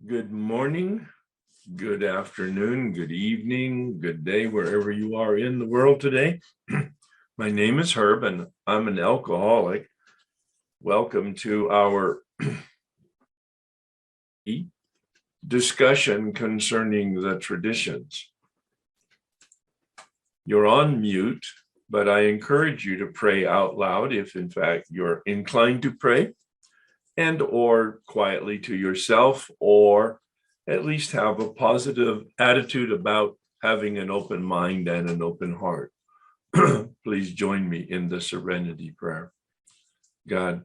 Good morning, good afternoon, good evening, good day, wherever you are in the world today. My name is Herb and I'm an alcoholic. Welcome to our discussion concerning the traditions. You're on mute, but I encourage you to pray out loud if in fact you're inclined to pray, and or quietly to yourself, or at least have a positive attitude about having an open mind and an open heart. Please join me in the serenity prayer. God,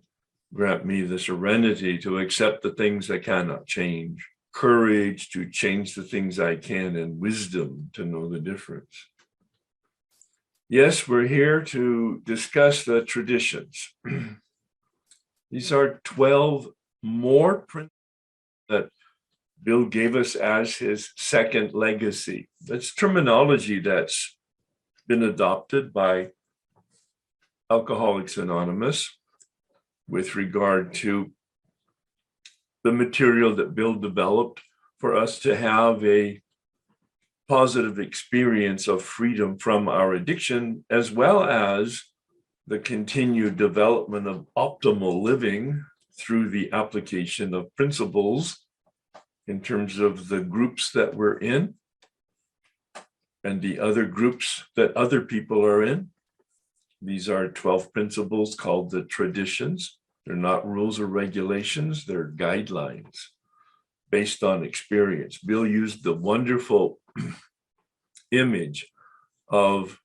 grant me the serenity to accept the things I cannot change, courage to change the things I can, and wisdom to know the difference. Yes, we're here to discuss the traditions. These are 12 more principles that Bill gave us as his second legacy. That's terminology that's been adopted by Alcoholics Anonymous with regard to the material that Bill developed for us to have a positive experience of freedom from our addiction, as well as the continued development of optimal living through the application of principles in terms of the groups that we're in and the other groups that other people are in. These are 12 principles called the traditions. They're not rules or regulations, they're guidelines based on experience. Bill used the wonderful image of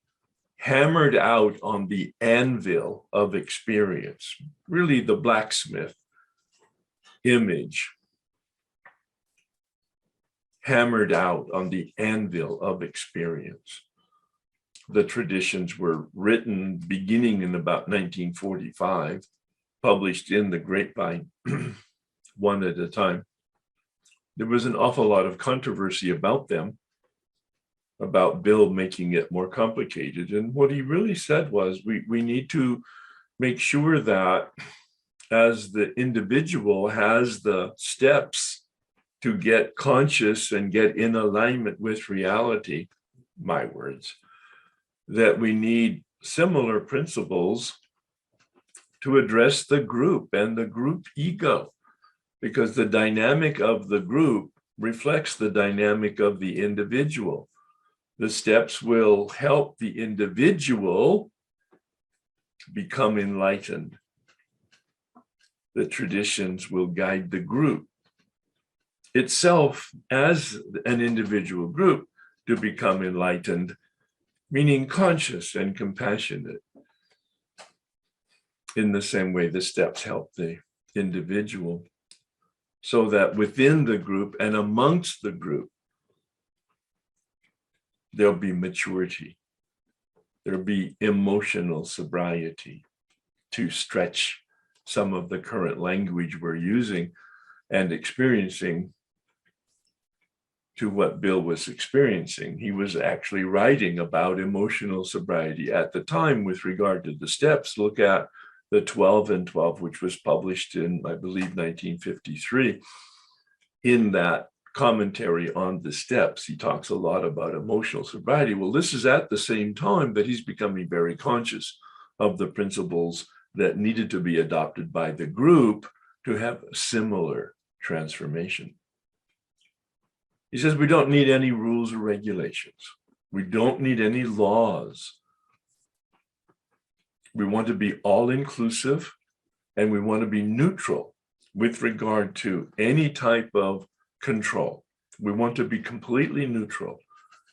hammered out on the anvil of experience, really the blacksmith image, hammered out on the anvil of experience. The traditions were written beginning in about 1945, published in the grapevine, one at a time. There was an awful lot of controversy about them, about Bill making it more complicated. And what he really said was, we need to make sure that as the individual has the steps to get conscious and get in alignment with reality, my words, that we need similar principles to address the group and the group ego, because the dynamic of the group reflects the dynamic of the individual. The steps will help the individual become enlightened. The traditions will guide the group itself as an individual group to become enlightened, meaning conscious and compassionate. In the same way, the steps help the individual, so that within the group and amongst the group, there'll be maturity. There'll be emotional sobriety, to stretch some of the current language we're using and experiencing to what Bill was experiencing. He was actually writing about emotional sobriety at the time with regard to the steps. Look at the 12 and 12, which was published in, I believe, 1953. In that commentary on the steps, he talks a lot about emotional sobriety. Well, this is at the same time that he's becoming very conscious of the principles that needed to be adopted by the group to have a similar transformation. He says we don't need any rules or regulations. We don't need any laws. We want to be all-inclusive, and we want to be neutral with regard to any type of control. We want to be completely neutral.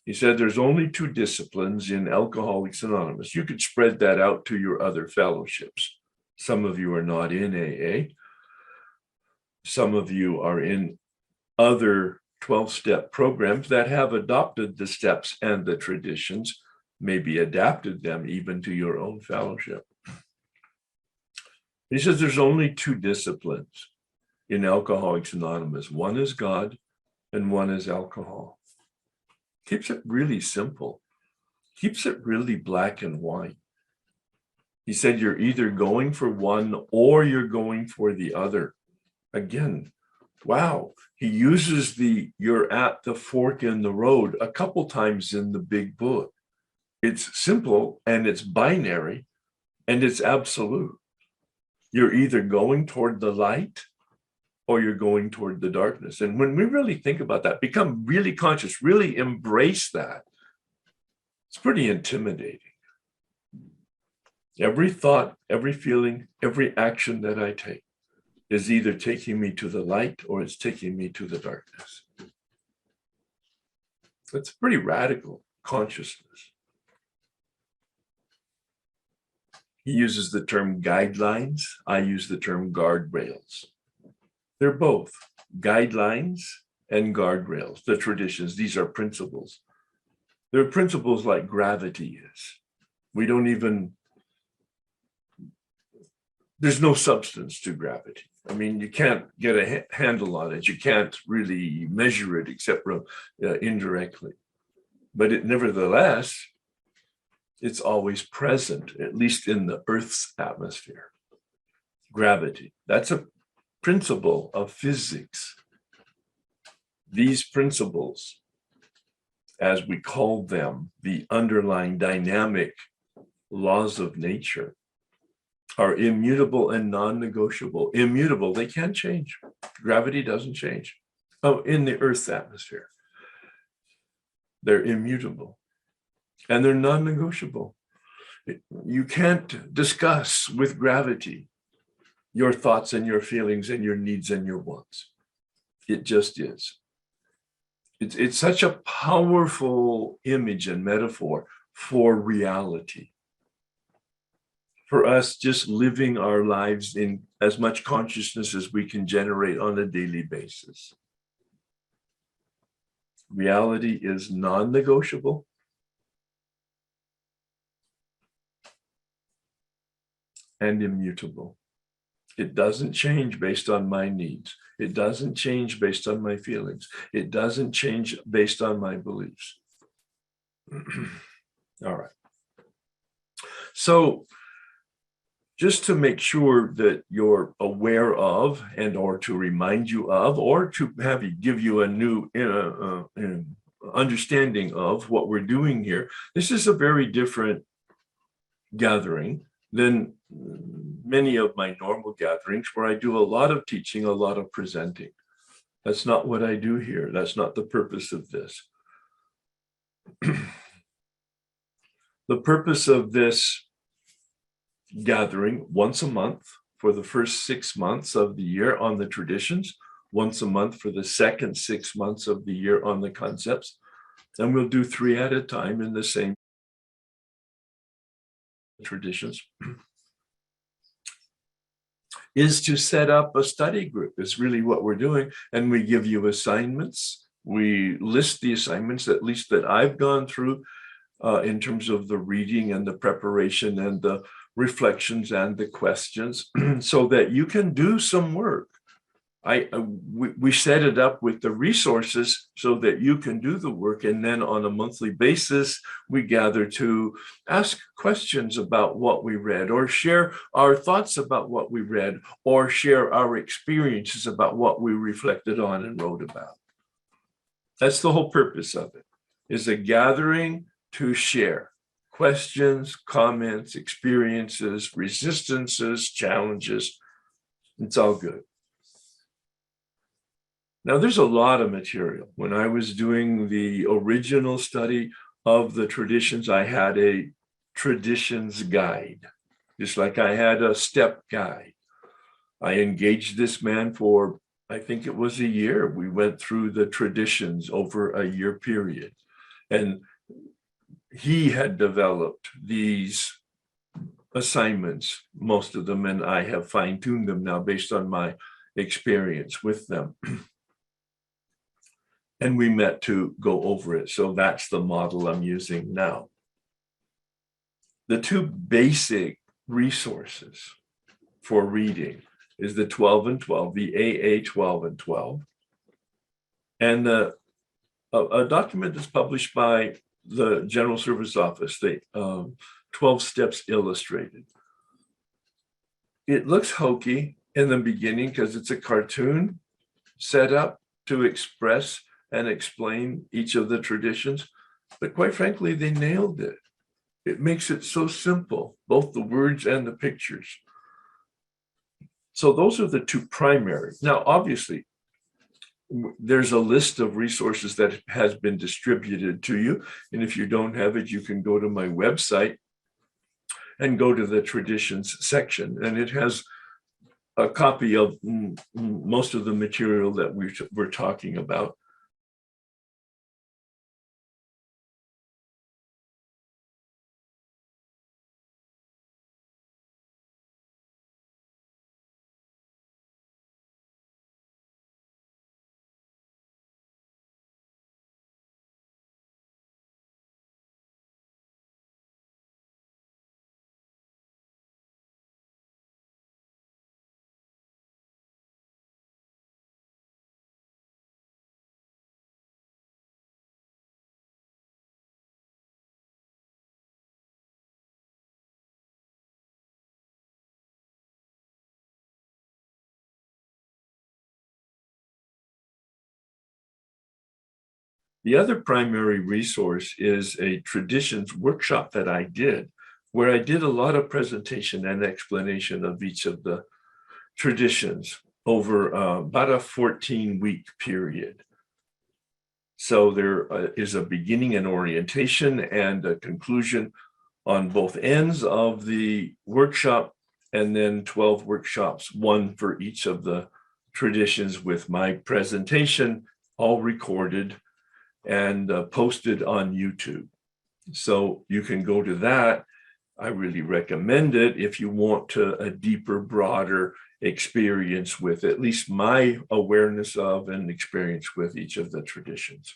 He said there's only 2 disciplines in Alcoholics Anonymous. You could spread that out to your other fellowships. Some of you are not in AA. Some of you are in other 12-step programs that have adopted the steps and the traditions, maybe adapted them even to your own fellowship. He says there's only 2 disciplines in Alcoholics Anonymous. One is God and one is alcohol. Keeps it really simple. Keeps it really black and white. He said you're either going for one or you're going for the other. Again, wow, he uses the "you're at the fork in the road" a couple times in the big book. It's simple and it's binary and it's absolute. You're either going toward the light or you're going toward the darkness. And when we really think about that, become really conscious, really embrace that, it's pretty intimidating. Every thought, every feeling, every action that I take is either taking me to the light or it's taking me to the darkness. That's pretty radical consciousness. He uses the term guidelines. I use the term guardrails. They're both guidelines and guardrails, the traditions. These are principles. They're principles like gravity is. We don't even, there's no substance to gravity. I mean, you can't get a handle on it. You can't really measure it except indirectly. But it nevertheless, it's always present, at least in the Earth's atmosphere. Gravity, that's a principle of physics. These principles, as we call them, the underlying dynamic laws of nature, are immutable and non-negotiable. Immutable, they can't change. Gravity doesn't change. Oh, in the Earth's atmosphere, they're immutable and they're non-negotiable. You can't discuss with gravity your thoughts and your feelings and your needs and your wants. It just is. It's such a powerful image and metaphor for reality. For us just living our lives in as much consciousness as we can generate on a daily basis. Reality is non-negotiable. And immutable. It doesn't change based on my needs. It doesn't change based on my feelings. It doesn't change based on my beliefs. All right. So just to make sure that you're aware of and or to remind you of or to have you give you a new understanding of what we're doing here, this is a very different gathering than many of my normal gatherings where I do a lot of teaching, a lot of presenting. That's not what I do here. That's not the purpose of this. The purpose of this gathering once a month for the first 6 months of the year on the traditions, once a month for the second 6 months of the year on the concepts, and we'll do 3 at a time in the same traditions, is to set up a study group. It's really what we're doing. And we give you assignments. We list the assignments, at least that I've gone through in terms of the reading and the preparation and the reflections and the questions so that you can do some work. We set it up with the resources so that you can do the work. And then on a monthly basis, we gather to ask questions about what we read or share our thoughts about what we read or share our experiences about what we reflected on and wrote about. That's the whole purpose of it, is a gathering to share questions, comments, experiences, resistances, challenges. It's all good. Now, there's a lot of material. When I was doing the original study of the traditions, I had a traditions guide, just like I had a step guide. I engaged this man for, I think it was a year. We went through the traditions over a year period. And he had developed these assignments, most of them, and I have fine-tuned them now based on my experience with them. And we met to go over it. So that's the model I'm using now. The 2 basic resources for reading is the 12 and 12, the AA 12 and 12, and a document that's published by the General Service Office, the 12 Steps Illustrated. It looks hokey in the beginning because it's a cartoon, set up to express and explain each of the traditions, but quite frankly, they nailed it. It makes it so simple, both the words and the pictures. So those are the two primary. Now, obviously, there's a list of resources that has been distributed to you. And if you don't have it, you can go to my website and go to the traditions section. And it has a copy of most of the material that we're talking about. The other primary resource is a traditions workshop that I did, where I did a lot of presentation and explanation of each of the traditions over about a 14-week period. So there is a beginning and orientation and a conclusion on both ends of the workshop, and then 12 workshops, one for each of the traditions with my presentation, all recorded and posted on YouTube. So you can go to that. I really recommend it if you want a deeper, broader experience with at least my awareness of and experience with each of the traditions.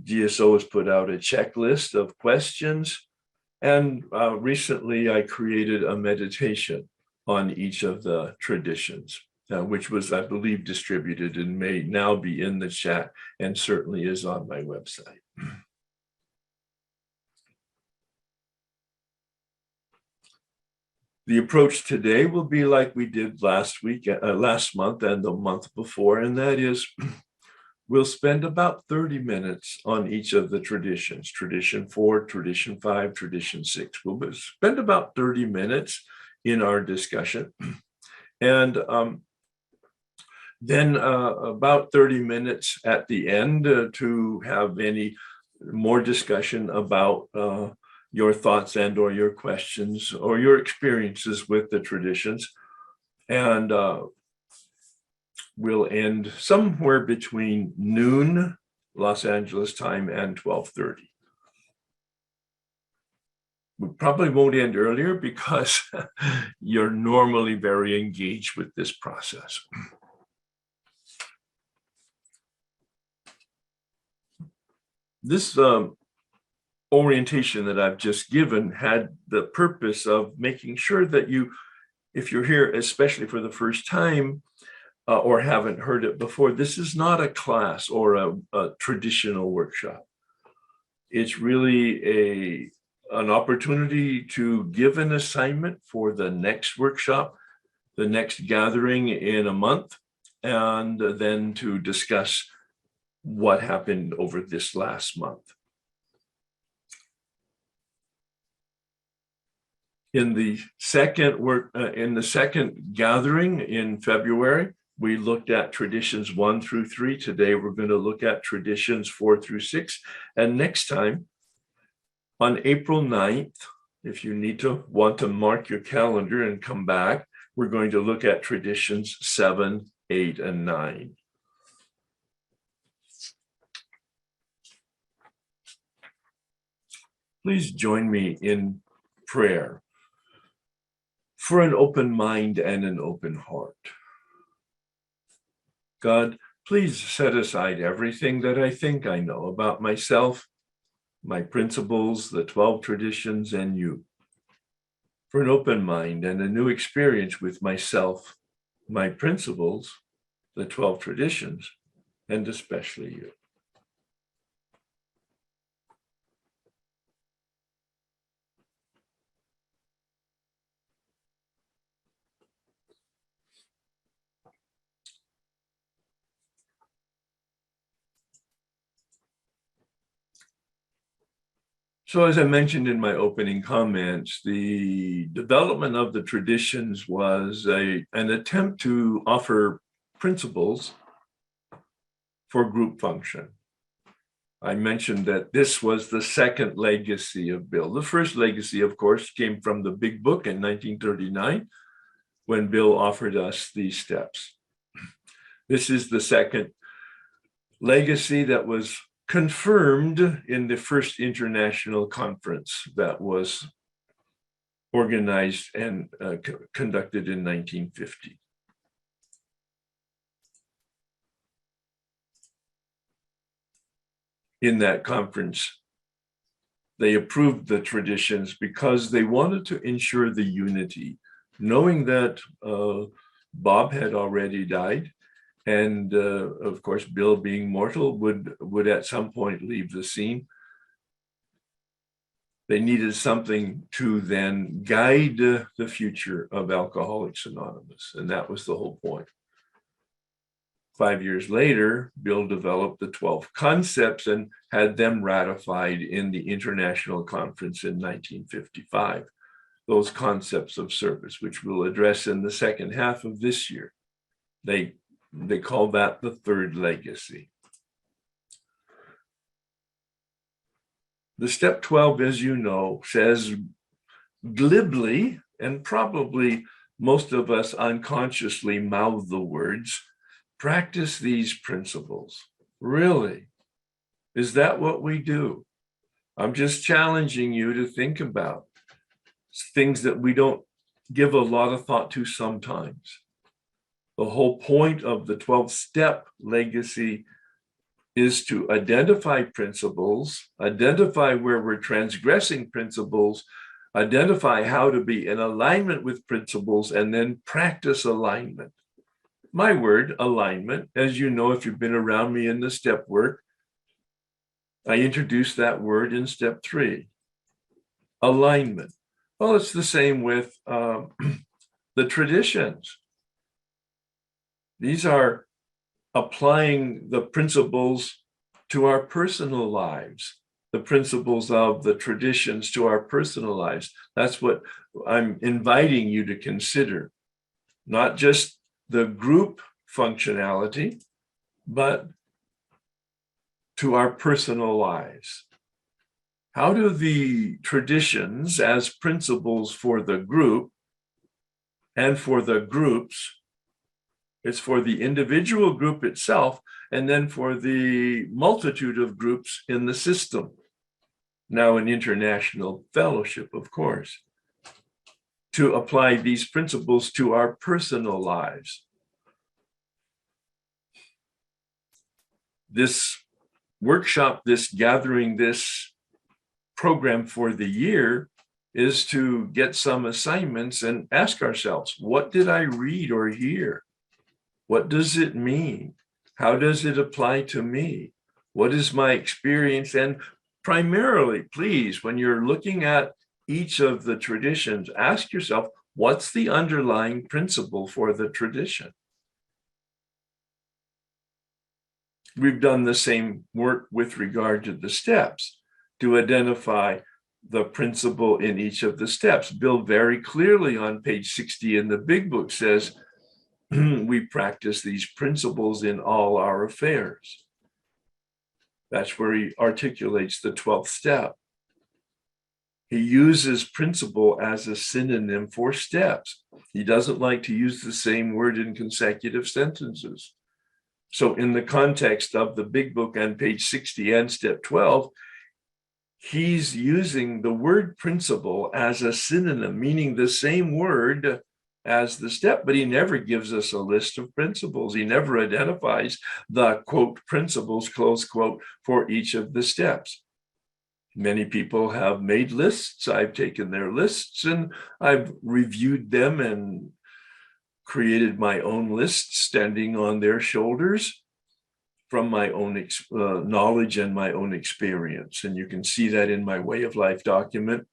GSO has put out a checklist of questions, and recently I created a meditation on each of the traditions, which was, I believe, distributed and may now be in the chat and certainly is on my website. The approach today will be like we did last month and the month before, and that is we'll spend about 30 minutes on each of the traditions, tradition 4, tradition 5, tradition 6. We'll spend about 30 minutes in our discussion. And then about 30 minutes at the end to have any more discussion about your thoughts and or your questions or your experiences with the traditions. And we'll end somewhere between noon Los Angeles time and 12:30. We probably won't end earlier because you're normally very engaged with this process. This orientation that I've just given had the purpose of making sure that you, if you're here, especially for the first time or haven't heard it before, this is not a class or a traditional workshop. It's really an opportunity to give an assignment for the next workshop, the next gathering in a month, and then to discuss what happened over this last month. In the second gathering in February, we looked at traditions 1 through 3. Today, we're going to look at traditions 4 through 6. And next time, on April 9th, if you want to mark your calendar and come back, we're going to look at traditions 7, 8, and 9. Please join me in prayer for an open mind and an open heart. God, please set aside everything that I think I know about myself, my principles, the 12 traditions, and you, for an open mind and a new experience with myself, my principles, the 12 traditions, and especially you. So as I mentioned in my opening comments, the development of the traditions was an attempt to offer principles for group function. I mentioned that this was the second legacy of Bill. The first legacy, of course, came from the Big Book in 1939, when Bill offered us these steps. This is the second legacy that was confirmed in the first international conference that was organized and conducted in 1950. In that conference, they approved the traditions because they wanted to ensure the unity, knowing that Bob had already died, and of course, Bill, being mortal, would at some point leave the scene. They needed something to then guide the future of Alcoholics Anonymous, and that was the whole point. 5 years later, Bill developed the 12 concepts and had them ratified in the International Conference in 1955. Those concepts of service, which we'll address in the second half of this year. They call that the third legacy. The step 12, as you know, says glibly, and probably most of us unconsciously mouth the words, practice these principles. Really? Is that what we do? I'm just challenging you to think about things that we don't give a lot of thought to sometimes. The whole point of the 12-step legacy is to identify principles, identify where we're transgressing principles, identify how to be in alignment with principles, and then practice alignment. My word, alignment, as you know, if you've been around me in the step work, I introduced that word in step 3, alignment. Well, it's the same with the traditions. These are applying the principles to our personal lives, the principles of the traditions to our personal lives. That's what I'm inviting you to consider, not just the group functionality, but to our personal lives. How do the traditions as principles for the group and for the groups, it's for the individual group itself, and then for the multitude of groups in the system, now an international fellowship, of course, to apply these principles to our personal lives. This workshop, this gathering, this program for the year is to get some assignments and ask ourselves, what did I read or hear? What does it mean? How does it apply to me? What is my experience? And primarily, please, when you're looking at each of the traditions, ask yourself, what's the underlying principle for the tradition? We've done the same work with regard to the steps to identify the principle in each of the steps. Bill very clearly on page 60 in the Big Book says, we practice these principles in all our affairs. That's where he articulates the 12th step. He uses principle as a synonym for steps. He doesn't like to use the same word in consecutive sentences. So in the context of the Big Book on page 60 and step 12, he's using the word principle as a synonym, meaning the same word as the step, but he never gives us a list of principles. He never identifies the, quote, principles, close quote, for each of the steps. Many people have made lists. I've taken their lists and I've reviewed them and created my own list standing on their shoulders from my own knowledge and my own experience. And you can see that in my Way of Life document.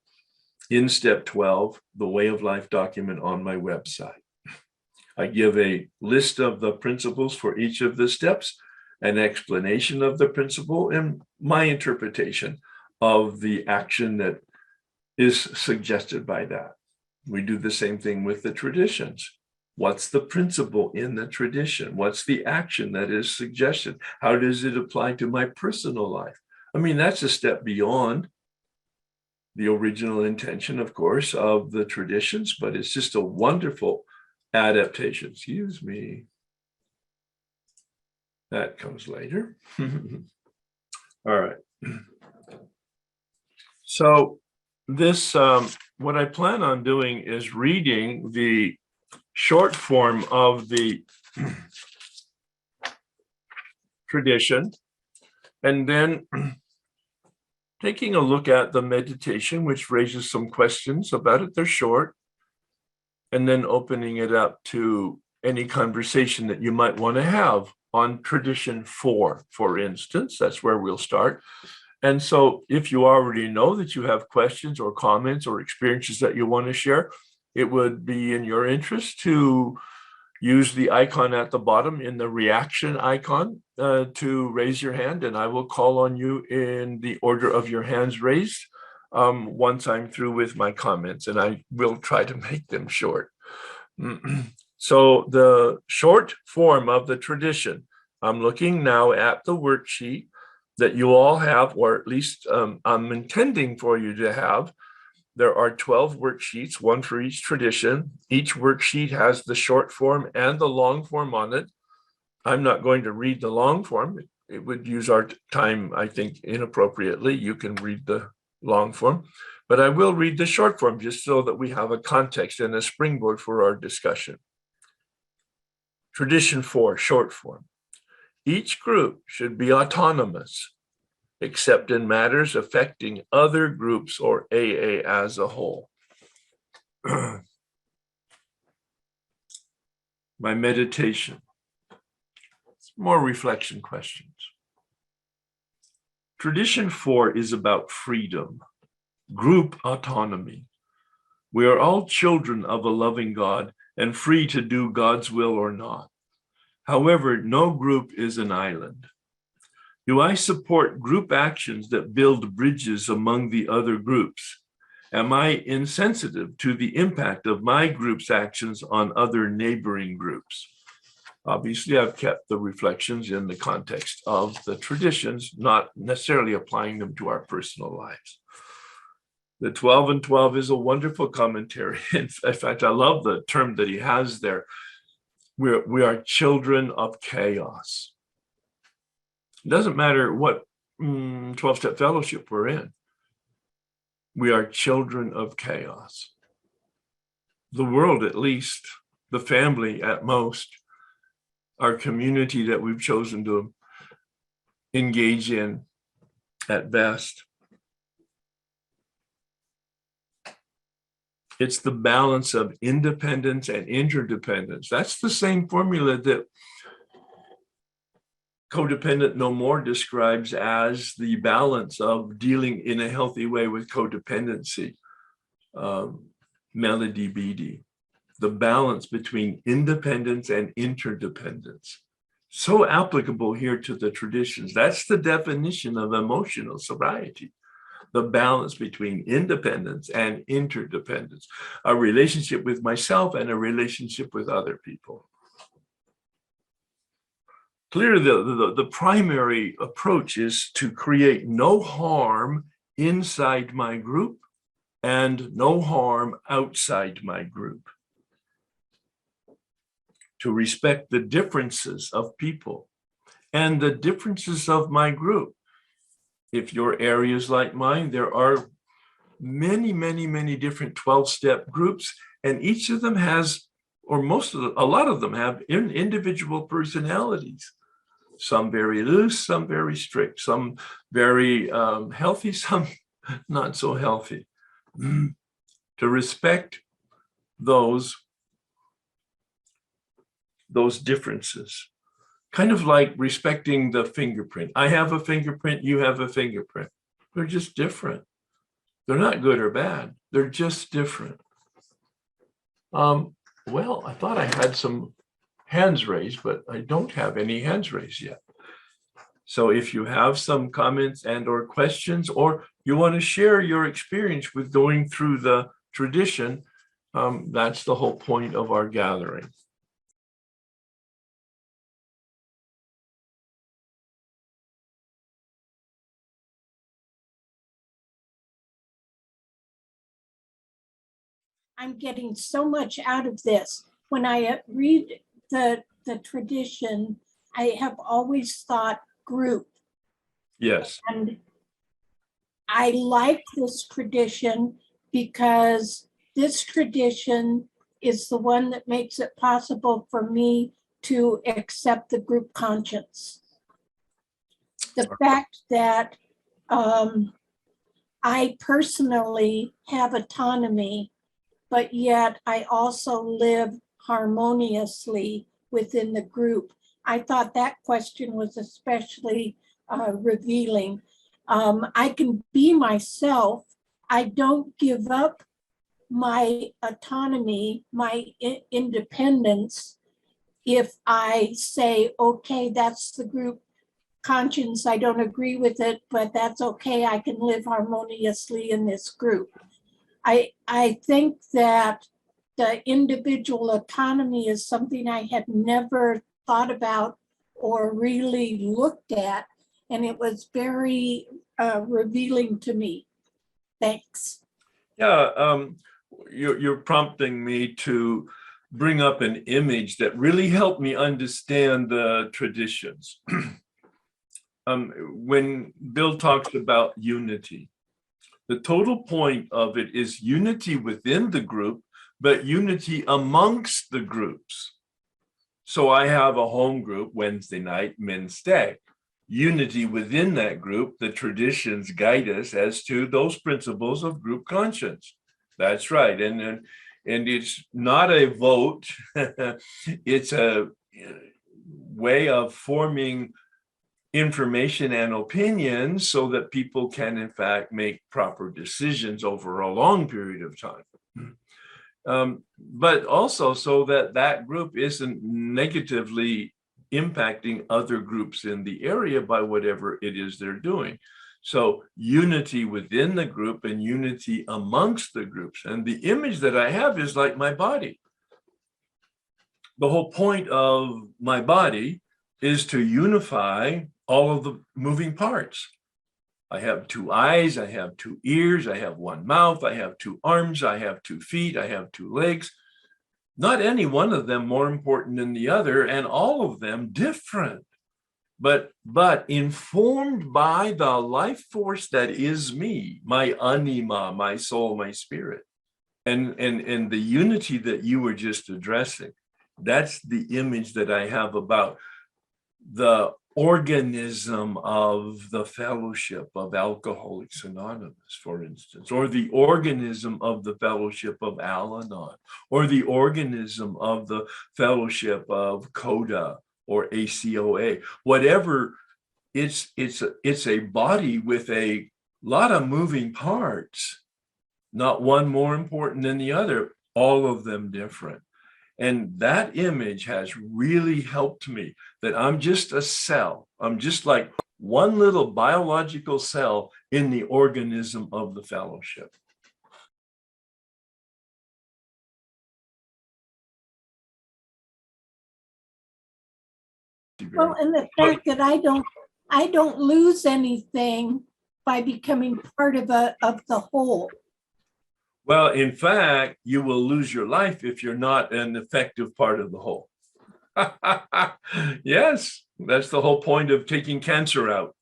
In step 12, the Way of Life document on my website. I give a list of the principles for each of the steps, an explanation of the principle, and my interpretation of the action that is suggested by that. We do the same thing with the traditions. What's the principle in the tradition? What's the action that is suggested? How does it apply to my personal life? I mean, that's a step beyond the original intention, of course, of the traditions, but it's just a wonderful adaptation. Excuse me. That comes later. All right. So this, what I plan on doing is reading the short form of the tradition, and then taking a look at the meditation, which raises some questions about it. They're short, and then opening it up to any conversation that you might want to have on tradition 4, for instance. That's where we'll start. And so if you already know that you have questions or comments or experiences that you want to share, it would be in your interest to use the icon at the bottom in the reaction icon to raise your hand, and I will call on you in the order of your hands raised once I'm through with my comments, and I will try to make them short. So the short form of the tradition, I'm looking now at the worksheet that you all have, or at least I'm intending for you to have. There are 12 worksheets, one for each tradition. Each worksheet has the short form and the long form on it. I'm not going to read the long form. It would use our time, I think, inappropriately. You can read the long form, but I will read the short form just so that we have a context and a springboard for our discussion. Tradition 4, short form. Each group should be autonomous, except in matters affecting other groups or AA as a whole. My meditation. More reflection questions. Tradition 4 is about freedom, group autonomy. We are all children of a loving God and free to do God's will or not. However, no group is an island. Do I support group actions that build bridges among the other groups? Am I insensitive to the impact of my group's actions on other neighboring groups? Obviously, I've kept the reflections in the context of the traditions, not necessarily applying them to our personal lives. The 12 and 12 is a wonderful commentary. In fact, I love the term that he has there. We are children of chaos. It doesn't matter what 12-step fellowship we're in. We are children of chaos. The world, at least, the family at most, our community that we've chosen to engage in at best. It's the balance of independence and interdependence. That's the same formula that Codependent No More describes as the balance of dealing in a healthy way with codependency. Melody Beattie, the balance between independence and interdependence. So applicable here to the traditions. That's the definition of emotional sobriety. The balance between independence and interdependence, a relationship with myself and a relationship with other people. Clearly, the primary approach is to create no harm inside my group and no harm outside my group. To respect the differences of people and the differences of my group. If your area is like mine, there are many, many, many different 12-step groups, and each of them has, or a lot of them have individual personalities. Some very loose, some very strict, some very healthy, some not so healthy. To respect those differences. Kind of like respecting the fingerprint. I have a fingerprint, you have a fingerprint. They're just different. They're not good or bad. They're just different. Well, I thought I had some hands raised, but I don't have any hands raised yet. So if you have some comments and or questions, or you want to share your experience with going through the tradition, that's the whole point of our gathering. I'm getting so much out of this. When I read the tradition, I have always thought group. Yes. And I like this tradition because this tradition is the one that makes it possible for me to accept the group conscience. The fact that I personally have autonomy, but yet I also live harmoniously within the group. I thought that question was especially revealing. I can be myself. I don't give up my autonomy, my independence, if I say, okay, that's the group conscience, I don't agree with it, but that's okay, I can live harmoniously in this group. I think that the individual autonomy is something I had never thought about or really looked at, and it was very revealing to me. Thanks. Yeah, you're prompting me to bring up an image that really helped me understand the traditions. When Bill talks about unity, the total point of it is unity within the group, but unity amongst the groups. So I have a home group, Wednesday night, men's stag. Unity within that group, the traditions guide us as to those principles of group conscience. That's right. And it's not a vote. It's a way of forming information and opinions so that people can, in fact, make proper decisions over a long period of time. But also so that that group isn't negatively impacting other groups in the area by whatever it is they're doing. So unity within the group and unity amongst the groups. And the image that I have is like my body. The whole point of my body is to unify all of the moving parts. I have two eyes, I have two ears, I have one mouth, I have two arms, I have 2 feet, I have 2 legs. Not any one of them more important than the other, and all of them different, but informed by the life force that is me, my anima, my soul, my spirit. And the unity that you were just addressing, that's the image that I have about the organism of the Fellowship of Alcoholics Anonymous, for instance, or the organism of the Fellowship of Al-Anon, or the organism of the Fellowship of CODA or ACOA, whatever. It's a body with a lot of moving parts, not one more important than the other, all of them different. And that image has really helped me, that I'm just a cell. I'm just like one little biological cell in the organism of the fellowship. Well, and the fact that I don't lose anything by becoming part of the whole. Well, in fact, you will lose your life if you're not an effective part of the whole. Yes, that's the whole point of taking cancer out.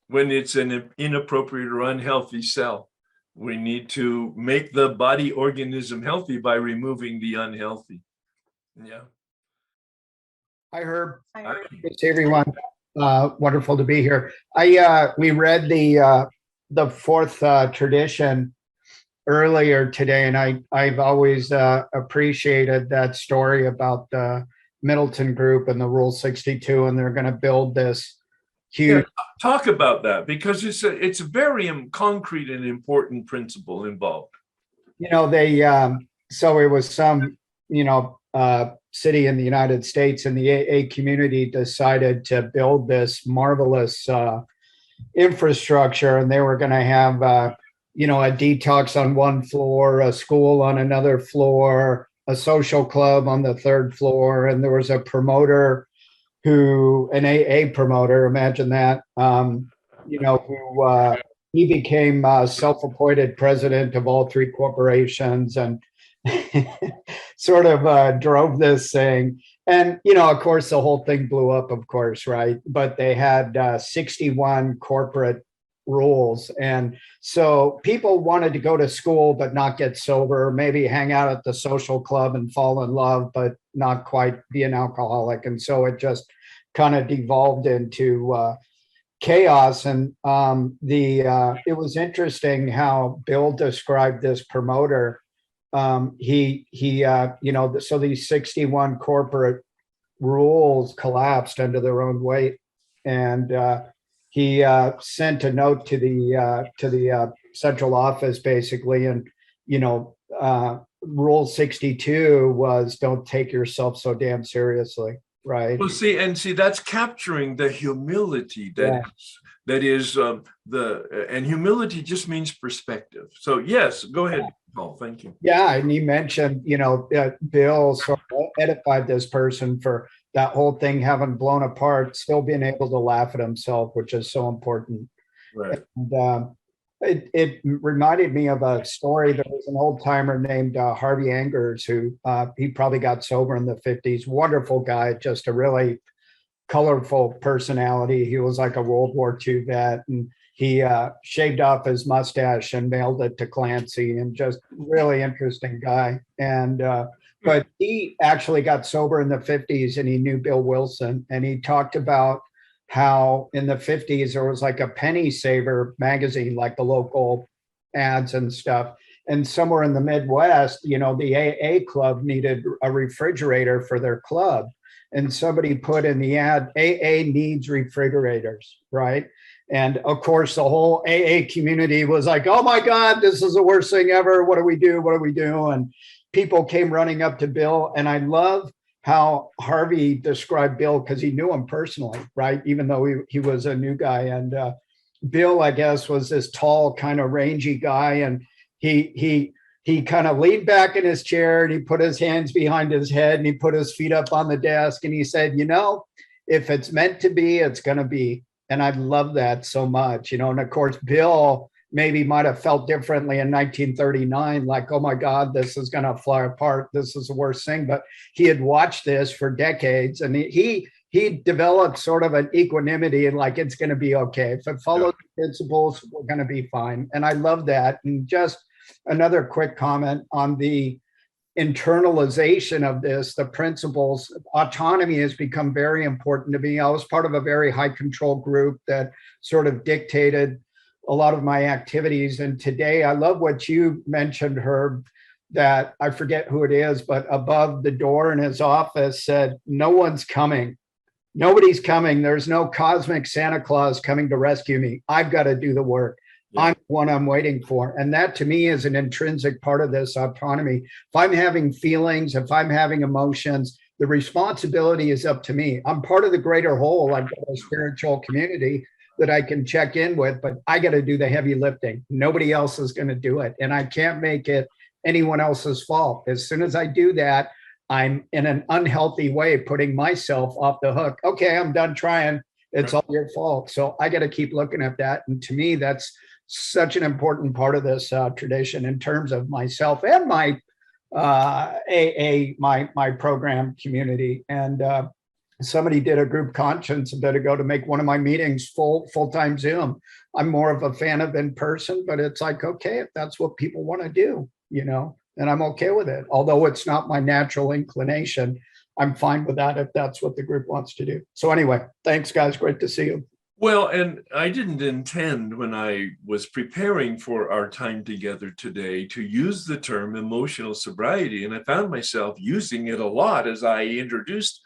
When it's an inappropriate or unhealthy cell, we need to make the body organism healthy by removing the unhealthy. Yeah. Hi, Herb. Hi. Hey, everyone. Wonderful to be here. We read the fourth tradition earlier today, and I've always appreciated that story about the Middleton group and the Rule 62, and they're going to build this huge. Yeah, talk about that, because it's a very concrete and important principle involved. They so it was some city in the United States, and the AA community decided to build this marvelous infrastructure, and they were going to have a detox on one floor, a school on another floor, a social club on the third floor, and there was a promoter an AA promoter, imagine that, who he became self-appointed president of all three corporations and sort of drove this thing. And, of course, the whole thing blew up, of course, right? But they had 61 corporate rules. And so people wanted to go to school but not get sober, maybe hang out at the social club and fall in love, but not quite be an alcoholic. And so it just kind of devolved into chaos. And it was interesting how Bill described this promoter. So these 61 corporate rules collapsed under their own weight. And he sent a note to the central office, basically. And, rule 62 was don't take yourself so damn seriously. Right. Well, see, that's capturing the humility that is and humility just means perspective. So yes, go ahead, Paul. Thank you. Yeah, and you mentioned, Bill sort of edified this person for that whole thing having blown apart, still being able to laugh at himself, which is so important. Right. And, it reminded me of a story. There was an old timer named Harvey Angers who he probably got sober in the 50s. Wonderful guy, just a really colorful personality. He was like a World War II vet, and he shaved off his mustache and mailed it to Clancy, and just really interesting guy. And but he actually got sober in the 50s, and he knew Bill Wilson, and he talked about how in the 50s there was like a penny saver magazine, like the local ads and stuff. And somewhere in the Midwest, the AA club needed a refrigerator for their club. And somebody put in the ad, AA needs refrigerators, right? And of course, the whole AA community was like, oh my God, this is the worst thing ever. What do we do? What do we do? And people came running up to Bill. And I love how Harvey described Bill, because he knew him personally, right? Even though he was a new guy. And Bill, I guess, was this tall, kind of rangy guy. And he kind of leaned back in his chair, and he put his hands behind his head, and he put his feet up on the desk. And he said, if it's meant to be, it's going to be. And I love that so much, And of course, Bill maybe might have felt differently in 1939, like, oh my God, this is going to fly apart. This is the worst thing. But he had watched this for decades, and he developed sort of an equanimity, and like, it's going to be okay. If it follows the principles, we're going to be fine. And I love that. And just another quick comment on the internalization of this, the principles. Autonomy has become very important to me. I was part of a very high control group that sort of dictated a lot of my activities. And today, I love what you mentioned, Herb, that I forget who it is, but above the door in his office said, no one's coming. Nobody's coming. There's no cosmic Santa Claus coming to rescue me. I've got to do the work. Yeah. I'm the one I'm waiting for. And that to me is an intrinsic part of this autonomy. If I'm having feelings, if I'm having emotions, the responsibility is up to me. I'm part of the greater whole. I've got a spiritual community that I can check in with, but I got to do the heavy lifting. Nobody else is going to do it. And I can't make it anyone else's fault. As soon as I do that, I'm in an unhealthy way putting myself off the hook. Okay, I'm done trying. It's all your fault. So I got to keep looking at that. And to me, that's such an important part of this tradition in terms of myself and my my program community. And somebody did a group conscience a bit ago to make one of my meetings full-time Zoom. I'm more of a fan of in person, but it's like, okay, if that's what people want to do, and I'm okay with it. Although it's not my natural inclination, I'm fine with that if that's what the group wants to do. So anyway, thanks guys. Great to see you. Well, and I didn't intend when I was preparing for our time together today to use the term emotional sobriety. And I found myself using it a lot as I introduced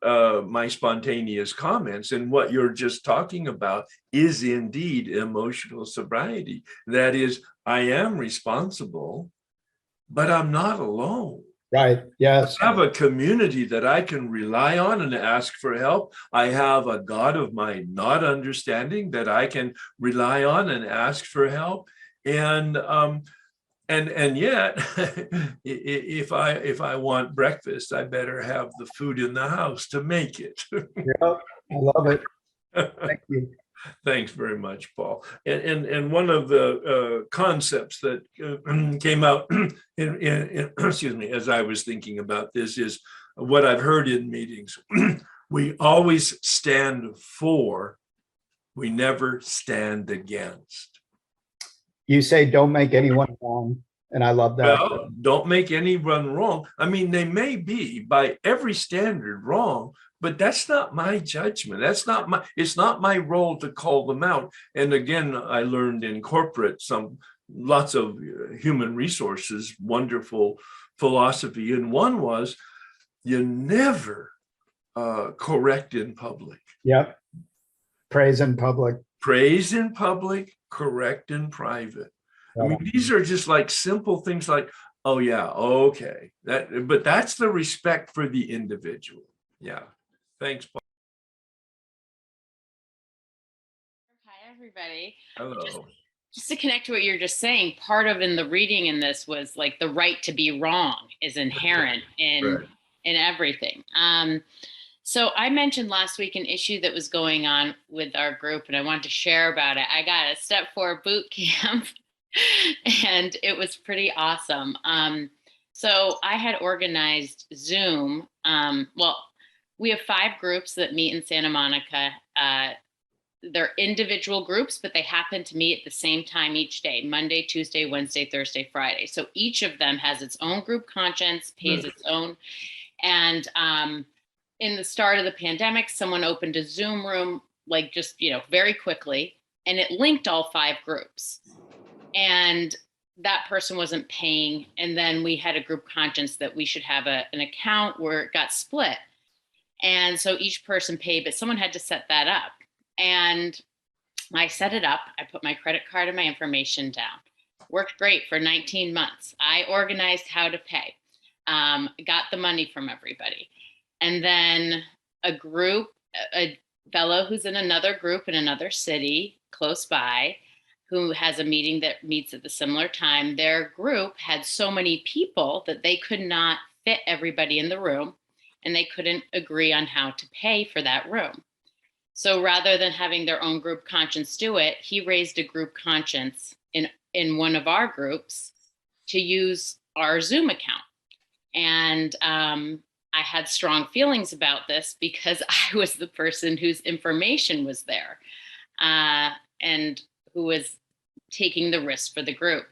my spontaneous comments. And what you're just talking about is indeed emotional sobriety. That is, I am responsible, but I'm not alone. Right. Yes. I have a community that I can rely on and ask for help. I have a God of my not understanding that I can rely on and ask for help. And yet, if I want breakfast, I better have the food in the house to make it. Yeah. I love it. Thank you. Thanks very much, Paul. And one of the concepts that came out excuse me, as I was thinking about this is what I've heard in meetings. We always stand for, we never stand against. You say don't make anyone wrong, and I love that. Well, don't make anyone wrong. I mean, they may be by every standard wrong, but that's not my judgment. It's not my role to call them out. And again, I learned in corporate lots of human resources, wonderful philosophy. And one was you never correct in public. Yep. Praise in public. Praise in public, correct in private. I mean, these are just like simple things like, oh yeah, okay. But that's the respect for the individual. Yeah. Thanks, Paul. Hi, everybody. Hello. Just to connect to what you're just saying, part of in the reading in this was like the right to be wrong is inherent in everything. So I mentioned last week an issue that was going on with our group, and I wanted to share about it. I got a step 4 boot camp, and it was pretty awesome. So I had organized Zoom. Well, we have 5 groups that meet in Santa Monica. They're individual groups, but they happen to meet at the same time each day, Monday, Tuesday, Wednesday, Thursday, Friday. So each of them has its own group conscience, pays its own. And in the start of the pandemic, someone opened a Zoom room, like just, very quickly, and it linked all 5 groups. And that person wasn't paying. And then we had a group conscience that we should have an account where it got split. And so each person paid, but someone had to set that up. And I set it up. I put my credit card and my information down. Worked great for 19 months. I organized how to pay, got the money from everybody. And then a fellow who's in another group in another city close by, who has a meeting that meets at the similar time, their group had so many people that they could not fit everybody in the room, and they couldn't agree on how to pay for that room. So rather than having their own group conscience do it, he raised a group conscience in one of our groups to use our Zoom account. And I had strong feelings about this because I was the person whose information was there and who was taking the risk for the group.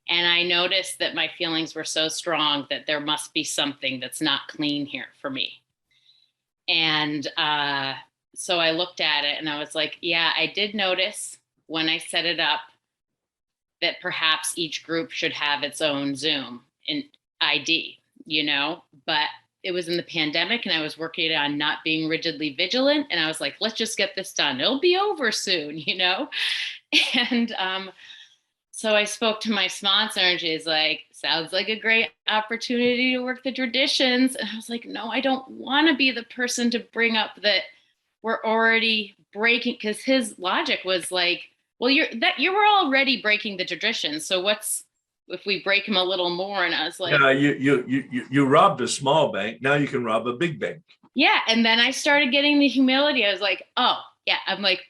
And I noticed that my feelings were so strong that there must be something that's not clean here for me. And so I looked at it and I was like, yeah, I did notice when I set it up that perhaps each group should have its own Zoom and ID, but it was in the pandemic and I was working on not being rigidly vigilant. And I was like, let's just get this done. It'll be over soon, And so I spoke to my sponsor and she's like, sounds like a great opportunity to work the traditions. And I was like, no, I don't want to be the person to bring up that we're already breaking, because his logic was like, well, you were already breaking the tradition. So what's if we break them a little more? And I was like, yeah, you robbed a small bank. Now you can rob a big bank. Yeah. And then I started getting the humility. I was like, oh yeah. I'm like,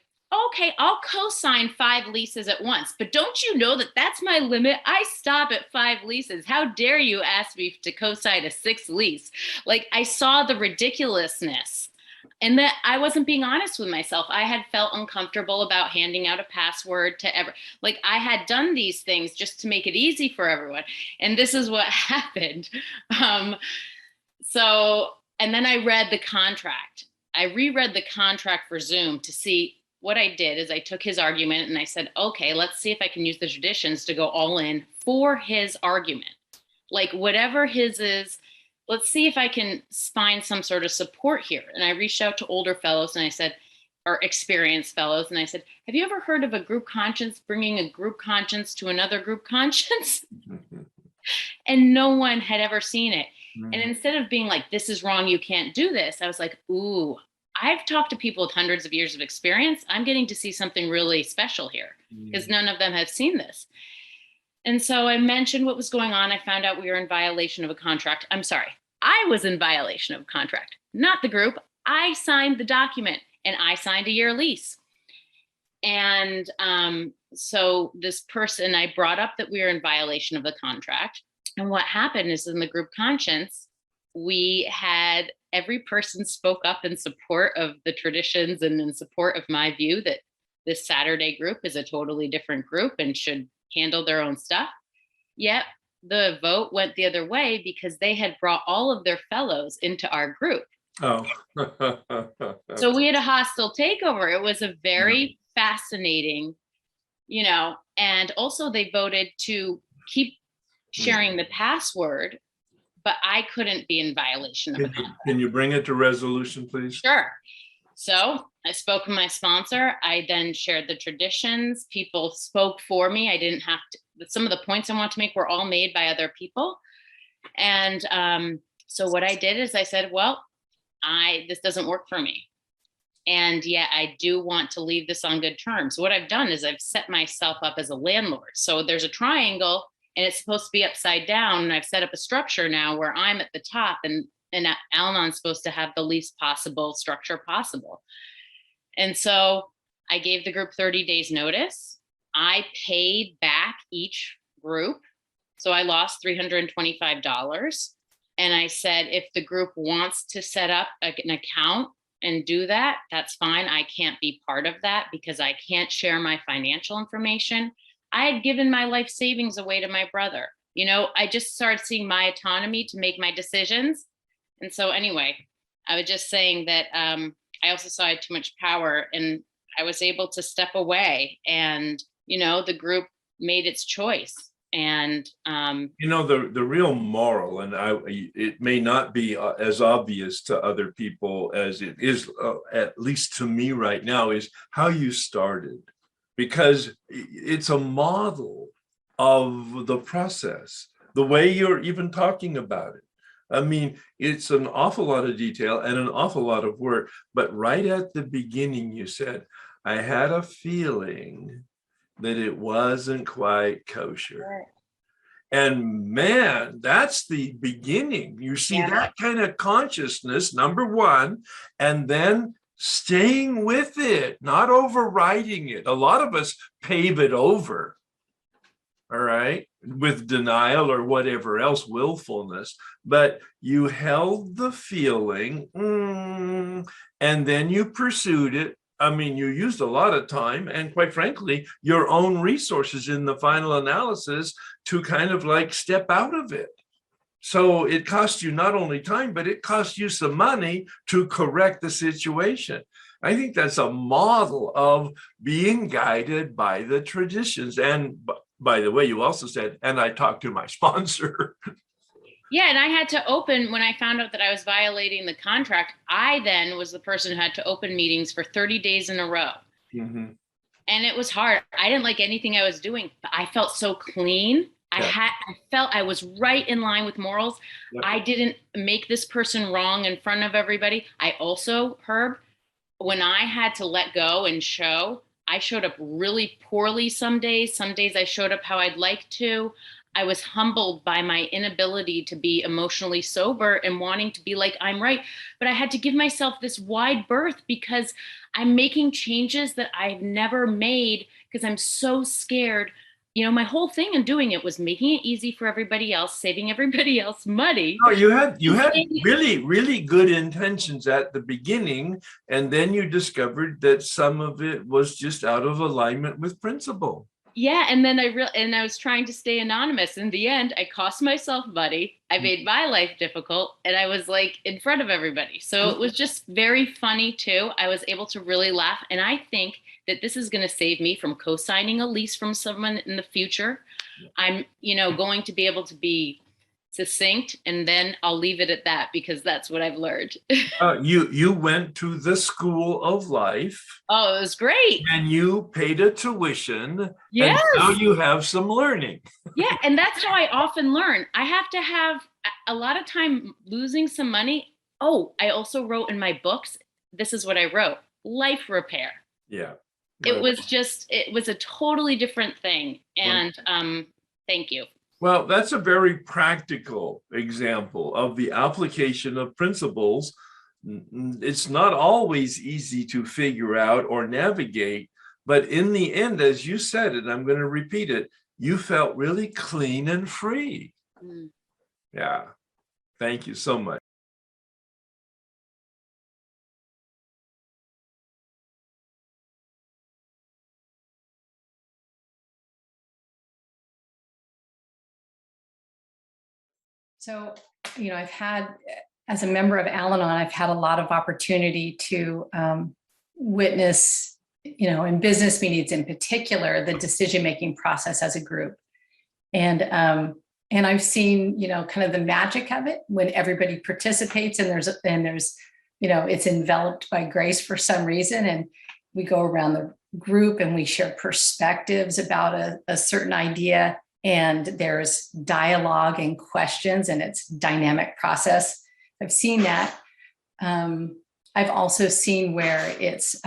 okay, I'll co-sign 5 leases at once, but don't you know that that's my limit? I stop at 5 leases. How dare you ask me to co-sign a 6th lease? Like, I saw the ridiculousness and that I wasn't being honest with myself. I had felt uncomfortable about handing out a password to like I had done these things just to make it easy for everyone. And this is what happened. And then I read the contract. I reread the contract for Zoom to see. What I did is I took his argument and I said, okay, let's see if I can use the traditions to go all in for his argument. Like whatever his is, let's see if I can find some sort of support here. And I reached out to older fellows and I said, or experienced fellows, and I said, have you ever heard of a group conscience bringing a group conscience to another group conscience? And no one had ever seen it. And instead of being like, this is wrong, you can't do this, I was like, ooh, I've talked to people with hundreds of years of experience. I'm getting to see something really special here because none of them have seen this. And so I mentioned what was going on. I found out we were in violation of a contract. I'm sorry, I was in violation of a contract, not the group. I signed the document and I signed a year lease. And so this person, I brought up that we were in violation of the contract. And what happened is in the group conscience, we had every person spoke up in support of the traditions and in support of my view that this Saturday group is a totally different group and should handle their own stuff. Yet the vote went the other way because they had brought all of their fellows into our group. Oh. So we had a hostile takeover. It was a very fascinating, and also they voted to keep sharing the password, but I couldn't be in violation of it. Can you bring it to resolution, please? Sure. So I spoke with my sponsor. I then shared the traditions. People spoke for me. I didn't have to, some of the points I want to make were all made by other people. And so what I did is I said, well, this doesn't work for me. And yet I do want to leave this on good terms. So what I've done is I've set myself up as a landlord. So there's a triangle and it's supposed to be upside down. And I've set up a structure now where I'm at the top and Al-Anon's supposed to have the least possible structure possible. And so I gave the group 30 days notice. I paid back each group. So I lost $325. And I said, if the group wants to set up an account and do that, that's fine. I can't be part of that because I can't share my financial information. I had given my life savings away to my brother. I just started seeing my autonomy to make my decisions. And so anyway, I was just saying that I also saw I had too much power and I was able to step away and, the group made its choice. And the real moral, and it may not be as obvious to other people as it is, at least to me right now, is how you started, because it's a model of the process, the way you're even talking about it. I mean, it's an awful lot of detail and an awful lot of work, but right at the beginning, you said, I had a feeling that it wasn't quite kosher. Right. And man, that's the beginning. You see that kind of consciousness, number one, and then staying with it, not overriding it. A lot of us pave it over, all right, with denial or whatever else, willfulness, but you held the feeling, and then you pursued it. I mean, you used a lot of time and, quite frankly, your own resources in the final analysis to kind of like step out of it. So it cost you not only time, but it cost you some money to correct the situation. I think that's a model of being guided by the traditions. And by the way, you also said, and I talked to my sponsor. Yeah, and I had to open, when I found out that I was violating the contract, I then was the person who had to open meetings for 30 days in a row. Mm-hmm. And it was hard. I didn't like anything I was doing, but I felt so clean. Yeah. I felt I was right in line with morals. Yep. I didn't make this person wrong in front of everybody. I also, Herb, when I had to let go and show, I showed up really poorly some days. Some days I showed up how I'd like to. I was humbled by my inability to be emotionally sober and wanting to be like, I'm right. But I had to give myself this wide berth because I'm making changes that I've never made because I'm so scared. My whole thing in doing it was making it easy for everybody else, saving everybody else money. No, you had really, really good intentions at the beginning. And then you discovered that some of it was just out of alignment with principle. Yeah, and then I was trying to stay anonymous. In the end, I cost myself money. I made my life difficult, and I was like in front of everybody. So it was just very funny too. I was able to really laugh, and I think that this is going to save me from co-signing a lease from someone in the future. I'm, going to be able to be succinct, and then I'll leave it at that because that's what I've learned. You went to the school of life Oh, it was great. and you paid a tuition. Yes. And now you have some learning. Yeah, and that's how I often learn. I have to have a lot of time losing some money. Oh, I also wrote in my books, this is what I wrote: life repair. Yeah. It was a totally different thing. And thank you. Well, that's a very practical example of the application of principles. It's not always easy to figure out or navigate, but in the end, as you said, and I'm going to repeat it, you felt really clean and free. Mm. Yeah. Thank you so much. So, I've had, as a member of Al-Anon, I've had a lot of opportunity to witness, in business meetings in particular, the decision-making process as a group. And I've seen, kind of the magic of it when everybody participates and there's, it's enveloped by grace for some reason. And we go around the group and we share perspectives about a certain idea. And there's dialogue and questions, and it's dynamic process. I've seen that. I've also seen where it's,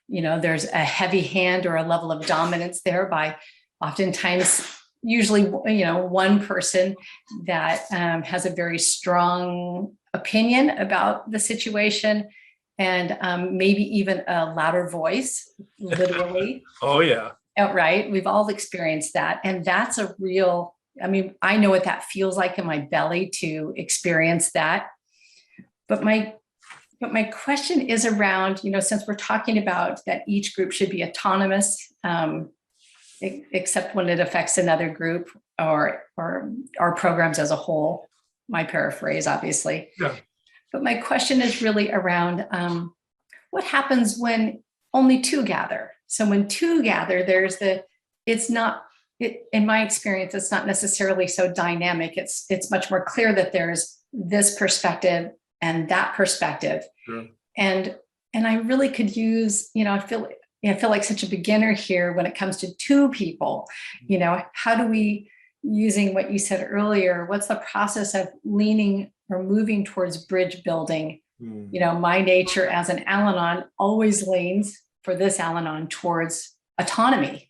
there's a heavy hand or a level of dominance there by oftentimes, usually, one person that has a very strong opinion about the situation, and maybe even a louder voice, literally. Oh, yeah. Right. We've all experienced that. And that's a real, I know what that feels like in my belly to experience that. But my question is around, since we're talking about that each group should be autonomous, except when it affects another group or our programs as a whole, my paraphrase, obviously. Yeah. But my question is really around what happens when only two gather? So when two gather, in my experience, it's not necessarily so dynamic. It's much more clear that there's this perspective and that perspective. Sure. And I really could use, I feel like such a beginner here when it comes to two people. How do we, using what you said earlier, what's the process of leaning or moving towards bridge building? My nature as an Al-Anon always leans for this Al-Anon towards autonomy,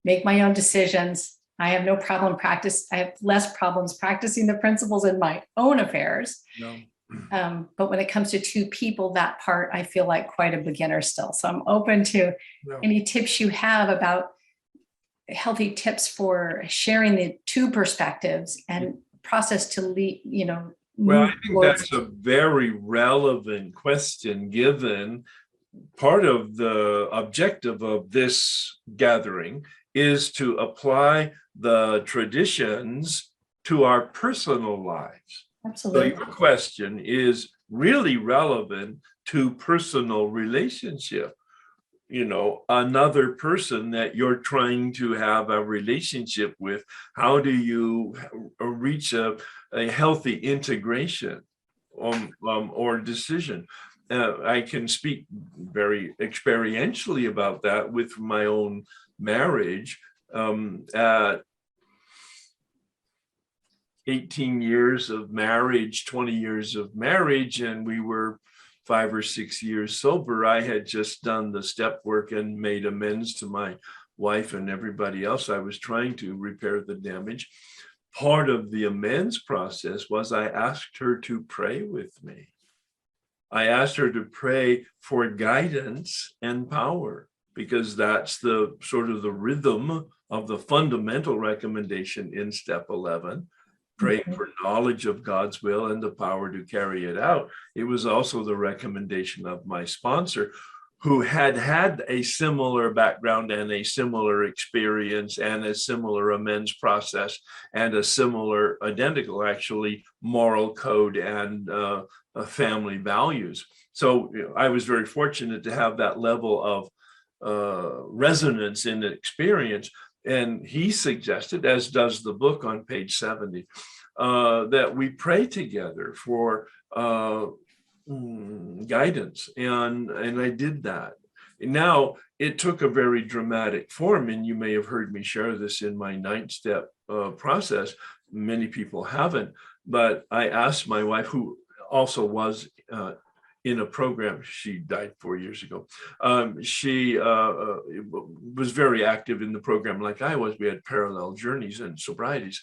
make my own decisions. I have no problem I have less problems practicing the principles in my own affairs. No. But when it comes to two people, that part, I feel like quite a beginner still. So I'm open to any tips you have about healthy tips for sharing the two perspectives and process to lead, Well, I think that's a very relevant question, given part of the objective of this gathering is to apply the traditions to our personal lives. Absolutely. So your question is really relevant to personal relationship. Another person that you're trying to have a relationship with, how do you reach a healthy integration or decision? I can speak very experientially about that with my own marriage. At 18 years of marriage, 20 years of marriage, and we were 5 or 6 years sober, I had just done the step work and made amends to my wife and everybody else. I was trying to repair the damage. Part of the amends process was I asked her to pray with me. I asked her to pray for guidance and power, because that's the sort of the rhythm of the fundamental recommendation in step 11, praying for knowledge of God's will and the power to carry it out. It was also the recommendation of my sponsor, who had had a similar background and a similar experience and a similar amends process and a similar, identical actually, moral code and family values. So I was very fortunate to have that level of resonance in the experience. And he suggested, as does the book on page 70, that we pray together for guidance. And I did that. Now, it took a very dramatic form, and you may have heard me share this in my 9-step process. Many people haven't, but I asked my wife, who also was in a program, she died 4 years ago. She was very active in the program like I was. We had parallel journeys and sobrieties.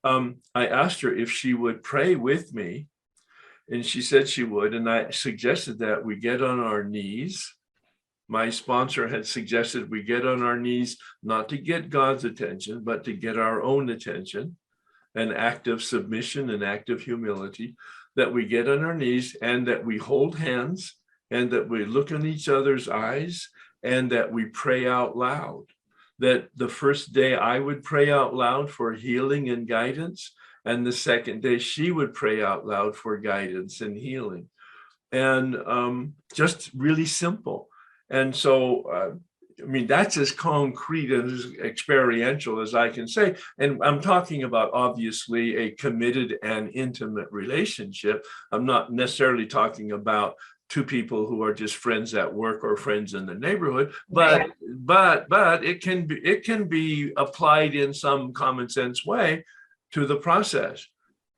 I asked her if she would pray with me, and she said she would. And I suggested that we get on our knees. My sponsor had suggested we get on our knees, not to get God's attention, but to get our own attention, an act of submission, an act of humility, that we get on our knees and that we hold hands and that we look in each other's eyes and that we pray out loud. That the first day I would pray out loud for healing and guidance, and the second day she would pray out loud for guidance and healing. And just really simple. And so, I mean, that's as concrete and as experiential as I can say. And I'm talking about, obviously, a committed and intimate relationship. I'm not necessarily talking about two people who are just friends at work or friends in the neighborhood, but it can be applied in some common sense way to the process.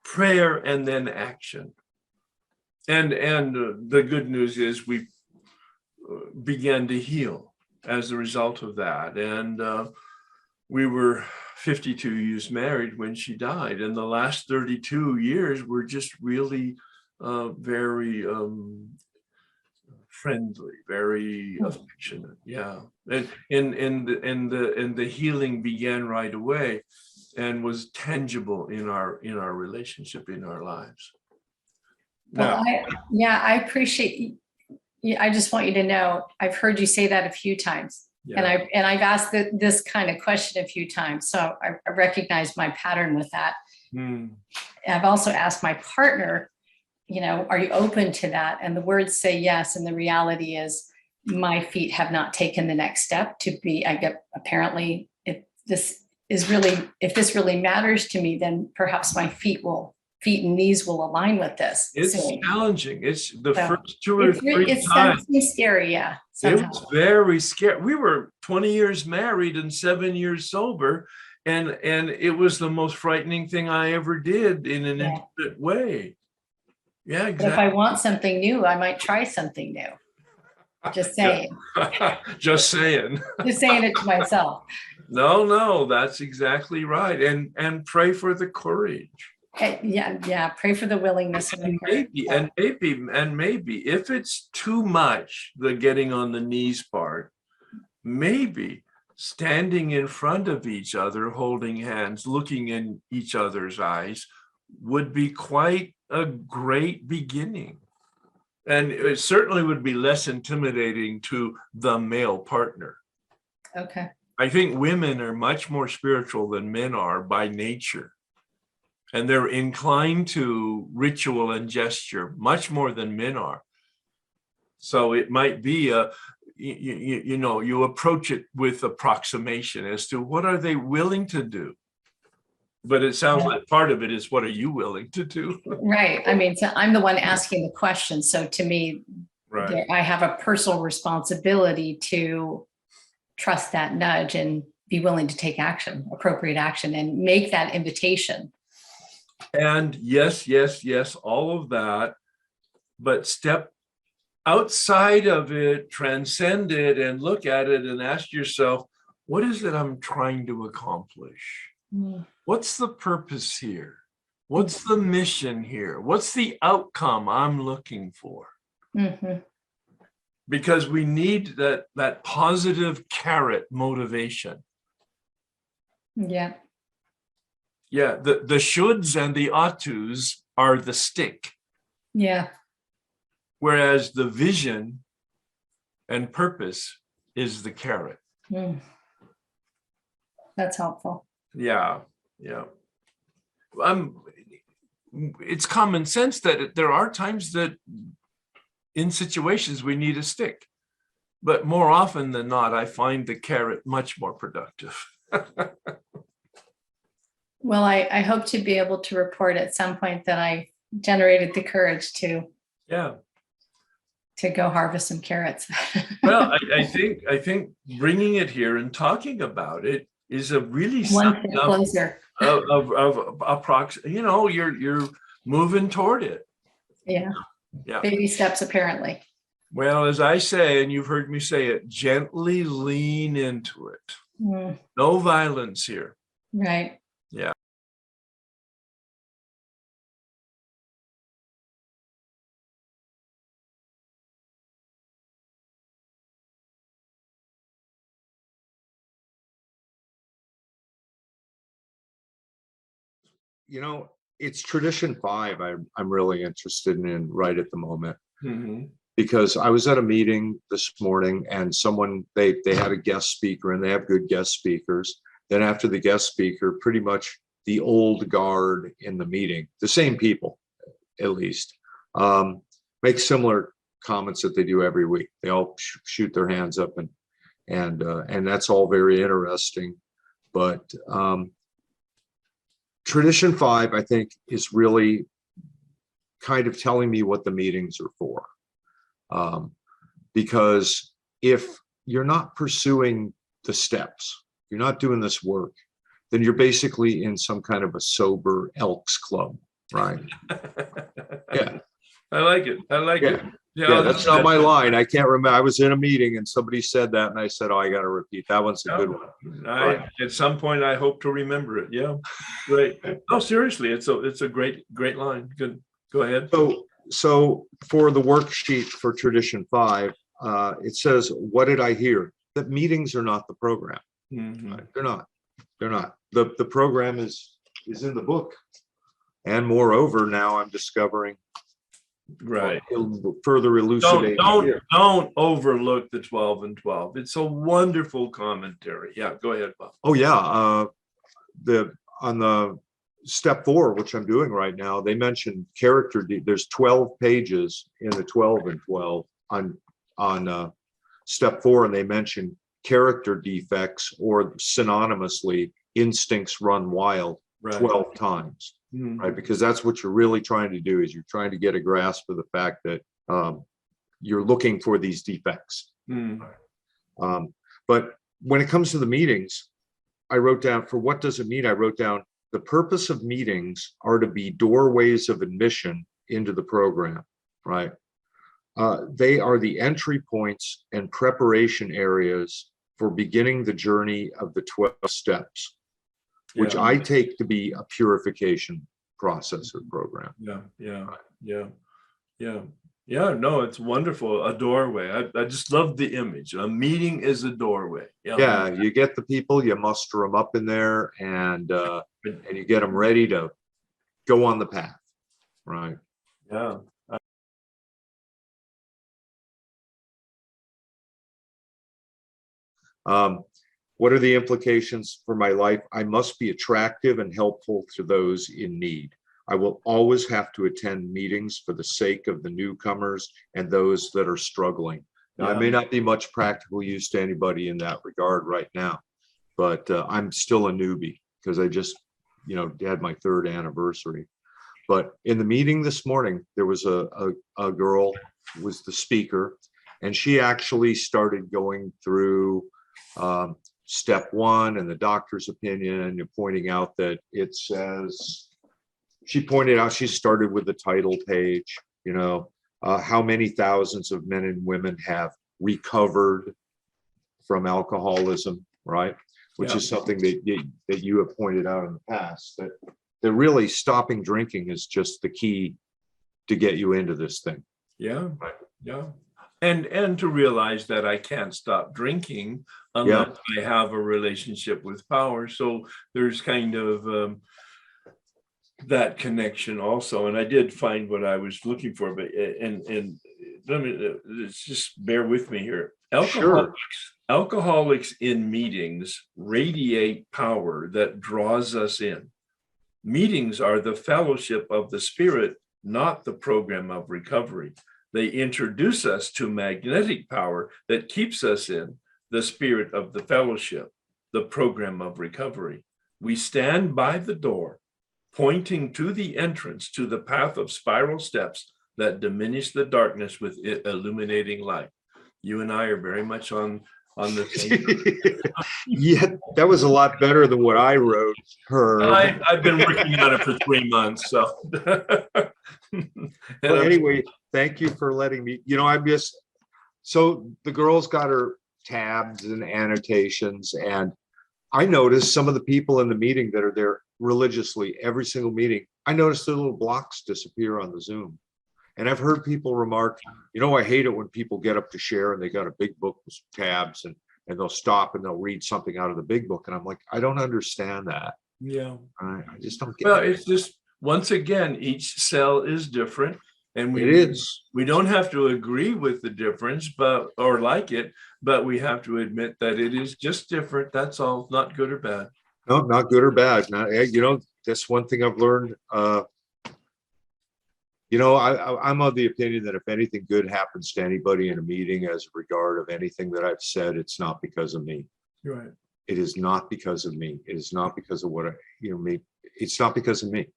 Prayer and then action. And the good news is we began to heal as a result of that. And we were 52 years married when she died. And the last 32 years were just really very friendly, very affectionate. Yeah. And the healing began right away and was tangible in our relationship, in our lives. Well, I appreciate. I just want you to know, I've heard you say that a few times, Yeah. and I've asked this kind of question a few times, so I recognize my pattern with that. I've also asked my partner, are you open to that? And the words say yes, and the reality is, my feet have not taken the next step to be. Apparently, if this really matters to me, then perhaps my feet and knees will align with this. It's soon. challenging. It's the first 2 or 3 times. It's scary, yeah. It was very scary. We were 20 years married and 7 years sober, and it was the most frightening thing I ever did in an intimate way. Yeah, exactly. But if I want something new, I might try something new. Just saying. Just saying. Just saying it to myself. No, that's exactly right. And pray for the courage. Yeah. Pray for the willingness and maybe if it's too much, the getting on the knees part, maybe standing in front of each other, holding hands, looking in each other's eyes would be quite a great beginning. And it certainly would be less intimidating to the male partner. Okay. I think women are much more spiritual than men are by nature. And they're inclined to ritual and gesture much more than men are. So it might be you approach it with approximation as to what are they willing to do. But it sounds like part of it is, what are you willing to do? Right. I mean, so I'm the one asking the question. So to me, I have a personal responsibility to trust that nudge and be willing to take action, appropriate action, and make that invitation. And yes, all of that, but step outside of it, transcend it, and look at it and ask yourself, what is it I'm trying to accomplish? What's the purpose here? What's the mission here? What's the outcome I'm looking for? Mm-hmm. Because we need that positive carrot motivation. Yeah. Yeah, the shoulds and the ought tos are the stick. Yeah. Whereas the vision and purpose is the carrot. That's helpful. Yeah. It's common sense that there are times that in situations we need a stick. But more often than not, I find the carrot much more productive. Well, I hope to be able to report at some point that I generated the courage to Yeah. go harvest some carrots. Well, I think bringing it here and talking about it is a really One sign step closer. of approximate. You know, you're moving toward it. Yeah. Yeah. Baby steps, apparently. Well, as I say, and you've heard me say it, gently lean into it. Mm, No violence here. right. Yeah. You know, it's tradition 5 I'm really interested in right at the moment, Mhm. because I was at a meeting this morning and someone, they had a guest speaker, and they have good guest speakers. Then after the guest speaker, pretty much the old guard in the meeting, the same people at least, make similar comments that they do every week. They all shoot their hands up, and that's all very interesting. But tradition 5, I think, is really kind of telling me what the meetings are for. Because if you're not pursuing the steps, you're not doing this work, then you're basically in some kind of a sober Elks Club, right? Yeah. I like it. I like it. Yeah, that's not my line. I can't remember. I was in a meeting and somebody said that, and I said, "Oh, I got to repeat that one's a good one." At some point, I hope to remember it. Yeah, great. No, seriously, it's a great line. Good. Go ahead. So for the worksheet for tradition 5, it says, "What did I hear?" That meetings are not the program. Mhm. Right? They're not. They're not. The program is in the book, and moreover, now I'm discovering. Right. Further elucidate. Don't overlook the 12 and 12. It's a wonderful commentary. Yeah, go ahead, Bob. Oh yeah, on the step 4, which I'm doing right now, they mentioned character. There's 12 pages in the 12 and 12 on step 4, and they mention character defects, or synonymously instincts run wild, Right. 12 times. Right, because that's what you're really trying to do, is you're trying to get a grasp of the fact that you're looking for these defects. But when it comes to the meetings, I wrote down, for what does it mean? I wrote down, the purpose of meetings are to be doorways of admission into the program, right? They are the entry points and preparation areas for beginning the journey of the 12 steps, which Yeah. I take to be a purification process or program. Yeah. No, it's wonderful. A doorway. I just love the image. A meeting is a doorway. Yeah, you get the people, you muster them up in there, and you get them ready to go on the path, right? Yeah. What are the implications for my life? I must be attractive and helpful to those in need. I will always have to attend meetings for the sake of the newcomers and those that are struggling. Now, I may not be much practical use to anybody in that regard right now, but I'm still a newbie because I just, had my 3rd anniversary. But in the meeting this morning, there was a girl who was the speaker, and she actually started going through step 1 and the doctor's opinion, and pointing out that it says, she pointed out, she started with the title page, how many thousands of men and women have recovered from alcoholism, right? Which is something that you have pointed out in the past, that really stopping drinking is just the key to get you into this thing. Yeah. Yeah. And to realize that I can't stop drinking unless I have a relationship with power. So there's kind of that connection also. And I did find what I was looking for, but and let me just bear with me here. Alcoholics in meetings radiate power that draws us in. Meetings are the fellowship of the spirit, not the program of recovery. They introduce us to magnetic power that keeps us in the spirit of the fellowship. the program of recovery. We stand by the door, pointing to the entrance to the path of spiral steps that diminish the darkness with illuminating light. You and I are very much on the same. Yeah, that was a lot better than what I wrote her. I've been working on it for 3 months, so. Well, anyway, thank you for letting me, so the girls got her tabs and annotations, and I noticed some of the people in the meeting that are there religiously every single meeting, I noticed their little blocks disappear on the Zoom. And I've heard people remark, I hate it when people get up to share and they got a big book with tabs and they'll stop and they'll read something out of the big book. And I'm like, I don't understand that. Yeah. I just don't get Well, it. it's just, once again, each cell is different. And It is. we don't have to agree with the difference, or like it, but we have to admit that it is just different. That's all, not good or bad. No, not good or bad. That's one thing I've learned. I'm of the opinion that if anything good happens to anybody in a meeting as a regard of anything that I've said, it's not because of me. Right. It is not because of me. It is not because of me. It's not because of me.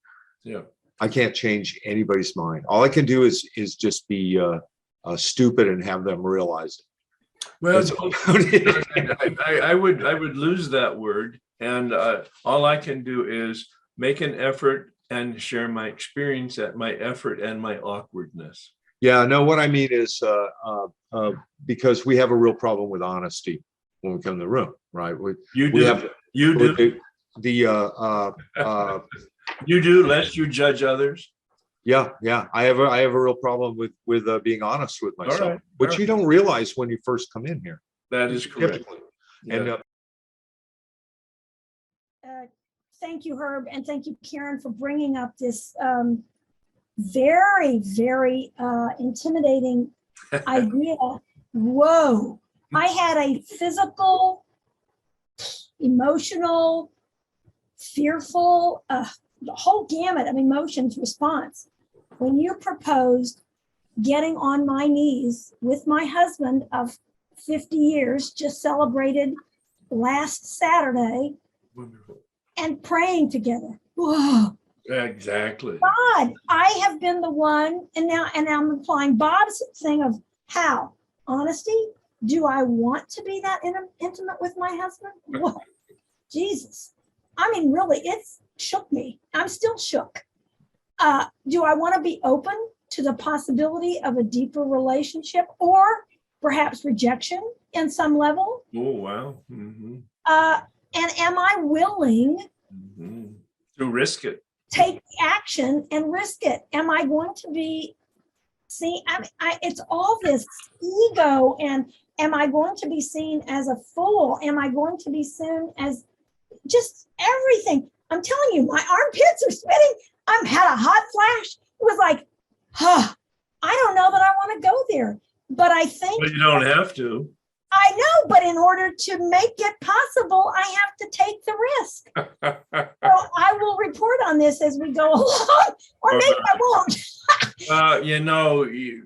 Yeah. I can't change anybody's mind. All I can do is just be stupid and have them realize it. Well, I would lose that word, and all I can do is make an effort and share my experience at my effort and my awkwardness. Yeah, no, what I mean is because we have a real problem with honesty when we come in the room, right? You do. You do, lest you judge others. Yeah. I have a real problem with being honest with myself, which you don't realize when you first come in here. That is correct. Typically. Yeah. And thank you, Herb, and thank you, Karen, for bringing up this very, very intimidating idea. Whoa. I had a physical, emotional, fearful, the whole gamut of emotions response when you proposed getting on my knees with my husband of 50 years, just celebrated last Saturday. Wonderful. And praying together. Whoa. Exactly. God, I have been the one, and I'm applying Bob's thing of how? Honesty? Do I want to be that intimate with my husband? Whoa. Jesus. I mean, really, it's shook me. I'm still shook. Do I want to be open to the possibility of a deeper relationship or perhaps rejection in some level? Oh, wow. Mm-hmm. And am I willing to risk it? Take the action and risk it? Am I going to be seen? It's all this ego, and am I going to be seen as a fool? Am I going to be seen as just everything? I'm telling you, my armpits are sweating. I've had a hot flash. It was like, I don't know that I want to go there, but I think. But you don't have to. I know, but in order to make it possible, I have to take the risk. So I will report on this as we go along, or maybe I won't.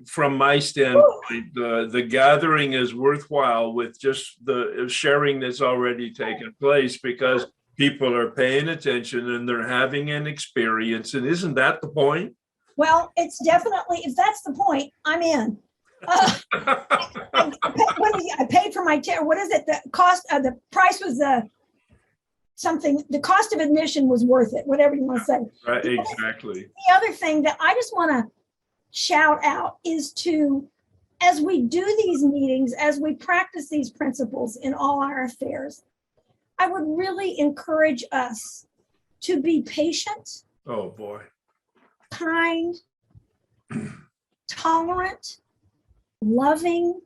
From my standpoint, the gathering is worthwhile with just the sharing that's already taken place, because people are paying attention and they're having an experience. And isn't that the point? Well, it's definitely, if that's the point, I'm in. I paid for my what is it? The cost of the price was the cost of admission was worth it, whatever you want to say. Right, exactly. The other thing that I just want to shout out is to, as we do these meetings, as we practice these principles in all our affairs, I would really encourage us to be patient. Oh boy. Kind, tolerant, loving,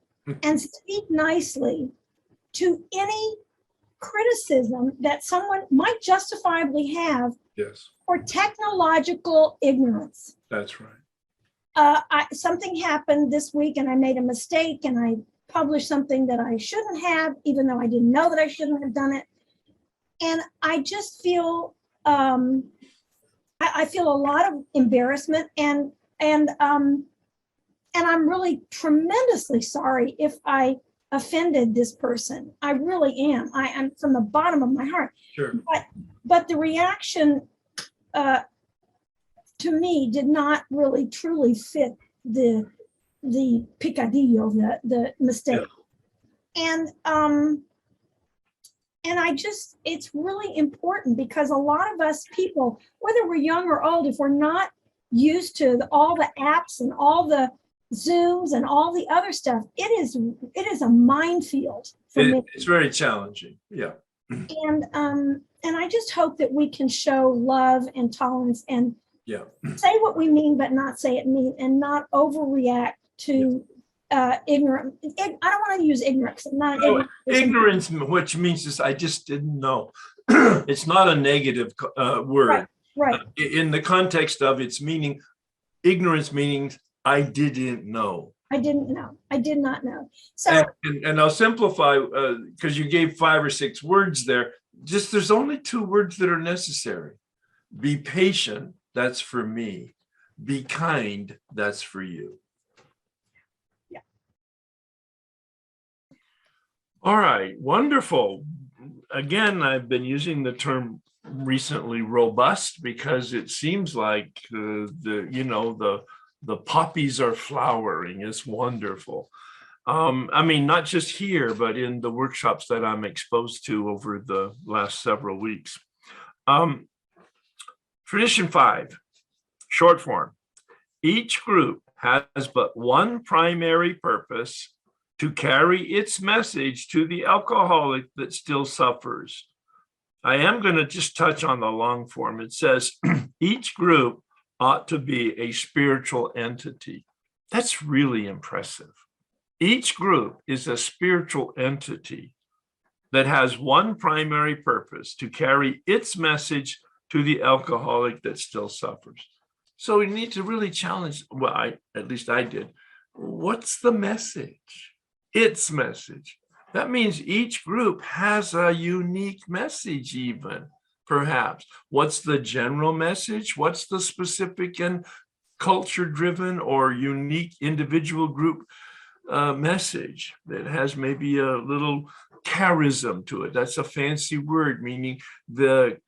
and speak nicely to any criticism that someone might justifiably have. Yes. For technological ignorance. That's right. Something happened this week and I made a mistake and I published something that I shouldn't have, even though I didn't know that I shouldn't have done it. And I just feel, I feel a lot of embarrassment and I'm really tremendously sorry if I offended this person. I really am. I am from the bottom of my heart. Sure. But the reaction to me did not really truly fit the picadillo, the mistake. Yeah. And I just, it's really important because a lot of us people, whether we're young or old, if we're not used to all the apps and all the Zooms and all the other stuff, it is a minefield for me. It's very challenging. Yeah. And I just hope that we can show love and tolerance and say what we mean, but not say it mean, and not overreact to ignorant. I don't want to use ignorance. Ignorance, which means is I just didn't know. It's not a negative word. Right. In the context of its meaning, ignorance meaning I didn't know. I didn't know. I did not know. So, and I'll simplify because you gave 5 or 6 words there. Just there's only 2 words that are necessary. Be patient. That's for me. Be kind. That's for you. Yeah. All right. Wonderful. Again, I've been using the term recently robust because it seems like the poppies are flowering. It's wonderful. I mean, not just here, but in the workshops that I'm exposed to over the last several weeks. Tradition 5, short form. Each group has but one primary purpose: to carry its message to the alcoholic that still suffers. I am going to just touch on the long form. It says each group ought to be a spiritual entity. That's really impressive. Each group is a spiritual entity that has one primary purpose: to carry its message to the alcoholic that still suffers. So we need to really challenge, well, at least I did. What's the message? Its message. That means each group has a unique message even, perhaps. What's the general message? What's the specific and culture-driven or unique individual group message that has maybe a little charism to it? That's a fancy word, meaning the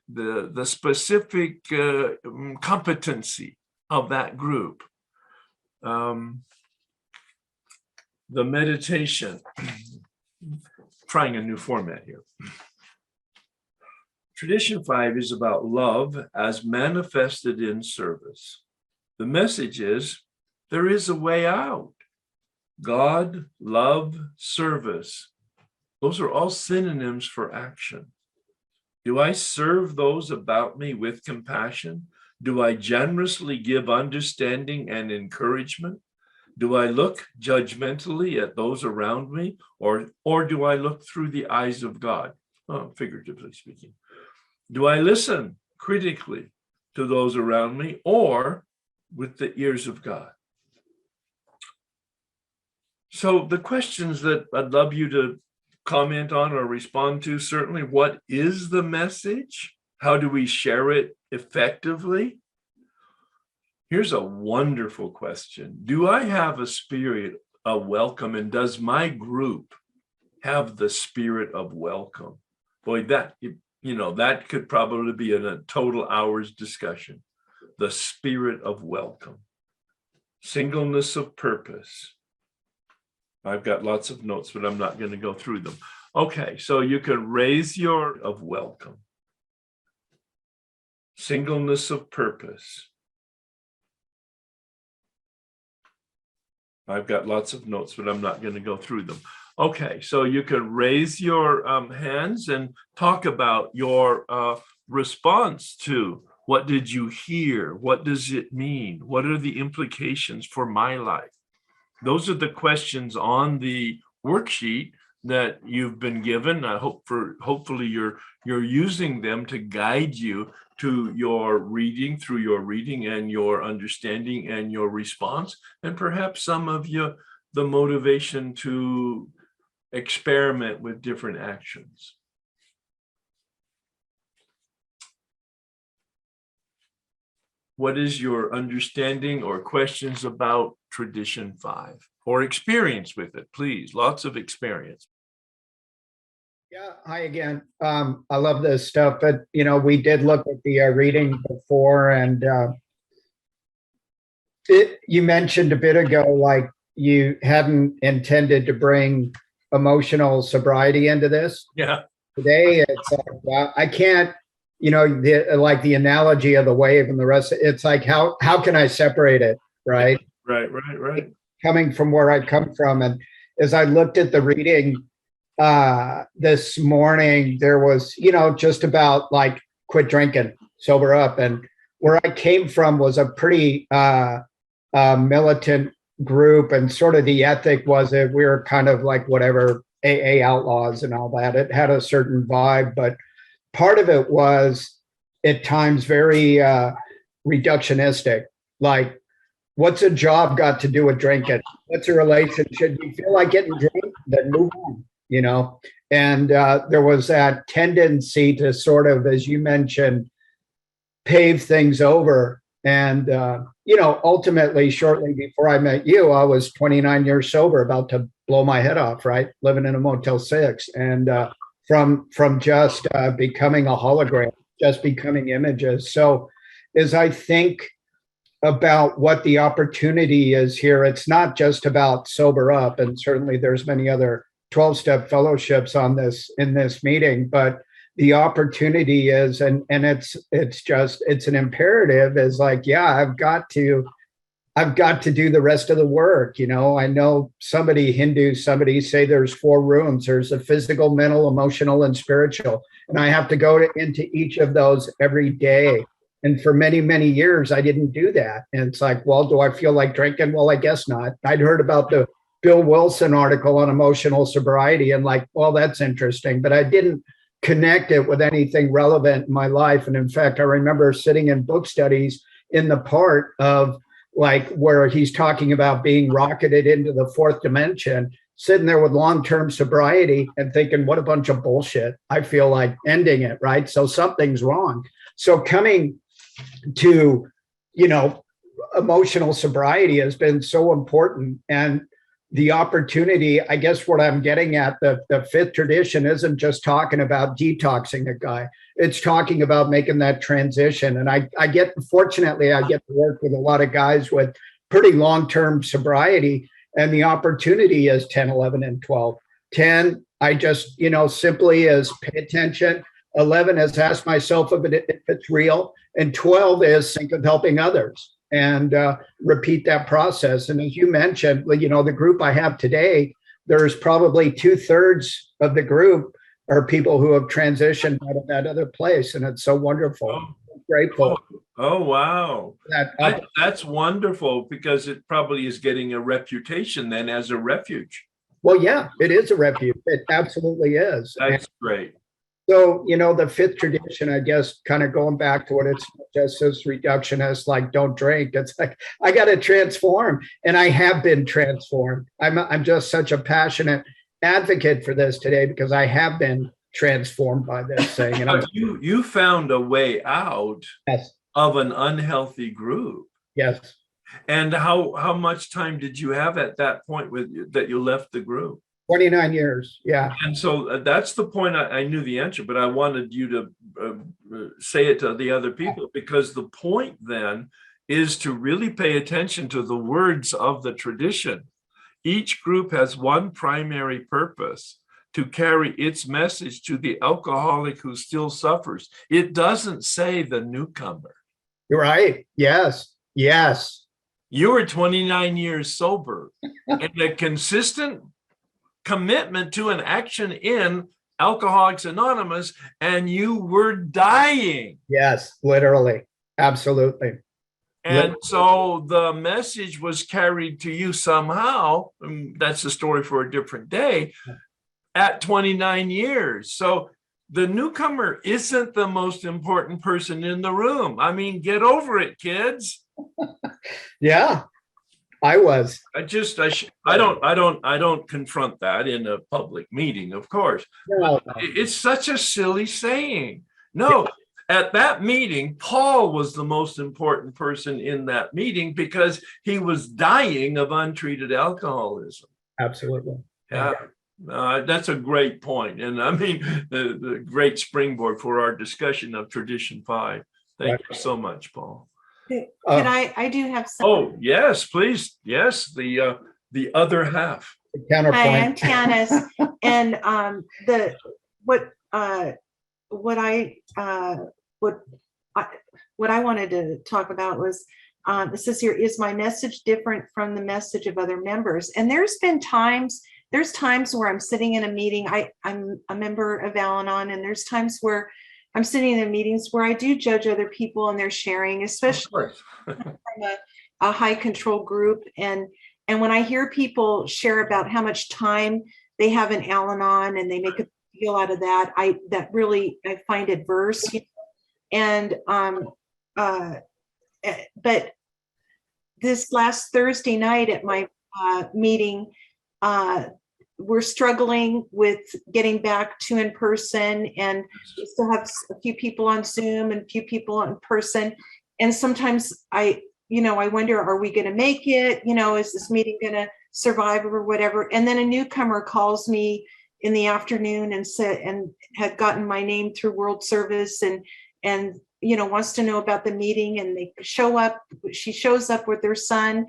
specific competency of that group. The meditation, trying a new format here. Tradition 5 is about love as manifested in service. The message is there is a way out. God, love, service. Those are all synonyms for action. Do I serve those about me with compassion? Do I generously give understanding and encouragement? Do I look judgmentally at those around me, or do I look through the eyes of God? Figuratively speaking. Do I listen critically to those around me, or with the ears of God? So the questions that I'd love you to comment on or respond to, certainly, what is the message? How do we share it effectively? Here's a wonderful question. Do I have a spirit of welcome, and does my group have the spirit of welcome? Boy, that could probably be in a total hour's discussion. The spirit of welcome. Singleness of purpose. I've got lots of notes, but I'm not going to go through them. Okay, so you can raise your of welcome. Singleness of purpose. I've got lots of notes, but I'm not going to go through them. Okay, so you can raise your hands and talk about your response to what did you hear? What does it mean? What are the implications for my life? Those are the questions on the worksheet that you've been given. I hope hopefully you're using them to guide you to your reading, through your reading and your understanding and your response, and perhaps some of you the motivation to experiment with different actions. what is your understanding or questions about tradition 5 or experience with it, please? Lots of experience. Yeah, hi again. I love this stuff, but we did look at the reading before, and you mentioned a bit ago, like you hadn't intended to bring emotional sobriety into this. Yeah. Today, it's like, wow, I can't, like the analogy of the wave and the rest. It's like, how can I separate it, right? Right. Coming from where I come from, and as I looked at the reading this morning, there was, just about like quit drinking, sober up, and where I came from was a pretty militant group, and sort of the ethic was that we were kind of like whatever AA outlaws and all that. It had a certain vibe, but part of it was at times very reductionistic. Like, what's a job got to do with drinking? What's a relationship? You feel like getting drunk, then move on, And there was that tendency to sort of, as you mentioned, pave things over. And, ultimately, shortly before I met you, I was 29 years sober, about to blow my head off, right? Living in a Motel 6. And from just becoming a hologram, just becoming images. So as I think about what the opportunity is here, it's not just about sober up. And certainly there's many other 12-step fellowships on this in this meeting, but the opportunity is, and it's an imperative, is like, yeah, I've got to do the rest of the work. I know Hindus say there's 4 rooms. There's the physical, mental, emotional, and spiritual. And I have to go into each of those every day. And for many, many years, I didn't do that. And it's like, well, do I feel like drinking? Well, I guess not. I'd heard about the Bill Wilson article on emotional sobriety and like, well, that's interesting, but I didn't connect it with anything relevant in my life. And in fact, I remember sitting in book studies in the part of like where he's talking about being rocketed into the 4th dimension, sitting there with long-term sobriety and thinking, what a bunch of bullshit. I feel like ending it, right? So something's wrong. So coming to, emotional sobriety has been so important. And the opportunity, I guess what I'm getting at, the 5th tradition isn't just talking about detoxing a guy. It's talking about making that transition. And fortunately, I get to work with a lot of guys with pretty long-term sobriety, and the opportunity is 10, 11, and 12. 10, I just, simply is pay attention. 11 is ask myself if it's real. And 12 is think of helping others. And repeat that process. And as you mentioned, the group I have today, there's probably 2/3 of the group are people who have transitioned out of that other place. And it's so wonderful. I'm grateful. Oh, wow. That's wonderful, because it probably is getting a reputation then as a refuge. Well, yeah, it is a refuge. It absolutely is. That's great. So, the 5th tradition, I guess, kind of going back to what it's just as reductionist, like don't drink. It's like, I got to transform, and I have been transformed. I'm just such a passionate advocate for this today because I have been transformed by this thing. And you found a way out yes. of an unhealthy group. Yes. And how much time did you have at that point that you left the group? 29 years. Yeah. And so that's the point. I knew the answer, but I wanted you to say it to the other people, because the point then is to really pay attention to the words of the tradition. Each group has one primary purpose: to carry its message to the alcoholic who still suffers. It doesn't say the newcomer. You're right. Yes. Yes. You were 29 years sober, and a consistent commitment to an action in Alcoholics Anonymous, and you were dying. Yes, literally. Absolutely. And so the message was carried to you somehow. That's a story for a different day. At 29 years. So the newcomer isn't the most important person in the room. I mean, get over it, kids. Yeah. I was. I don't confront that in a public meeting, of course. No. It's such a silly saying. No, at that meeting, Paul was the most important person in that meeting because he was dying of untreated alcoholism. Absolutely. Yeah. That's a great point. And I mean, the great springboard for our discussion of Tradition 5. Thank you so much, Paul. Can I do have some. Oh, yes, please. Yes, the other half. Counterpoint. Hi, I'm Tanis. And what I wanted to talk about was, it says here, is my message different from the message of other members? And there's times where I'm sitting in a meeting, I'm a member of Al-Anon, and there's times where I'm sitting in meetings where I do judge other people and their sharing, especially from a high control group. And when I hear people share about how much time they have in Al-Anon and they make a deal out of that, I find adverse. And but this last Thursday night at my meeting, we're struggling with getting back to in person, and we still have a few people on Zoom and a few people in person. And sometimes I wonder, are we going to make it? Is this meeting going to survive or whatever? And then a newcomer calls me in the afternoon and had gotten my name through World Service and wants to know about the meeting, and she shows up with her son.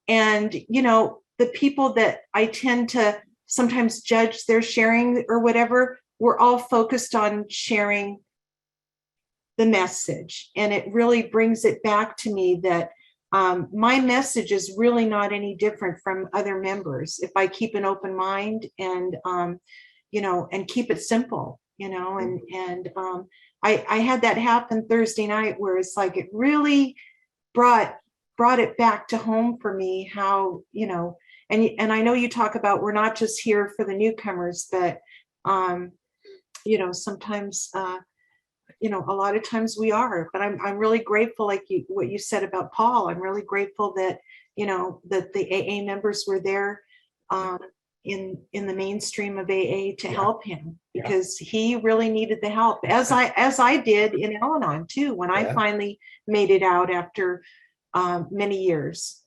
And, the people that I tend to sometimes judge their sharing or whatever, we're all focused on sharing the message. And it really brings it back to me that my message is really not any different from other members if I keep an open mind and keep it simple, I had that happen Thursday night where it's like it really brought it back to home for me, how, and I know you talk about we're not just here for the newcomers, but, sometimes, a lot of times we are, but I'm really grateful, like what you said about Paul. I'm really grateful that, that the AA members were there in the mainstream of AA to help him, because he really needed the help, as I did in Al-Anon too, when I finally made it out after many years,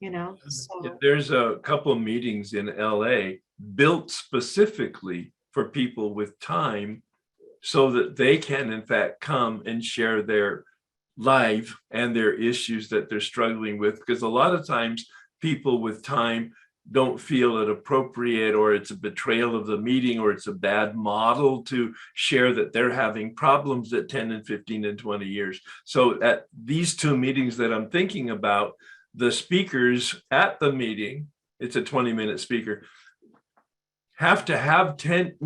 So. There's a couple of meetings in LA built specifically for people with time so that they can in fact come and share their life and their issues that they're struggling with, because a lot of times people with time don't feel it appropriate, or it's a betrayal of the meeting, or it's a bad model to share that they're having problems at 10 and 15 and 20 years. So at these two meetings that I'm thinking about, the speakers at the meeting, it's a 20-minute speaker, have to have 20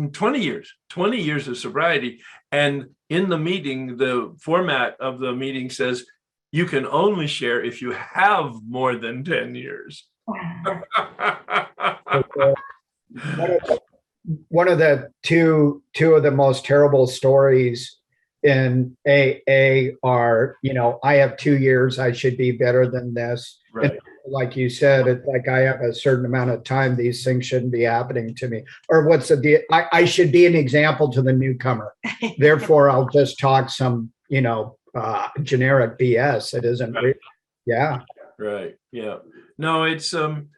years of sobriety. And in the meeting, the format of the meeting says, you can only share if you have more than 10 years. One of the two of the most terrible stories in AA are, I have 2 years, I should be better than this. Right. And like you said, it's like I have a certain amount of time, these things shouldn't be happening to me. Or what's the deal? I should be an example to the newcomer. Therefore, I'll just talk some, generic BS. It isn't real. Yeah. Right. Yeah. No, it's then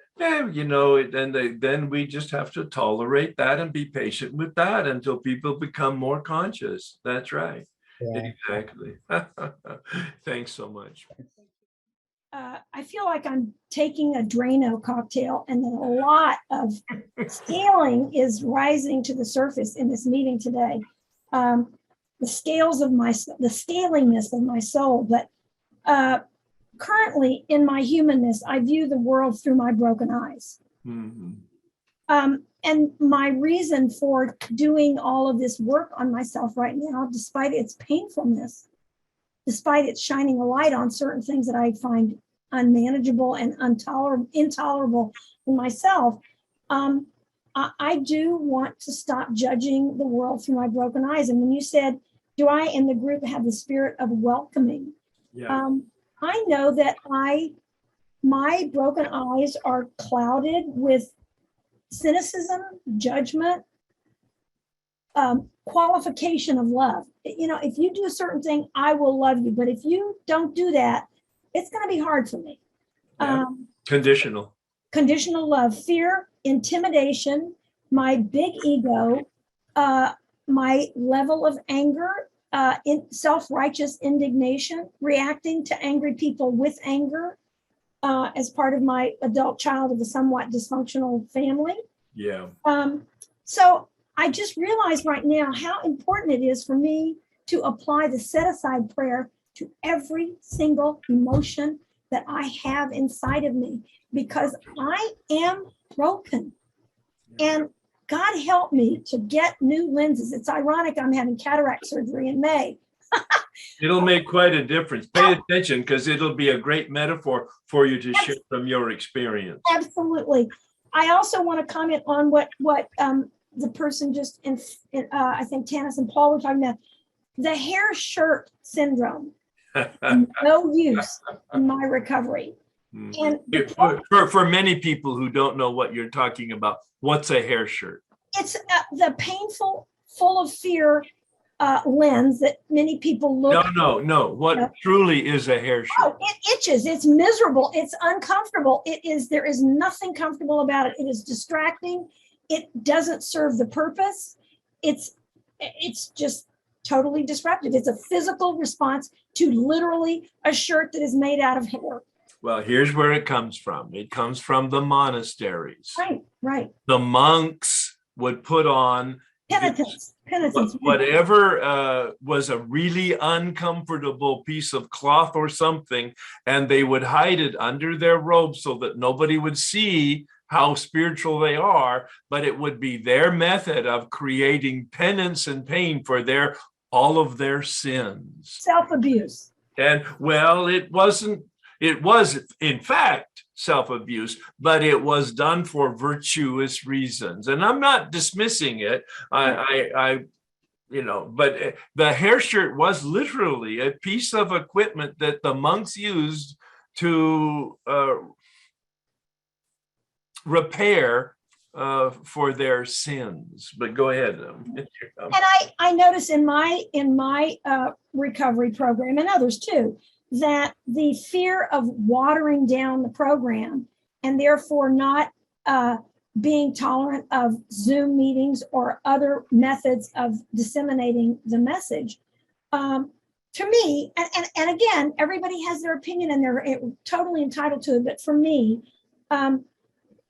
we just have to tolerate that and be patient with that until people become more conscious. That's right. Yeah. Exactly. Thanks so much. I feel like I'm taking a Drano cocktail, and then a lot of scaling is rising to the surface in this meeting today. The scaliness of my soul, but currently in my humanness, I view the world through my broken eyes. Mm-hmm. And my reason for doing all of this work on myself right now, despite its painfulness, despite its shining a light on certain things that I find unmanageable and intolerable in myself, I do want to stop judging the world through my broken eyes. And when you said, do I in the group have the spirit of welcoming? Yeah. I know that my broken eyes are clouded with cynicism, judgment, qualification of love. You know, if you do a certain thing, I will love you. But if you don't do that, it's going to be hard for me. Yeah. Conditional. Conditional love, fear, intimidation, my big ego, my level of anger, self-righteous indignation, reacting to angry people with anger as part of my adult child of a somewhat dysfunctional family. Yeah. So I just realized right now how important it is for me to apply the set-aside prayer to every single emotion that I have inside of me, because I am broken. And God help me to get new lenses. It's ironic I'm having cataract surgery in May. It'll make quite a difference. Pay attention, because it'll be a great metaphor for you to share from your experience. Absolutely. I also want to comment on what the person just I think Tanis and Paul were talking about, the hair shirt syndrome. No use in my recovery. And for many people who don't know what you're talking about, what's a hair shirt? It's the painful, full of fear lens that many people look. No. What truly is a hair shirt? Oh, it itches. It's miserable. It's uncomfortable. There is nothing comfortable about it. It is distracting. It doesn't serve the purpose. It's just totally disruptive. It's a physical response to literally a shirt that is made out of hair. Well, here's where it comes from. It comes from the monasteries. Right. The monks would put on penitence. Whatever was a really uncomfortable piece of cloth or something, and they would hide it under their robe so that nobody would see how spiritual they are, but it would be their method of creating penance and pain for all of their sins. Self-abuse. And well, it was in fact self-abuse, but it was done for virtuous reasons. And I'm not dismissing it. But the hair shirt was literally a piece of equipment that the monks used to repair for their sins. But go ahead. And I notice in my recovery program, and others too, that the fear of watering down the program and therefore not being tolerant of Zoom meetings or other methods of disseminating the message, to me, and again, everybody has their opinion and they're totally entitled to it, but for me,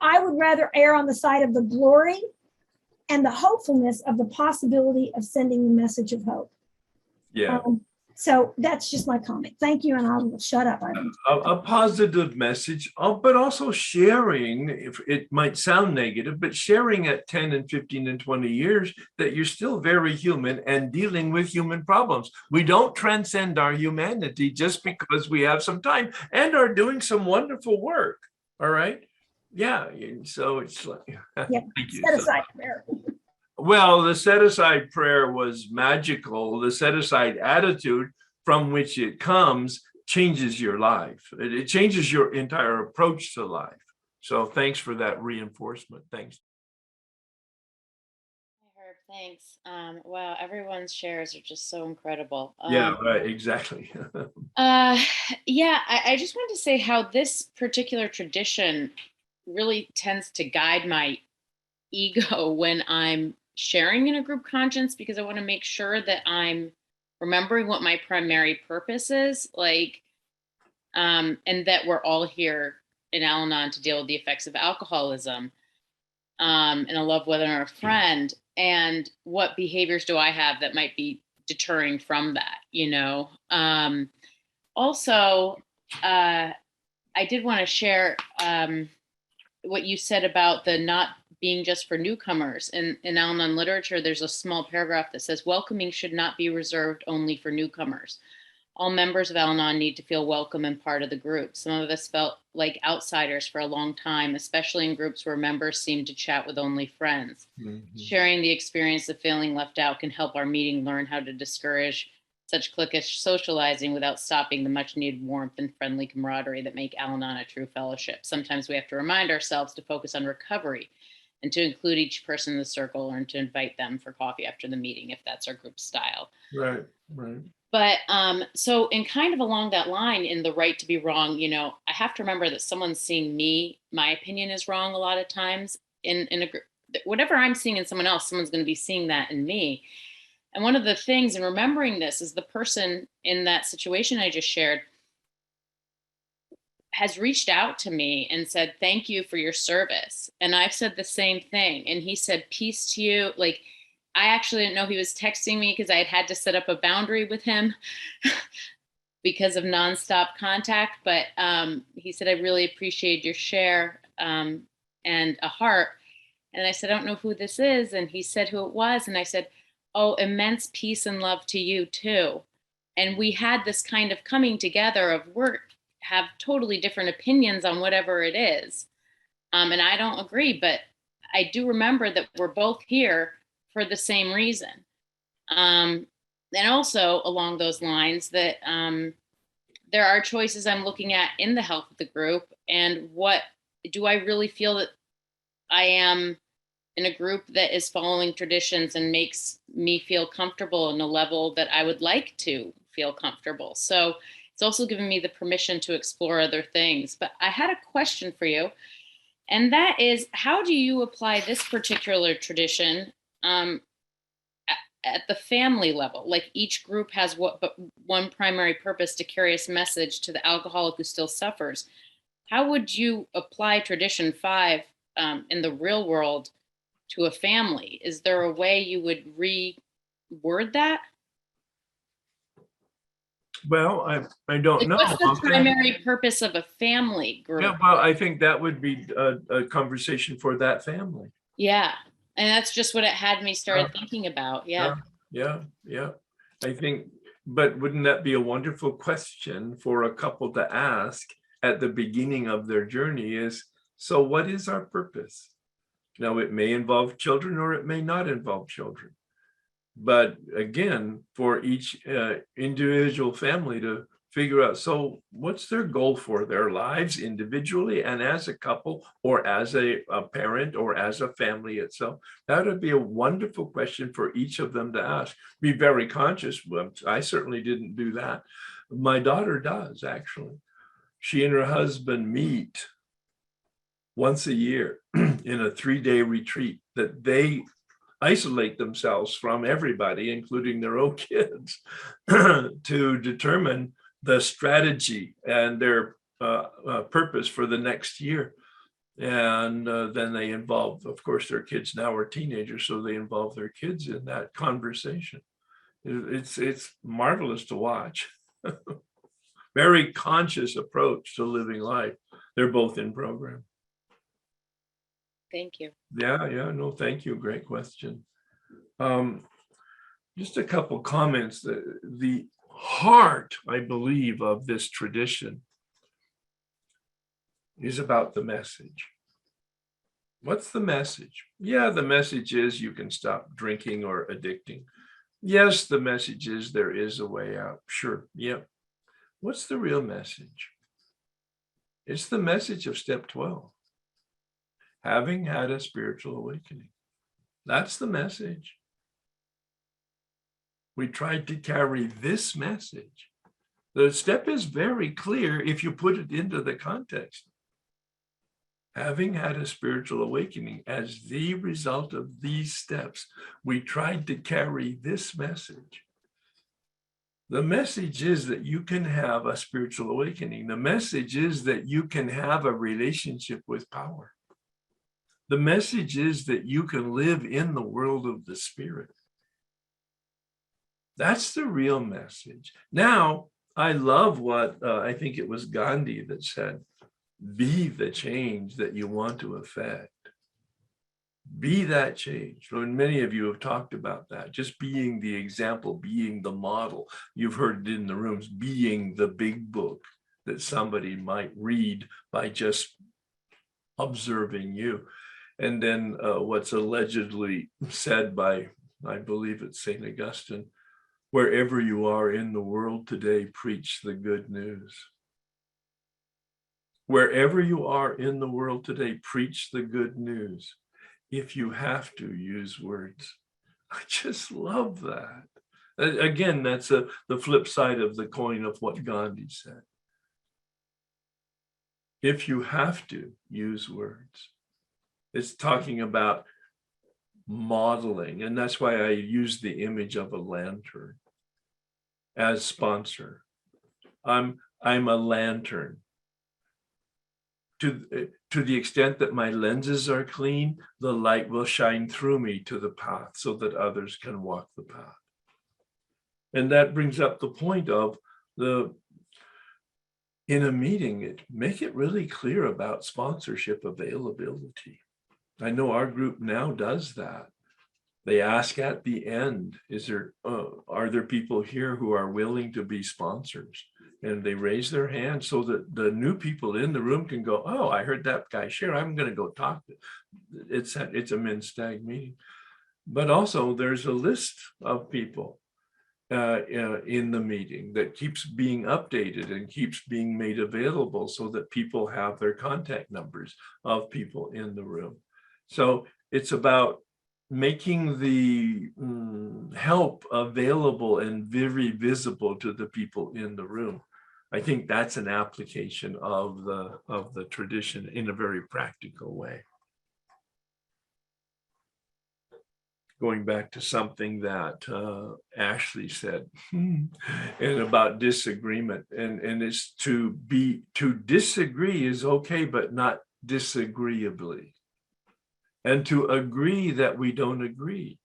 I would rather err on the side of the glory and the hopefulness of the possibility of sending the message of hope. Yeah. So that's just my comment. Thank you, and I'll shut up. A positive message, but also sharing, if it might sound negative, but sharing at 10 and 15 and 20 years that you're still very human and dealing with human problems. We don't transcend our humanity just because we have some time and are doing some wonderful work. All right. Yeah. So it's like, yeah, set aside prayer. Well, the set-aside prayer was magical. The set-aside attitude from which it comes changes your life. It changes your entire approach to life. So thanks for that reinforcement. Thanks. Herb, thanks. Wow, everyone's shares are just so incredible. Yeah, right, exactly. I just wanted to say how this particular tradition really tends to guide my ego when I'm sharing in a group conscience, because I want to make sure that I'm remembering what my primary purpose is, and that we're all here in Al-Anon to deal with the effects of alcoholism, and a loved one or a friend, and what behaviors do I have that might be deterring from that, Also, I did want to share what you said about the not being just for newcomers. In Al-Anon literature, there's a small paragraph that says, welcoming should not be reserved only for newcomers. All members of Al-Anon need to feel welcome and part of the group. Some of us felt like outsiders for a long time, especially in groups where members seemed to chat with only friends. Mm-hmm. Sharing the experience of feeling left out can help our meeting learn how to discourage such cliquish socializing without stopping the much needed warmth and friendly camaraderie that make Al-Anon a true fellowship. Sometimes we have to remind ourselves to focus on recovery and to include each person in the circle and to invite them for coffee after the meeting if that's our group style. Right, right. But so in kind of along that line, in the right to be wrong, you know, I have to remember that someone's seeing me, my opinion is wrong a lot of times in a group. Whatever I'm seeing in someone else, someone's going to be seeing that in me. And one of the things in remembering this is the person in that situation I just shared has reached out to me and said, thank you for your service. And I've said the same thing. And he said, peace to you. Like, I actually didn't know he was texting me because I had to set up a boundary with him because of nonstop contact. But he said, I really appreciate your share and a heart. And I said, I don't know who this is. And he said who it was. And I said, oh, immense peace and love to you too. And we had this kind of coming together of work, have totally different opinions on whatever it is. And I don't agree, but I do remember that we're both here for the same reason. And also along those lines that there are choices I'm looking at in the health of the group, and what do I really feel that I am in a group that is following traditions and makes me feel comfortable in a level that I would like to feel comfortable. So it's also given me the permission to explore other things. But I had a question for you, and that is, how do you apply this particular tradition at the family level? Like, each group has but one primary purpose: to carry a message to the alcoholic who still suffers. How would you apply tradition 5 in the real world to a family? Is there a way you would reword that? Well, I don't Like, know. what's the primary purpose of a family group? Yeah, well, I think that would be a conversation for that family. Yeah. And that's just what it had me started thinking about. Yeah. Yeah. I think, but wouldn't that be a wonderful question for a couple to ask at the beginning of their journey is, so what is our purpose? Now, it may involve children or it may not involve children. But again, for each individual family to figure out, so what's their goal for their lives individually and as a couple or as a parent or as a family itself? That would be a wonderful question for each of them to ask. Be very conscious. I certainly didn't do that. My daughter does, actually. She and her husband meet once a year in a 3-day retreat that they isolate themselves from everybody, including their own kids, to determine the strategy and their purpose for the next year. And then they involve, of course, their kids now are teenagers, so they involve their kids in that conversation. It's marvelous to watch. Very conscious approach to living life. They're both in program. Thank you. Yeah, no, thank you. Great question. Just a couple comments. The heart, I believe, of this tradition is about the message. What's the message? Yeah, the message is you can stop drinking or addicting. Yes, the message is there is a way out. Sure, yep. What's the real message? It's the message of step 12. Having had a spiritual awakening. That's the message. We tried to carry this message. The step is very clear if you put it into the context. Having had a spiritual awakening as the result of these steps, we tried to carry this message. The message is that you can have a spiritual awakening. The message is that you can have a relationship with power. The message is that you can live in the world of the spirit. That's the real message. Now, I love what I think it was Gandhi that said, be the change that you want to affect. Be that change. And many of you have talked about that, just being the example, being the model. You've heard it in the rooms, being the big book that somebody might read by just observing you. And then what's allegedly said by, I believe it's St. Augustine, wherever you are in the world today, preach the good news. Wherever you are in the world today, preach the good news. if you have to, use words. I just love that. Again, that's the flip side of the coin of what Gandhi said. If you have to, use words. It's talking about modeling, and that's why I use the image of a lantern as sponsor. I'm a lantern. To the extent that my lenses are clean, the light will shine through me to the path so that others can walk the path. And that brings up the point of in a meeting, make it really clear about sponsorship availability. I know our group now does that. They ask at the end, are there people here who are willing to be sponsors? And they raise their hand so that the new people in the room can go, oh, I heard that guy share, I'm going to go talk to. It's a men's stag meeting. But also there's a list of people in the meeting that keeps being updated and keeps being made available so that people have their contact numbers of people in the room. So it's about making the help available and very visible to the people in the room. I think that's an application of the tradition in a very practical way. Going back to something that Ashley said and about disagreement, and it's to disagree is okay, but not disagreeably, and to agree that we don't agree.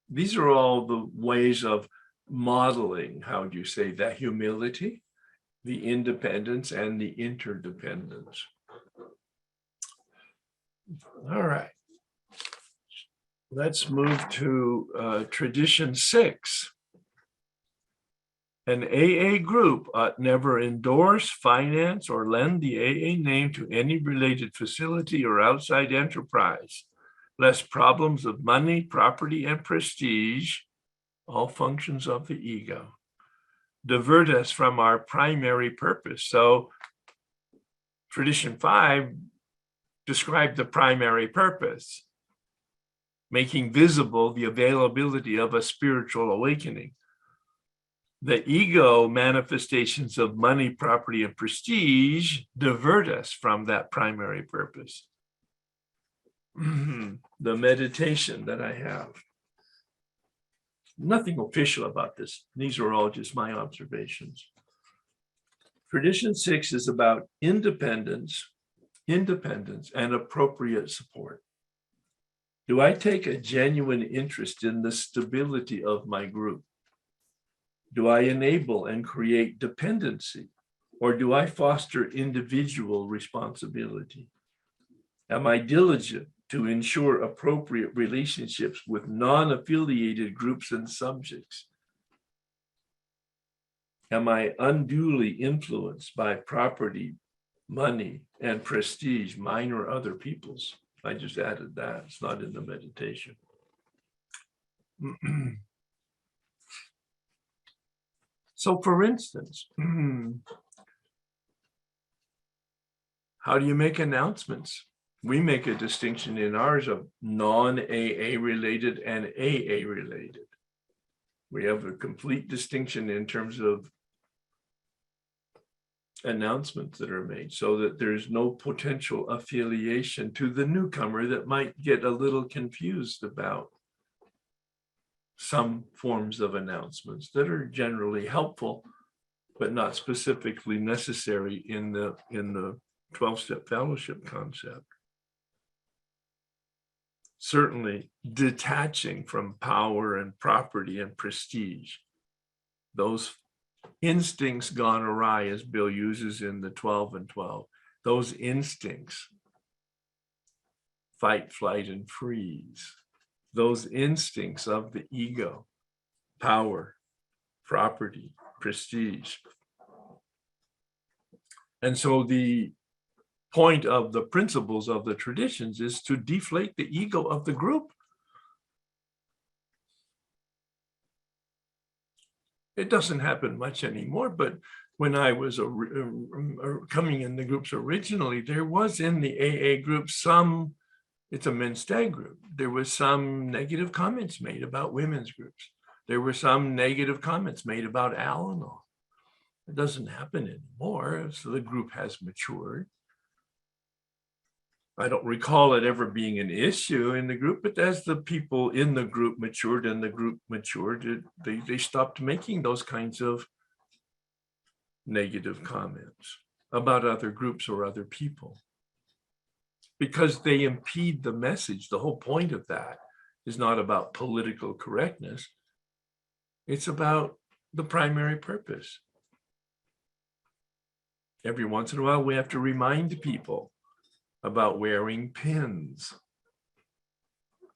These are all the ways of modeling, how do you say that, humility, the independence, and the interdependence. All right. Let's move to tradition 6. An AA group ought never endorse, finance, or lend the AA name to any related facility or outside enterprise, lest problems of money, property, and prestige, all functions of the ego, divert us from our primary purpose. So tradition 5 described the primary purpose, making visible the availability of a spiritual awakening. The ego manifestations of money, property, and prestige divert us from that primary purpose. The meditation that I have. Nothing official about this. These are all just my observations. Tradition 6 is about independence, and appropriate support. Do I take a genuine interest in the stability of my group? Do I enable and create dependency, or do I foster individual responsibility? Am I diligent to ensure appropriate relationships with non-affiliated groups and subjects? Am I unduly influenced by property, money, and prestige, mine or other people's? I just added that. It's not in the meditation. So for instance, how do you make announcements? We make a distinction in ours of non-AA related and AA related. We have a complete distinction in terms of announcements that are made so that there's no potential affiliation to the newcomer that might get a little confused about some forms of announcements that are generally helpful, but not specifically necessary in the 12-step fellowship concept. Certainly detaching from power and property and prestige, those instincts gone awry, as Bill uses in the 12 and 12, those instincts, fight, flight, and freeze, those instincts of the ego, power, property, prestige. And so the point of the principles of the traditions is to deflate the ego of the group. It doesn't happen much anymore, but when I was coming in the groups originally, there was in the AA group some It's a men's stag group. There was some negative comments made about women's groups. There were some negative comments made about Al-Anon. It doesn't happen anymore, so the group has matured. I don't recall it ever being an issue in the group, but as the people in the group matured and the group matured, they stopped making those kinds of negative comments about other groups or other people, because they impede the message. The whole point of that is not about political correctness. It's about the primary purpose. Every once in a while, we have to remind people about wearing pins,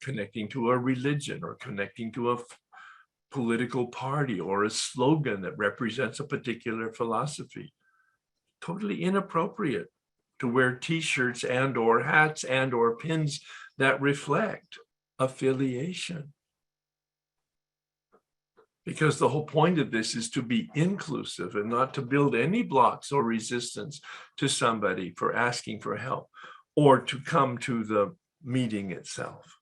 connecting to a religion or connecting to a political party or a slogan that represents a particular philosophy. Totally inappropriate to wear t-shirts and or hats and or pins that reflect affiliation. Because the whole point of this is to be inclusive and not to build any blocks or resistance to somebody for asking for help or to come to the meeting itself.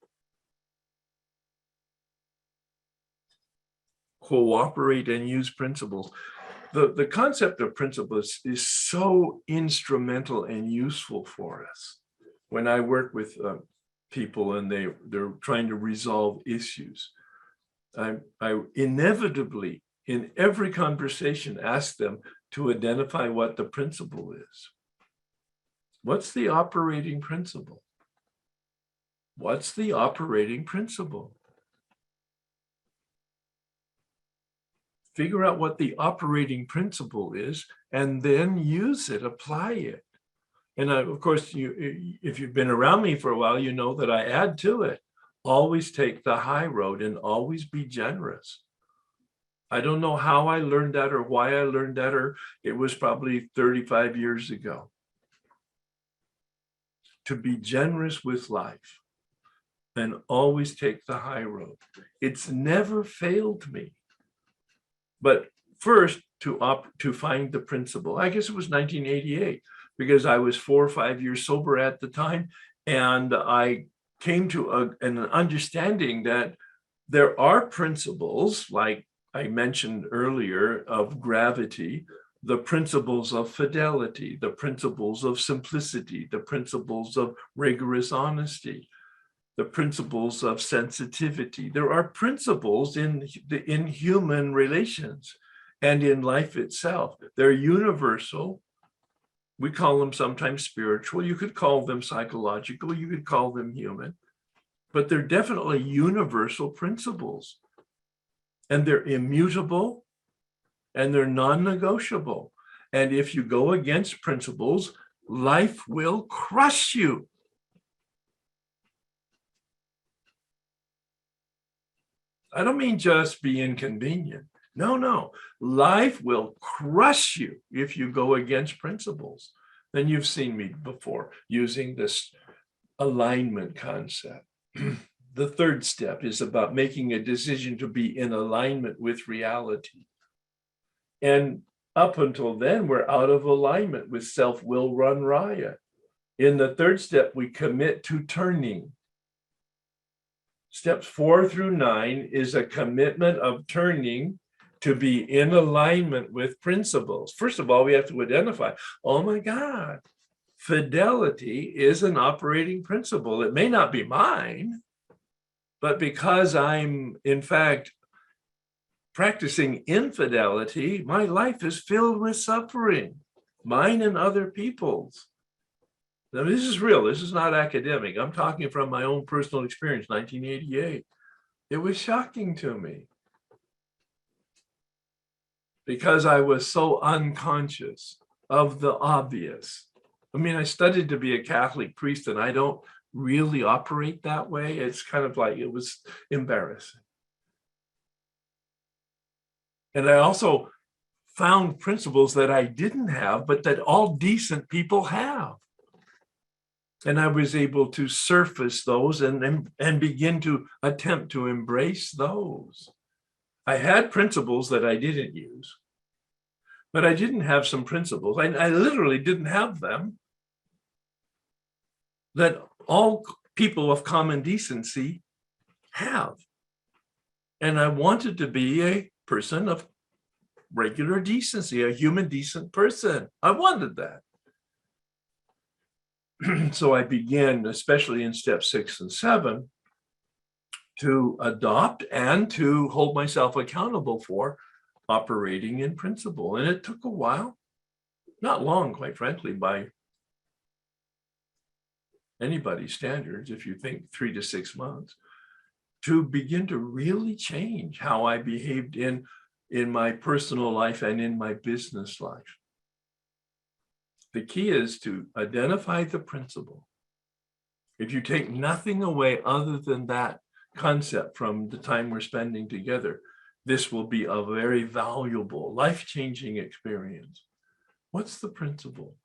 Cooperate and use principles. The concept of principles is so instrumental and useful for us. When I work with people and they're trying to resolve issues, I inevitably, in every conversation, ask them to identify what the principle is. What's the operating principle? What's the operating principle? Figure out what the operating principle is and then use it, apply it. And of course, if you've been around me for a while, you know that I add to it. Always take the high road and always be generous. I don't know how I learned that or why I learned that, or it was probably 35 years ago. To be generous with life and always take the high road. It's never failed me. But first, to find the principle. I guess it was 1988, because I was 4 or 5 years sober at the time, and I came to an understanding that there are principles, like I mentioned earlier, of gravity, the principles of fidelity, the principles of simplicity, the principles of rigorous honesty, the principles of sensitivity. There are principles in human relations and in life itself. They're universal. We call them sometimes spiritual. You could call them psychological. You could call them human. But they're definitely universal principles. And they're immutable and they're non-negotiable. And if you go against principles, life will crush you. I don't mean just be inconvenient. No. Life will crush you if you go against principles. Then you've seen me before using this alignment concept. The third step is about making a decision to be in alignment with reality. And up until then, we're out of alignment with self-will run riot. In the third step, we commit to turning. Steps 4 through 9 is a commitment of turning to be in alignment with principles. First of all, we have to identify, oh my God, fidelity is an operating principle. It may not be mine, but because I'm, in fact, practicing infidelity, my life is filled with suffering, mine and other people's. Now, this is real. This is not academic. I'm talking from my own personal experience, 1988. It was shocking to me because I was so unconscious of the obvious. I mean, I studied to be a Catholic priest and I don't really operate that way. It's kind of like, it was embarrassing. And I also found principles that I didn't have, but that all decent people have. And I was able to surface those and begin to attempt to embrace those. I had principles that I didn't use, but I didn't have some principles. I literally didn't have them that all people of common decency have. And I wanted to be a person of regular decency, a human decent person. I wanted that. So I began, especially in step 6 and 7, to adopt and to hold myself accountable for operating in principle. And it took a while, not long, quite frankly, by anybody's standards, if you think 3 to 6 months, to begin to really change how I behaved in my personal life and in my business life. The key is to identify the principle. If you take nothing away other than that concept from the time we're spending together, this will be a very valuable, life-changing experience. What's the principle?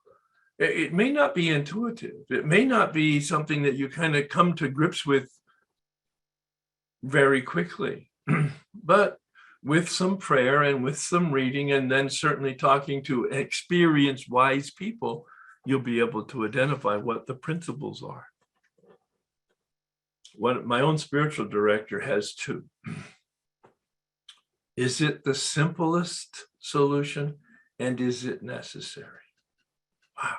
It may not be intuitive. It may not be something that you kind of come to grips with very quickly, but with some prayer and with some reading, and then certainly talking to experienced, wise people, you'll be able to identify what the principles are. My own spiritual director has 2. Is it the simplest solution, and is it necessary? Wow.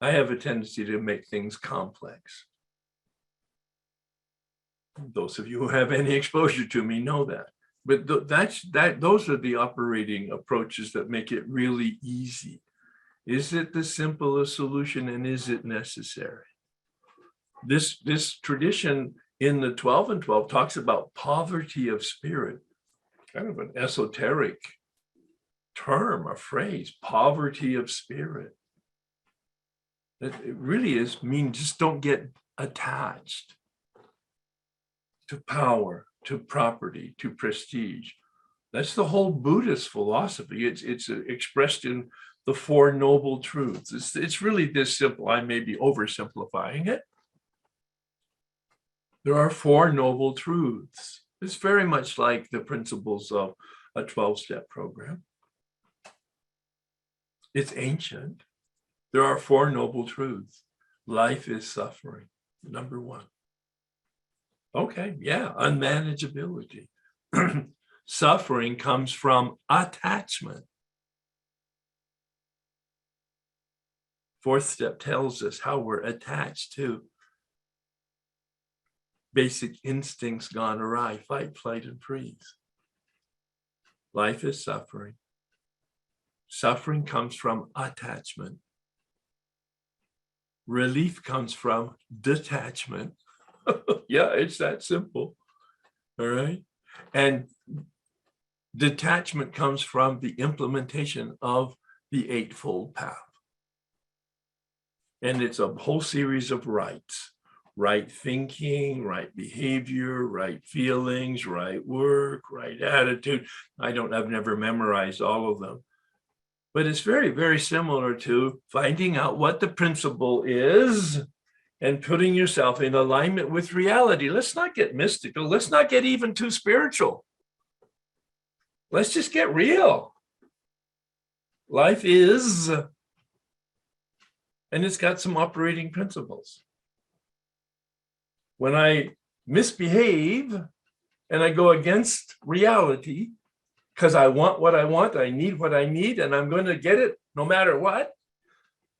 I have a tendency to make things complex. Those of you who have any exposure to me know that. But those are the operating approaches that make it really easy. Is it the simplest solution, and is it necessary? This tradition in the 12 and 12 talks about poverty of spirit, kind of an esoteric term, a phrase, poverty of spirit. It really means just don't get attached to power, to property, to prestige. That's the whole Buddhist philosophy. It's expressed in the 4 noble truths. It's really this simple. I may be oversimplifying it. There are 4 noble truths. It's very much like the principles of a 12-step program. It's ancient. There are 4 noble truths. Life is suffering, number 1. Okay, yeah, unmanageability. Suffering comes from attachment. 4th step tells us how we're attached to basic instincts gone awry: fight, flight, and freeze. Life is suffering. Suffering comes from attachment. Relief comes from detachment. Yeah, it's that simple. All right. And detachment comes from the implementation of the Eightfold Path. And it's a whole series of rights: right thinking, right behavior, right feelings, right work, right attitude. I've never memorized all of them. But it's very, very similar to finding out what the principle is and putting yourself in alignment with reality. Let's not get mystical. Let's not get even too spiritual. Let's just get real. Life is, and it's got some operating principles. When I misbehave and I go against reality because I want what I want, I need what I need, and I'm going to get it no matter what,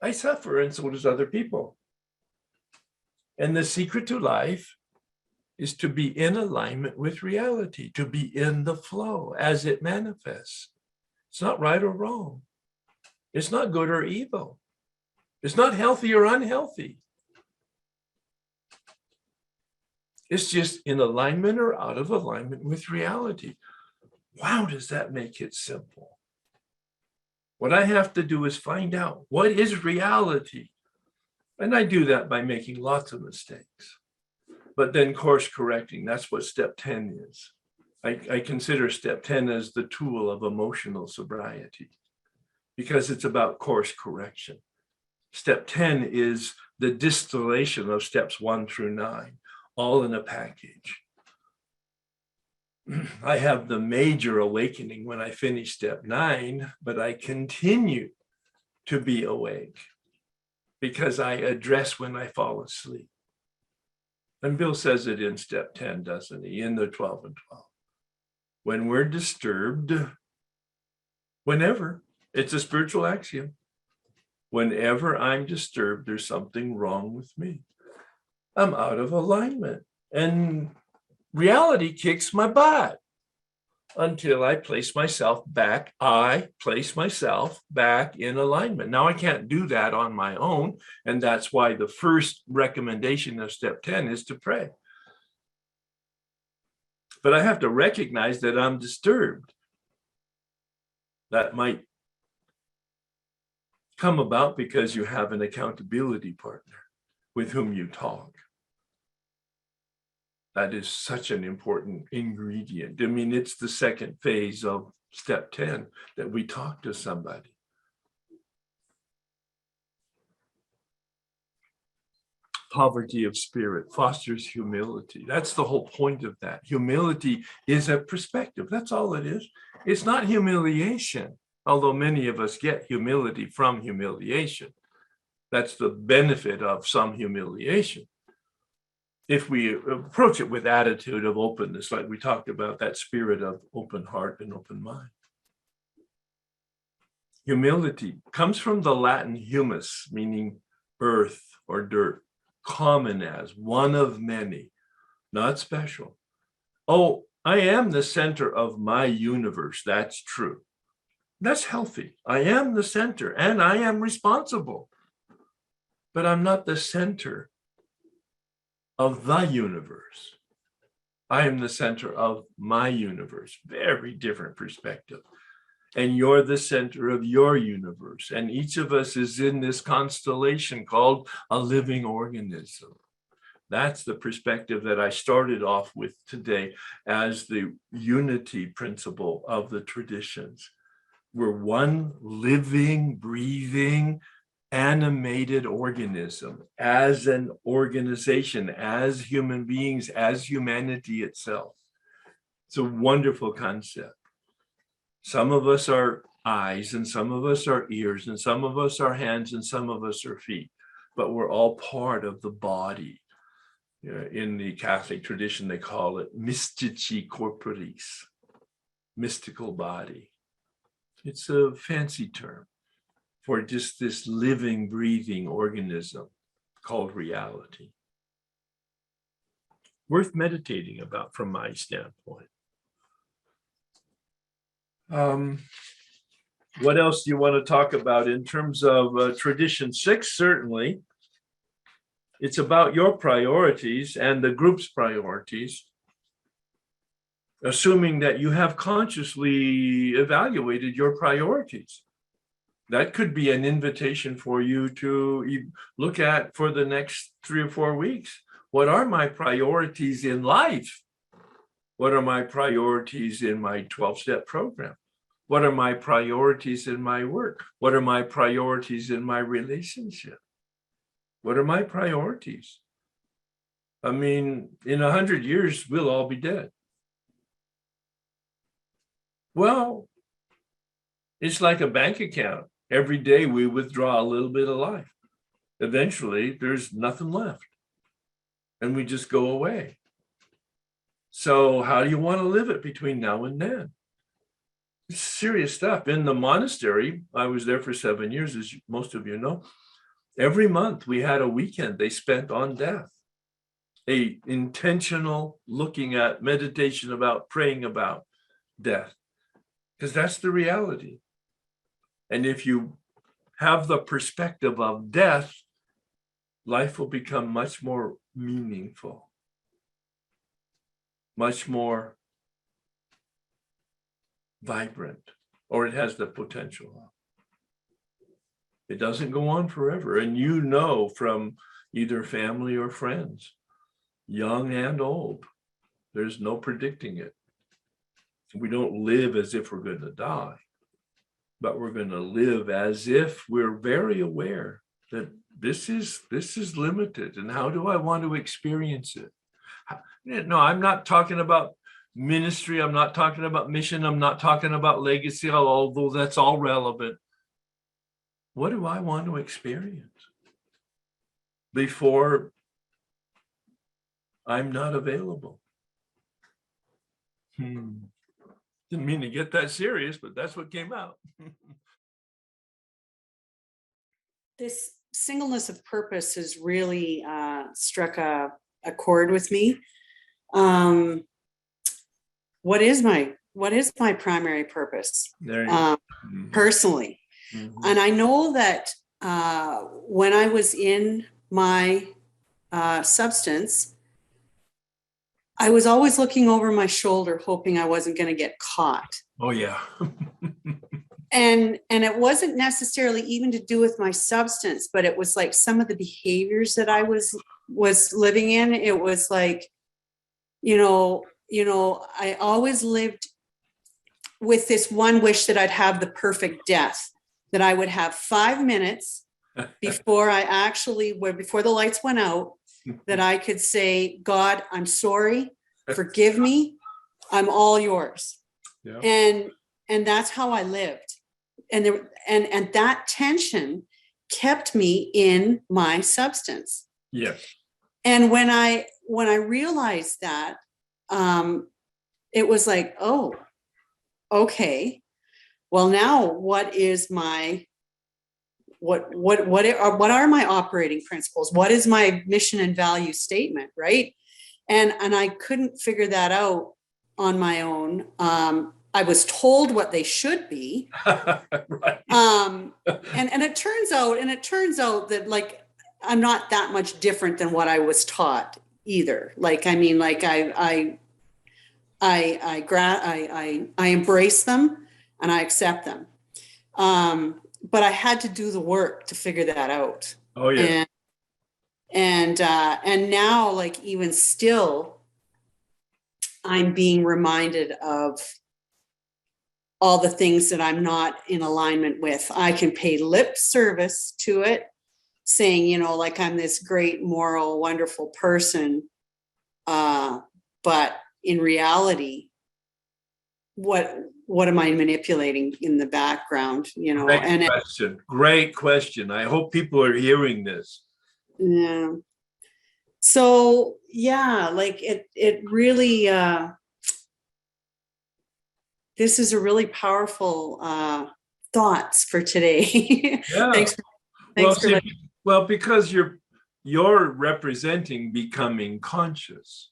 I suffer, and so does other people. And the secret to life is to be in alignment with reality, to be in the flow as it manifests. It's not right or wrong. It's not good or evil. It's not healthy or unhealthy. It's just in alignment or out of alignment with reality. Wow, does that make it simple? What I have to do is find out, what is reality? And I do that by making lots of mistakes, but then course correcting. That's what step 10 is. I consider step 10 as the tool of emotional sobriety because it's about course correction. Step 10 is the distillation of steps 1 through 9, all in a package. I have the major awakening when I finish step 9, but I continue to be awake because I address when I fall asleep. And Bill says it in step 10, doesn't he? In the 12 and 12. When we're disturbed, whenever, it's a spiritual axiom. Whenever I'm disturbed, there's something wrong with me. I'm out of alignment. And reality kicks my butt until I place myself back. I place myself back in alignment. Now I can't do that on my own. And that's why the first recommendation of step 10 is to pray. But I have to recognize that I'm disturbed. That might come about because you have an accountability partner with whom you talk. That is such an important ingredient. I mean, it's the second phase of step 10 that we talk to somebody. Poverty of spirit fosters humility. That's the whole point of that. Humility is a perspective. That's all it is. It's not humiliation, although many of us get humility from humiliation. That's the benefit of some humiliation. If we approach it with attitude of openness, like we talked about, that spirit of open heart and open mind. Humility comes from the Latin humus, meaning earth or dirt, common as, one of many, not special. Oh, I am the center of my universe. That's true. That's healthy. I am the center and I am responsible, but I'm not the center of the universe. I am the center of my universe. Very different perspective. And you're the center of your universe. And each of us is in this constellation called a living organism. That's the perspective that I started off with today as the unity principle of the traditions. We're one living, breathing, animated organism, as an organization, as human beings, as humanity itself. It's a wonderful concept. Some of us are eyes, and some of us are ears, and some of us are hands, and some of us are feet, but we're all part of the body. In the Catholic tradition, they call it mystici corporis, mystical body. It's a fancy term for just this living, breathing organism called reality. Worth meditating about from my standpoint. What else do you want to talk about in terms of tradition 6? Certainly, it's about your priorities and the group's priorities, assuming that you have consciously evaluated your priorities. That could be an invitation for you to look at for the next 3 or 4 weeks. What are my priorities in life? What are my priorities in my 12-step program? What are my priorities in my work? What are my priorities in my relationship? What are my priorities? I mean, in 100 years, we'll all be dead. Well, it's like a bank account. Every day we withdraw a little bit of life. Eventually, there's nothing left. And we just go away. So how do you want to live it between now and then? It's serious stuff. In the monastery, I was there for 7 years, as most of you know. Every month we had a weekend they spent on death. A intentional looking at meditation about, praying about death. Because that's the reality. And if you have the perspective of death, life will become much more meaningful, much more vibrant, or it has the potential. It doesn't go on forever. And you know from either family or friends, young and old, there's no predicting it. We don't live as if we're going to die, but we're going to live as if we're very aware that this is limited. And how do I want to experience it? No, I'm not talking about ministry. I'm not talking about mission. I'm not talking about legacy, although that's all relevant. What do I want to experience before I'm not available. Didn't mean to get that serious, but that's what came out. This singleness of purpose has really struck a chord with me. What is my primary purpose There you go. personally? And I know that when I was in my substance, I was always looking over my shoulder, hoping I wasn't going to get caught. Oh yeah. And it wasn't necessarily even to do with my substance, but it was like some of the behaviors that I was living in. It was like, I always lived with this one wish that I'd have the perfect death, that I would have 5 minutes before before the lights went out, that I could say, God, I'm sorry, forgive me, I'm all yours. Yeah. And that's how I lived. And that tension kept me in my substance. Yes. And when I realized that, it was like, oh, okay. Well, now what are my operating principles? What is my mission and value statement, right? And I couldn't figure that out on my own. I was told what they should be. Right. And it turns out that like I'm not that much different than what I was taught either. Like, I mean, like I embrace them and I accept them. But I had to do the work to figure that out. Oh yeah. And now, like, even still, I'm being reminded of all the things that I'm not in alignment with. I can pay lip service to it, saying, like I'm this great, moral, wonderful person. But in reality, what am I manipulating in the background? Great question. I hope people are hearing this. Yeah. So yeah, like it really, this is a really powerful thoughts for today. Yeah. Thanks. Because you're representing becoming conscious.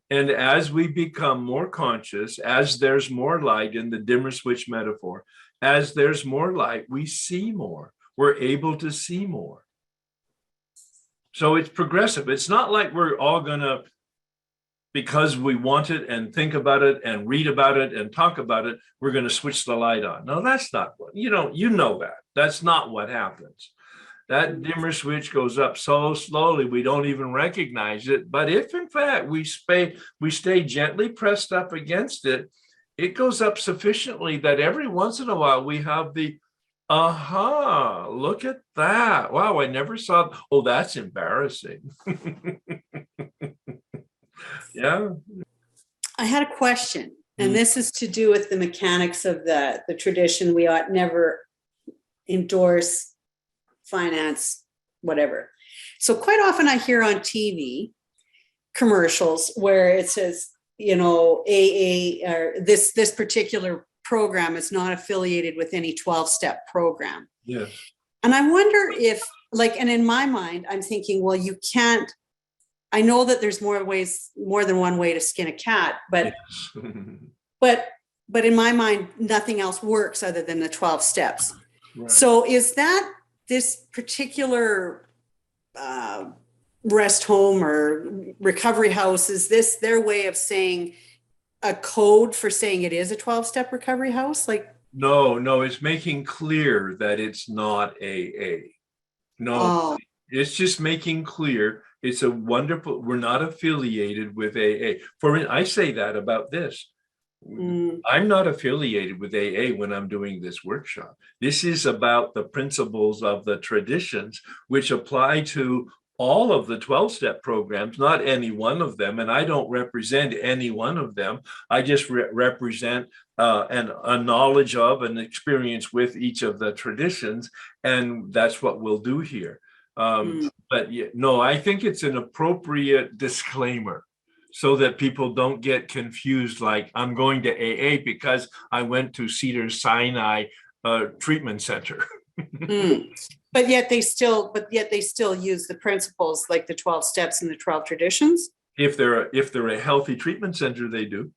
And as we become more conscious, as there's more light in the dimmer switch metaphor, as there's more light, we see more. We're able to see more. So it's progressive. It's not like we're all going to, because we want it and think about it and read about it and talk about it, we're going to switch the light on. No, that's not what, you know that. That's not what happens. That dimmer switch goes up so slowly we don't even recognize it. But if in fact we stay gently pressed up against it, it goes up sufficiently that every once in a while we have the, aha, look at that. Wow, I never saw, oh, that's embarrassing. Yeah. I had a question, and this is to do with the mechanics of the tradition. We ought never endorse, finance, whatever. So quite often I hear on TV commercials where it says, AA or this particular program is not affiliated with any 12-step program. Yes. And I wonder if, like, and in my mind, I'm thinking, well, you can't, I know that there's more than one way to skin a cat, but but in my mind, nothing else works other than the 12 steps. Right. So is that this particular rest home or recovery house, is this their way of saying a code for saying it is a 12-step recovery house? Like, no, it's making clear that it's not AA. No, It's just making clear it's a wonderful, we're not affiliated with AA. I say that about this. I'm not affiliated with AA when I'm doing this workshop. This is about the principles of the traditions, which apply to all of the 12-step programs, not any one of them. And I don't represent any one of them. I just represent a knowledge of and experience with each of the traditions. And that's what we'll do here. But yeah, no, I think it's an appropriate disclaimer so that people don't get confused, like I'm going to AA because I went to Cedar Sinai treatment center. But yet they still use the principles like the 12 steps and the 12 traditions. If they're a healthy treatment center, they do.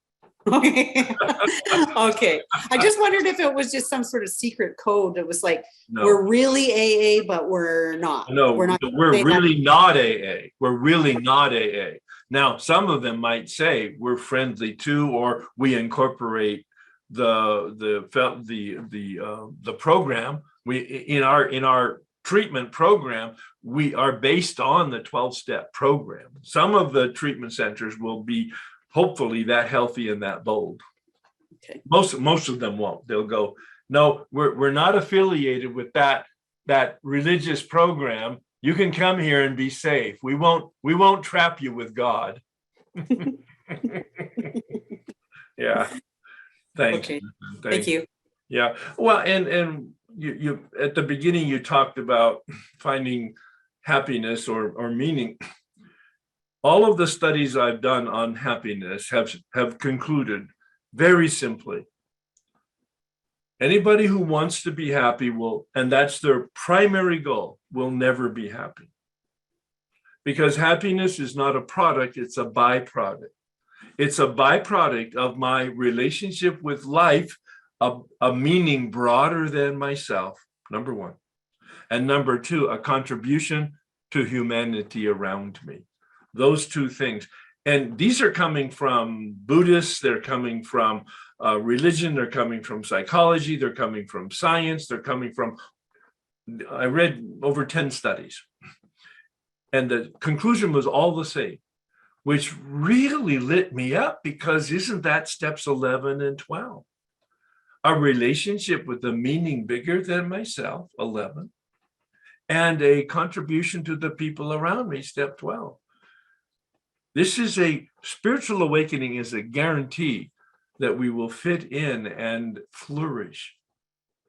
Okay. Okay. I just wondered if it was just some sort of secret code that was like, No. we're really AA, but we're not. No, we're really not AA. We're really not AA. Now, some of them might say we're friendly too, or we incorporate the program. We in our treatment program, we are based on the 12-step program. Some of the treatment centers will be hopefully that healthy and that bold. Okay. Most of them won't. They'll go, no, we're not affiliated with that religious program. You can come here and be safe. We won't trap you with God. Yeah. Thank you. Thank you. Yeah. Well, and you at the beginning you talked about finding happiness or meaning. All of the studies I've done on happiness have concluded very simply. Anybody who wants to be happy will, and that's their primary goal, will never be happy. Because happiness is not a product, it's a byproduct. It's a byproduct of my relationship with life, a meaning broader than myself, number one. And number two, a contribution to humanity around me. Those two things. And these are coming from Buddhists, they're coming from religion, they're coming from psychology, they're coming from science, they're coming from, I read over 10 studies. And the conclusion was all the same, which really lit me up because isn't that steps 11 and 12? A relationship with a meaning bigger than myself, 11, and a contribution to the people around me, step 12. This is a spiritual awakening is a guarantee that we will fit in and flourish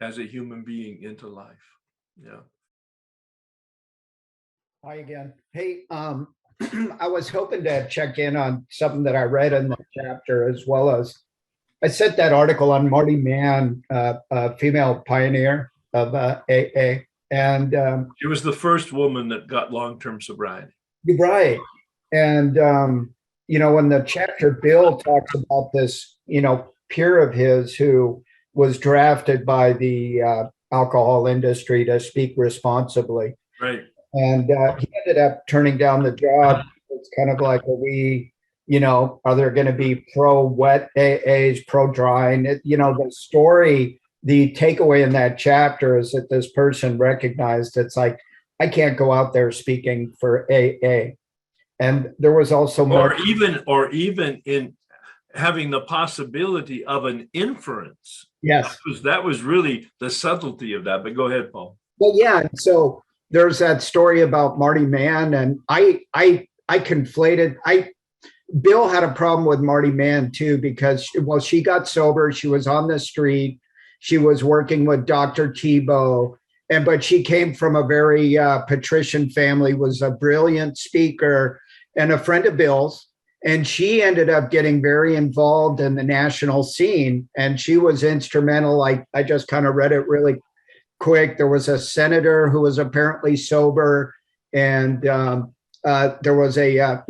as a human being into life. Yeah. Hi again. Hey, I was hoping to check in on something that I read in the chapter, as well as I sent that article on Marty Mann, a female pioneer of AA. And she was the first woman that got long-term sobriety. Right. And, when the chapter Bill talks about this, peer of his who was drafted by the alcohol industry to speak responsibly. Right. And he ended up turning down the job. It's kind of like, are there going to be pro-wet AAs, pro-drying? The story, the takeaway in that chapter is that this person recognized it's like, I can't go out there speaking for AA. And there was also more, or even in having the possibility of an inference. Yes, that was really the subtlety of that. But go ahead, Paul. Well, yeah. So there's that story about Marty Mann, and I conflated. Bill had a problem with Marty Mann too because she got sober. She was on the street. She was working with Dr. Tebow, but she came from a very patrician family. Was a brilliant speaker and a friend of Bill's. And she ended up getting very involved in the national scene. And she was instrumental. I just kind of read it really quick. There was a senator who was apparently sober. And there was a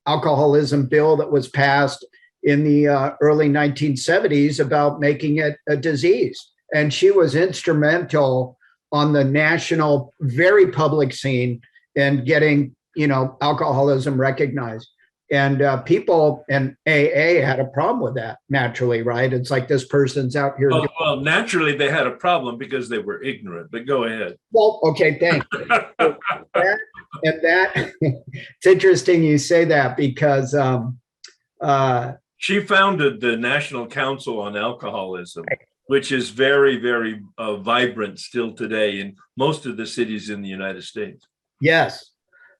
alcoholism bill that was passed in the early 1970s about making it a disease. And she was instrumental on the national, very public scene in getting alcoholism recognized. And people in AA had a problem with that, naturally, right? It's like this person's out here. Well, naturally, they had a problem because they were ignorant, but go ahead. Well, okay, thanks. It's interesting you say that because she founded the National Council on Alcoholism, which is very, very vibrant still today in most of the cities in the United States. Yes.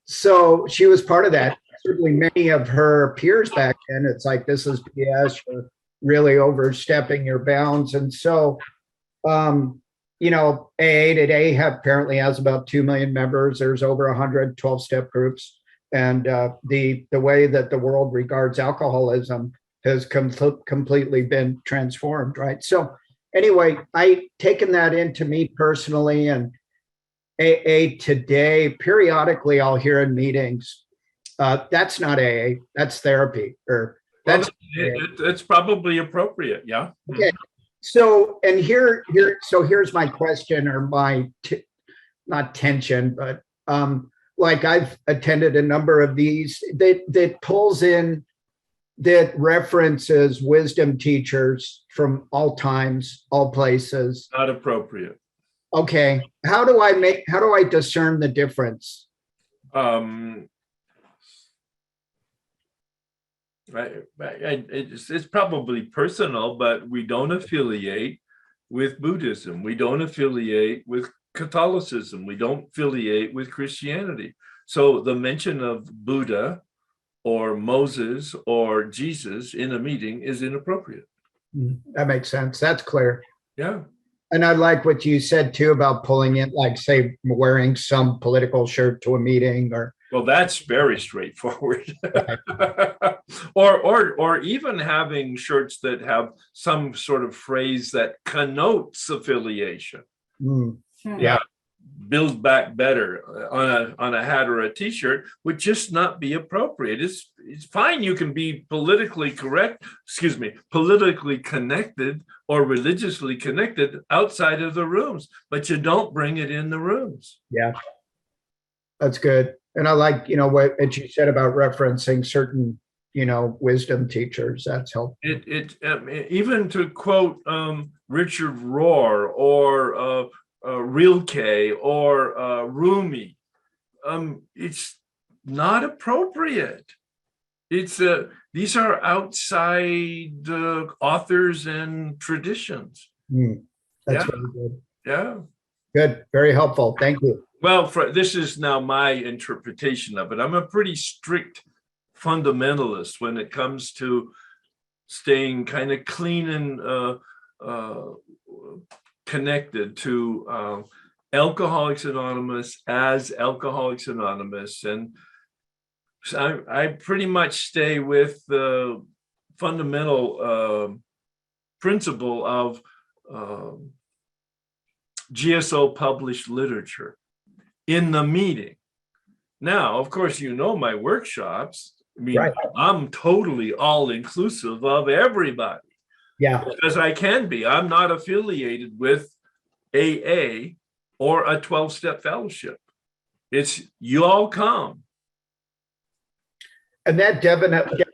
So she was part of that. Certainly many of her peers back then, it's like, this is BS, you're really overstepping your bounds. And so AA today apparently has about 2 million members. There's over 100 12-step groups. And the way that the world regards alcoholism has completely been transformed, right? So anyway, I taken that into me personally, and AA today, periodically I'll hear in meetings, that's not AA, that's therapy, or that's it's probably appropriate. Yeah. okay. So, and here's my question, or my not tension, but like I've attended a number of these that pulls in, that references wisdom teachers from all times, all places. Not appropriate. Okay, how do I discern the difference? It's probably personal, but we don't affiliate with Buddhism. We don't affiliate with Catholicism. We don't affiliate with Christianity. So the mention of Buddha or Moses or Jesus in a meeting is inappropriate. That makes sense. That's clear. Yeah. And I like what you said too about pulling it, like say wearing some political shirt to a meeting, or well, that's very straightforward. or even having shirts that have some sort of phrase that connotes affiliation. Yeah. Build Back Better on a hat or a t-shirt would just not be appropriate. It's fine. You can be politically connected or religiously connected outside of the rooms, but you don't bring it in the rooms. Yeah. That's good. And I like, what you said about referencing certain, wisdom teachers. That's helpful. Even to quote Richard Rohr or Rilke or Rumi, it's not appropriate. These are outside authors and traditions. That's very good. Yeah. Good. Very helpful. Thank you. Well, this is now my interpretation of it. I'm a pretty strict fundamentalist when it comes to staying kind of clean and connected to Alcoholics Anonymous as Alcoholics Anonymous. And so I pretty much stay with the fundamental principle of GSO published literature in the meeting. Now, of course, my workshops. I mean, right. I'm totally all inclusive of everybody. Yeah. Because I can be. I'm not affiliated with AA or a 12-step fellowship. It's you all come. And that definitely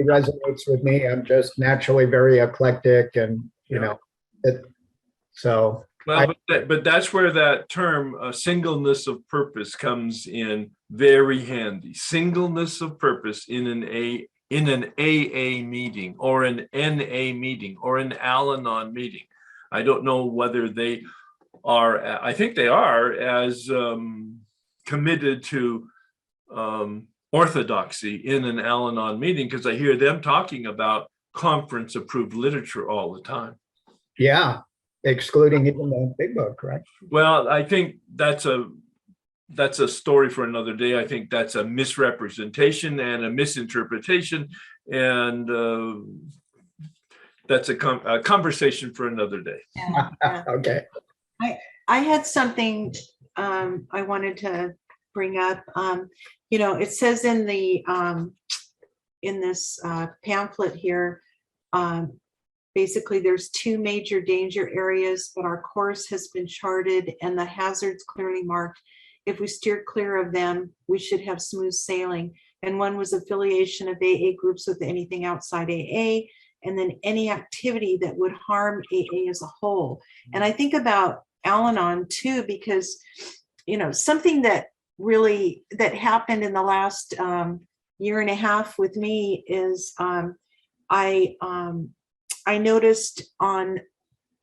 resonates with me. I'm just naturally very eclectic, and so. Well, but that's where that term singleness of purpose comes in very handy. Singleness of purpose in an AA meeting or an NA meeting or an Al-Anon meeting. I don't know whether they are. I think they are as committed to orthodoxy in an Al-Anon meeting, because I hear them talking about conference-approved literature all the time. Yeah. Excluding even the big book, right? Well, I think that's a story for another day. I think that's a misrepresentation and a misinterpretation, and that's a conversation for another day. Yeah. Okay. I had something I wanted to bring up. It says in this pamphlet here. Basically, there's two major danger areas, but our course has been charted and the hazards clearly marked. If we steer clear of them, we should have smooth sailing. And one was affiliation of AA groups with anything outside AA, and then any activity that would harm AA as a whole. And I think about Al-Anon too, because, something that happened in the last year and a half with me is I noticed on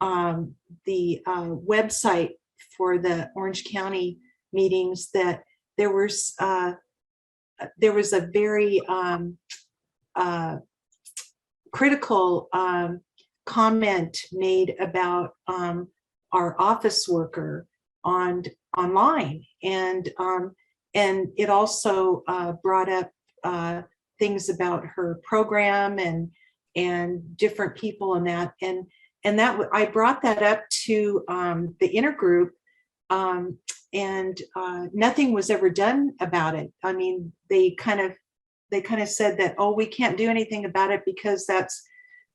the website for the Orange County meetings that there was a very critical comment made about our office worker online. And it also brought up things about her program and different people in that. And that I brought that up to the intergroup, and nothing was ever done about it. I mean, they kind of said that, oh, we can't do anything about it because that's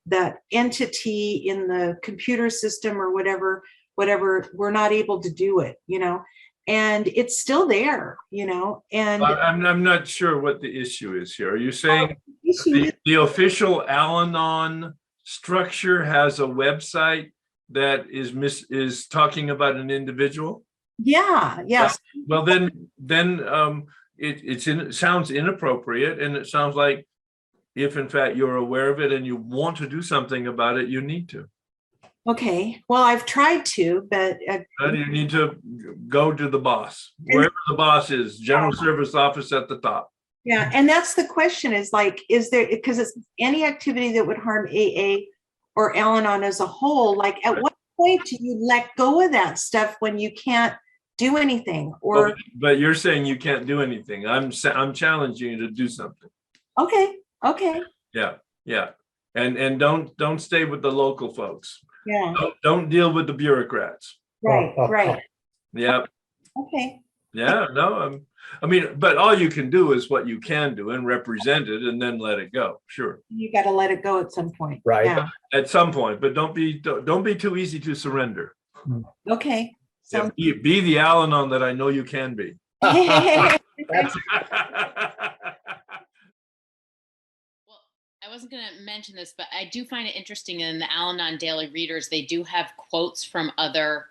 that entity in the computer system or whatever, we're not able to do it, and it's still there, and I'm not sure what the issue is here. Are you saying the official Al-Anon structure has a website that is talking about an individual? yeah, yes. Well, then it sounds inappropriate, and it sounds like if in fact you're aware of it and you want to do something about it, you need to. Okay, well, I've tried to, but You need to go to the boss, wherever the boss is, general service office at the top. yeah, and that's the question, is like, is there, because it's any activity that would harm AA or Al-Anon as a whole, like at what point do you let go of that stuff when you can't do anything? Or But you're saying you can't do anything. I'm challenging you to do something. okay. Yeah. And don't stay with the local folks. Yeah, Don't deal with the bureaucrats. right. Yeah. Okay. Yeah, no, I mean, but all you can do is what you can do and represent it and then let it go. Sure. You got to let it go at some point. Right. Yeah. At some point, but don't be too easy to surrender. Okay. Yeah, So be the Al-Anon that I know you can be. I wasn't going to mention this, but I do find it interesting in the Al-Anon Daily Readers, they do have quotes from other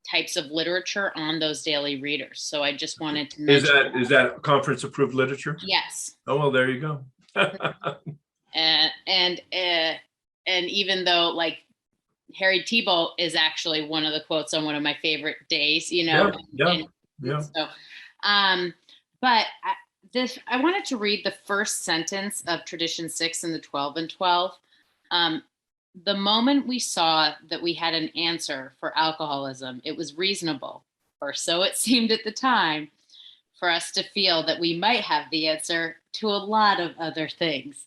types of literature on those daily readers. So I just wanted to mention. Is that conference approved literature? Yes. Oh, well, there you go. And even though like Harry Tebow is actually one of the quotes on one of my favorite days, Yeah. So, but I wanted to read the first sentence of Tradition 6 in the 12 and 12. The moment we saw that we had an answer for alcoholism, it was reasonable, or so it seemed at the time, for us to feel that we might have the answer to a lot of other things.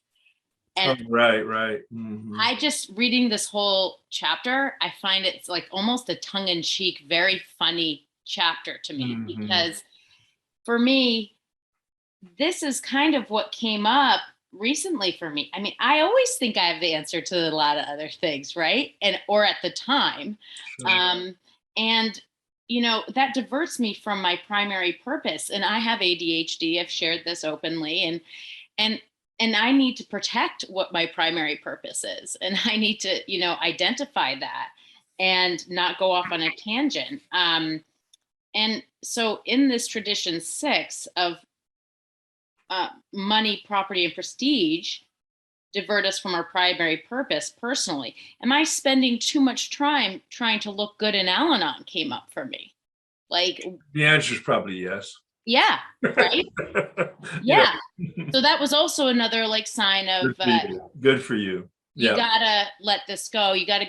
And right. Mm-hmm. I just reading this whole chapter, I find it's like almost a tongue-in-cheek, very funny chapter to me, Mm-hmm. because for me, this is kind of what came up recently for me. I mean, I always think I have the answer to a lot of other things, right? Or at the time. Sure. And that diverts me from my primary purpose. And I have ADHD. I've shared this openly, and I need to protect what my primary purpose is. And I need to, identify that and not go off on a tangent. And so in this Tradition 6 of money, property, and prestige divert us from our primary purpose personally. Am I spending too much time trying to look good in Al-Anon came up for me? Like, the answer is probably yes. Yeah, right? Yeah. So that was also another like sign of good for you. You gotta let this go. You gotta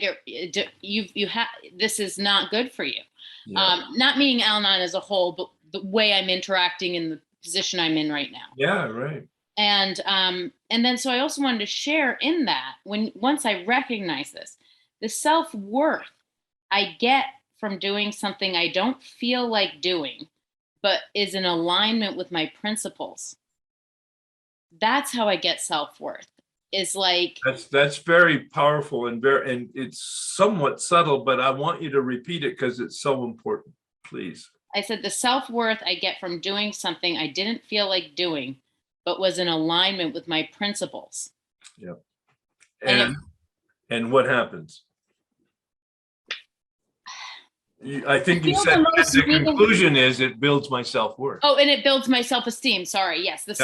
this is not good for you. Yeah. Not meaning Al-Anon as a whole, but the way I'm interacting in the position I'm in right now. Yeah, right. And then so I also wanted to share in that once I recognize this, the self-worth I get from doing something I don't feel like doing, but is in alignment with my principles. That's how I get self-worth. Is like that's very powerful and it's somewhat subtle, but I want you to repeat it because it's so important. Please. I said the self-worth I get from doing something I didn't feel like doing, but was in alignment with my principles. Yep. And what happens? I think you said the conclusion is it builds my self-worth. Oh, and it builds my self-esteem. Sorry. Yes. The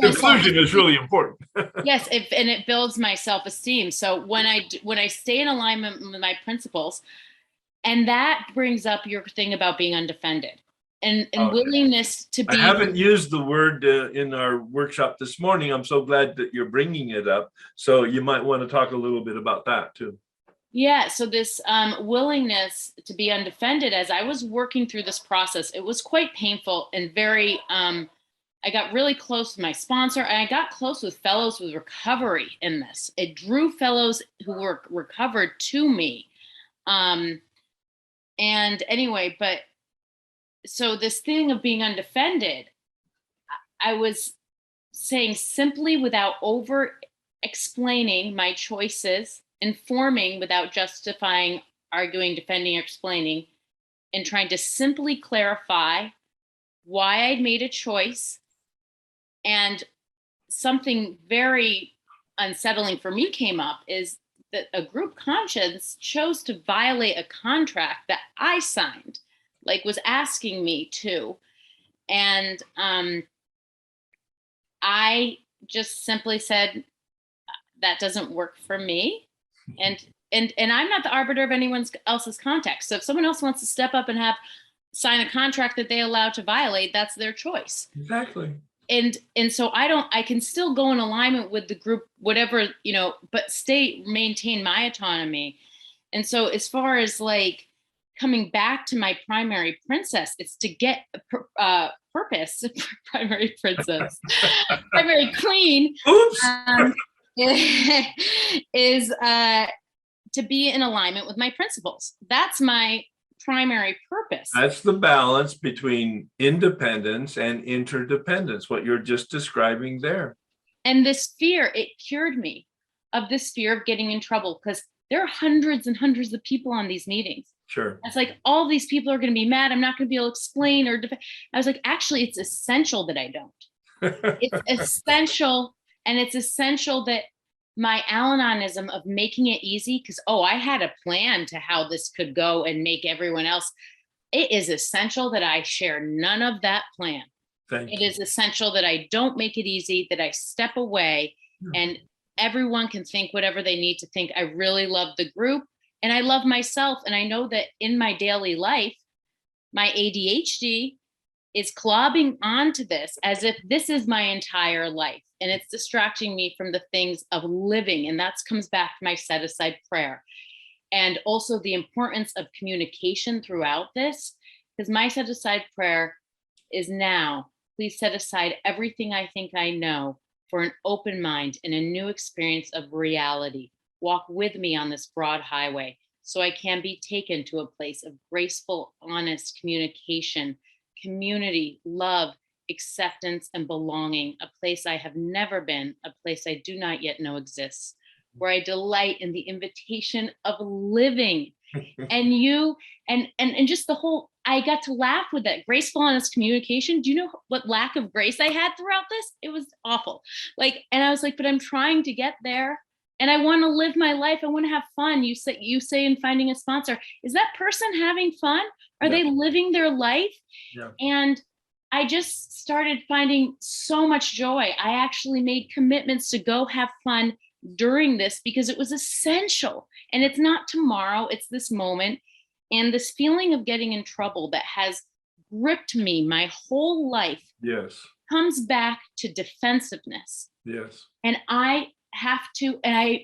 conclusion is really important. Yes. And it builds my self-esteem. So when I stay in alignment with my principles, and that brings up your thing about being undefended and willingness to be. I haven't used the word in our workshop this morning. I'm so glad that you're bringing it up. So you might want to talk a little bit about that too. Yeah, so this willingness to be undefended, as I was working through this process, it was quite painful and very, I got really close with my sponsor, and I got close with fellows with recovery in this. It drew fellows who were recovered to me. And anyway, but so this thing of being undefended, I was saying simply without over explaining my choices, informing without justifying, arguing, defending, or explaining, and trying to simply clarify why I'd made a choice. And something very unsettling for me came up is that a group conscience chose to violate a contract that I signed, like was asking me to. And I just simply said, that doesn't work for me. And I'm not the arbiter of anyone else's context. So if someone else wants to step up and sign a contract that they allow to violate, that's their choice. Exactly. And so I can still go in alignment with the group, whatever, but maintain my autonomy. And so as far as like coming back to my primary princess, it's to get purpose, primary princess, primary queen. Oops. Is to be in alignment with my principles. That's my primary purpose. That's the balance between independence and interdependence, what you're just describing there. And this fear, it cured me of this fear of getting in trouble, because there are hundreds and hundreds of people on these meetings. Sure. It's like all these people are going to be mad. I'm not going to be able to explain or defend. I was like, actually, it's essential that I don't. It's essential. And it's essential that my Al-Anonism of making it easy, because, I had a plan to how this could go and make everyone else. It is essential that I share none of that plan. It is essential that I don't make it easy, that I step away and everyone can think whatever they need to think. I really love the group and I love myself. And I know that in my daily life, my ADHD is clobbing onto this as if this is my entire life. And it's distracting me from the things of living. And that comes back to my set aside prayer. And also the importance of communication throughout this, because my set aside prayer is now, please set aside everything I think I know for an open mind and a new experience of reality. Walk with me on this broad highway so I can be taken to a place of graceful, honest communication, community, love, acceptance, and belonging, a place I have never been, a place I do not yet know exists, where I delight in the invitation of living. And just the whole, I got to laugh with that graceful, honest communication. Do you know what lack of grace I had throughout this? It was awful. And I was like, but I'm trying to get there. And I want to live my life. I want to have fun. You say in finding a sponsor, is that person having fun? Are they living their life? Yeah. And I just started finding so much joy. I actually made commitments to go have fun during this because it was essential. And it's not tomorrow, it's this moment. And this feeling of getting in trouble that has gripped me my whole life comes back to defensiveness. Yes. And I